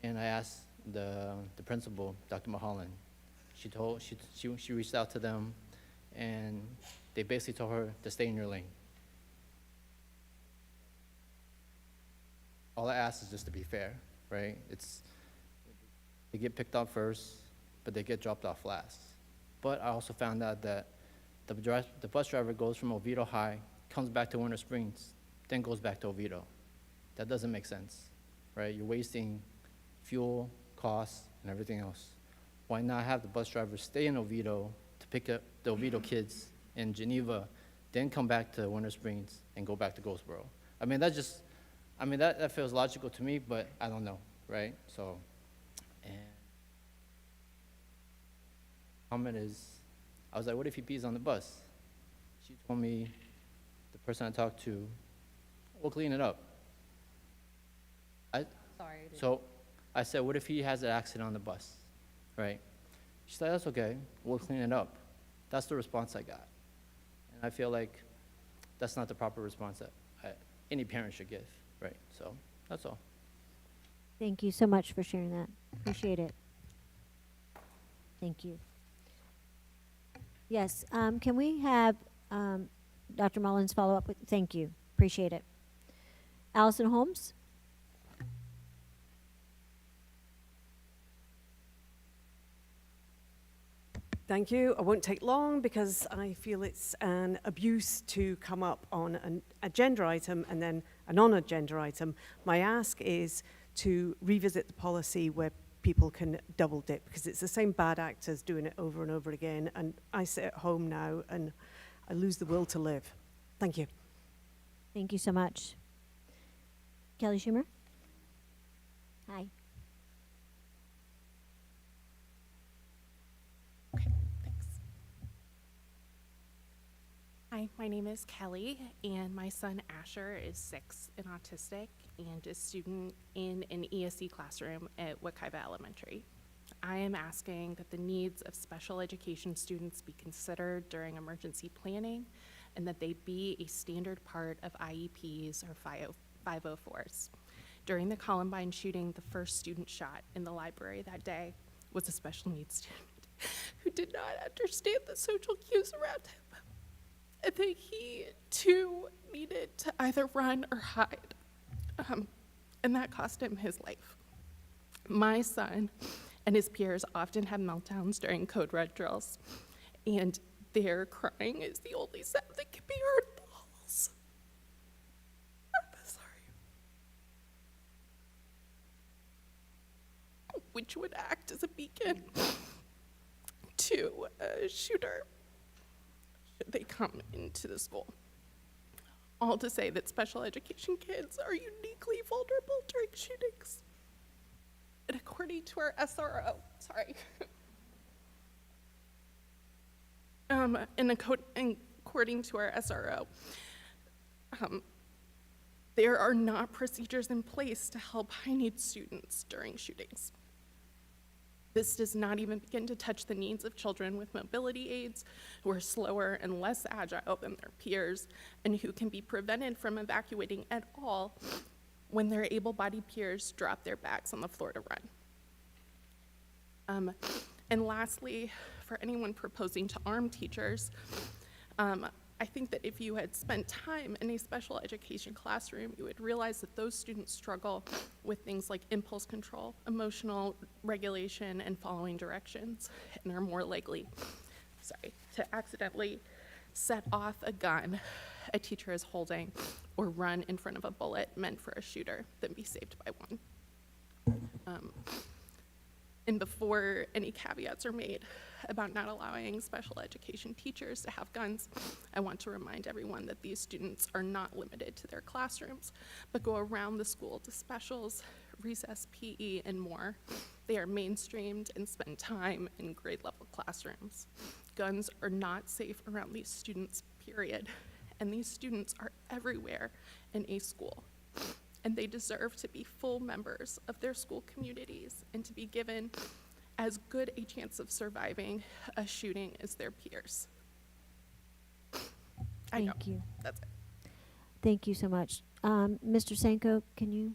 and I asked the principal, Dr. Mulholland. She reached out to them, and they basically told her to stay in your lane. All I ask is just to be fair, right? They get picked up first, but they get dropped off last. But I also found out that the bus driver goes from Oviedo High, comes back to Winter Springs, then goes back to Oviedo. That doesn't make sense, right? You're wasting fuel, costs, and everything else. Why not have the bus driver stay in Oviedo to pick up the Oviedo kids in Geneva, then come back to Winter Springs and go back to Goldsboro? I mean, that feels logical to me, but I don't know, right? So, and comment is, I was like, what if he pees on the bus? She told me, the person I talked to, we'll clean it up. So I said, what if he has an accident on the bus, right? She said, that's okay, we'll clean it up. That's the response I got. And I feel like that's not the proper response that any parent should give, right? So that's all. Thank you so much for sharing that. Appreciate it. Thank you. Yes, can we have Dr. Mullins follow up with, thank you, appreciate it. Allison Holmes? Thank you. I won't take long because I feel it's an abuse to come up on an agenda item and then a non-agenda item. My ask is to revisit the policy where people can double dip, because it's the same bad actors doing it over and over again, and I sit at home now and I lose the will to live. Thank you. Thank you so much. Kelly Schumer? Hi. Hi, my name is Kelly, and my son Asher is 6 and autistic and a student in an ESC classroom at Wekiva Elementary. I am asking that the needs of special education students be considered during emergency planning and that they be a standard part of IEPs or 504s. During the Columbine shooting, the first student shot in the library that day was a special needs student who did not understand the social cues around him. And that he, too, needed to either run or hide. And that cost him his life. My son and his peers often have meltdowns during code red drills, and their crying is the only sound that can be heard in the halls. I'm sorry. Which would act as a beacon to a shooter should they come into the school. All to say that special education kids are uniquely vulnerable during shootings. And according to our SRO, according to our SRO, there are not procedures in place to help high-need students during shootings. This does not even begin to touch the needs of children with mobility aids who are slower and less agile than their peers and who can be prevented from evacuating at all when their able-bodied peers drop their bags on the floor to run. And lastly, for anyone proposing to arm teachers, I think that if you had spent time in a special education classroom, you would realize that those students struggle with things like impulse control, emotional regulation, and following directions, and are more likely, to accidentally set off a gun a teacher is holding or run in front of a bullet meant for a shooter than be saved by one. And before any caveats are made about not allowing special education teachers to have guns, I want to remind everyone that these students are not limited to their classrooms, but go around the school to specials, recess, PE, and more. They are mainstreamed and spend time in grade level classrooms. Guns are not safe around these students, period. And these students are everywhere in a school. And they deserve to be full members of their school communities and to be given as good a chance of surviving a shooting as their peers. Thank you. That's it. Thank you so much. Mr. Sanko, can you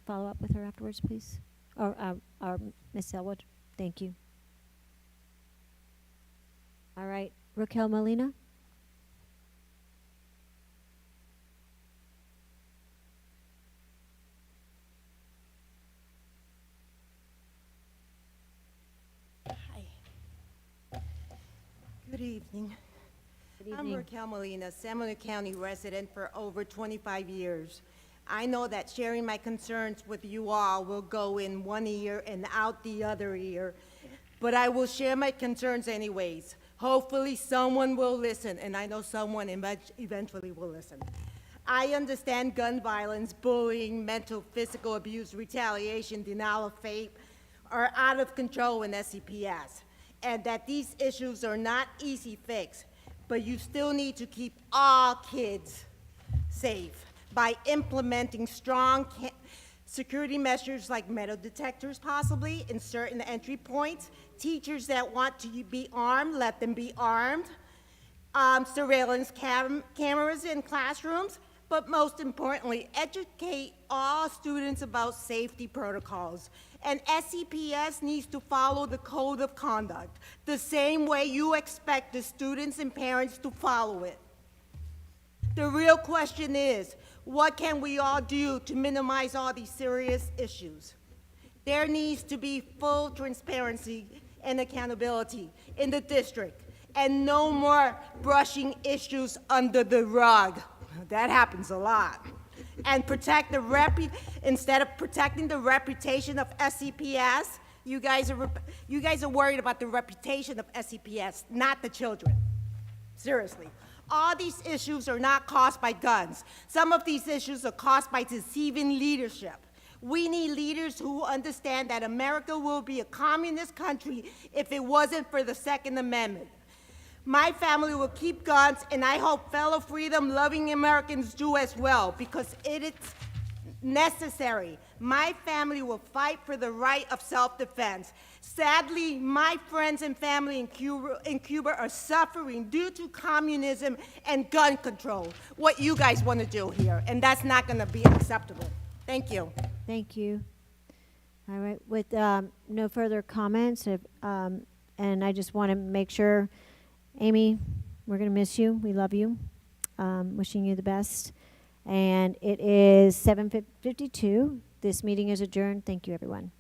follow up with her afterwards, please? Or Ms. Selwood? Thank you. All right, Raquel Molina? Good evening. Good I'm evening. Raquel Molina, Seminole County resident for over 25 years. I know that sharing my concerns with you all will go in one ear and out the other ear, but I will share my concerns anyways. Hopefully someone will listen, and I know someone eventually will listen. I understand gun violence, bullying, mental, physical abuse, retaliation, denial of faith are out of control in SCPS, and that these issues are not easy fix, but you still need to keep all kids safe by implementing strong Security measures like metal detectors possibly in certain entry points. Teachers that want to be armed, let them be armed. Surveillance cameras in classrooms. But most importantly, educate all students about safety protocols. And SCPS needs to follow the code of conduct the same way you expect the students and parents to follow it. The real question is, what can we all do to minimize all these serious issues? There needs to be full transparency and accountability in the district, and no more brushing issues under the rug. That happens a lot. And instead of protecting the reputation of SCPS, you guys are worried about the reputation of SCPS, not the children. Seriously. All these issues are not caused by guns. Some of these issues are caused by deceiving leadership. We need leaders who understand that America will be a communist country if it wasn't for the Second Amendment. My family will keep guns, and I hope fellow freedom-loving Americans do as well, because it is necessary. My family will fight for the right of self-defense. Sadly, my friends and family in Cuba are suffering due to communism and gun control, what you guys want to do here, and that's not going to be acceptable. Thank you. Thank you. All right, with no further comments, and I just want to make sure, Amy, we're going to miss you. We love you. Wishing you the best. And it is 7:52. This meeting is adjourned. Thank you, everyone.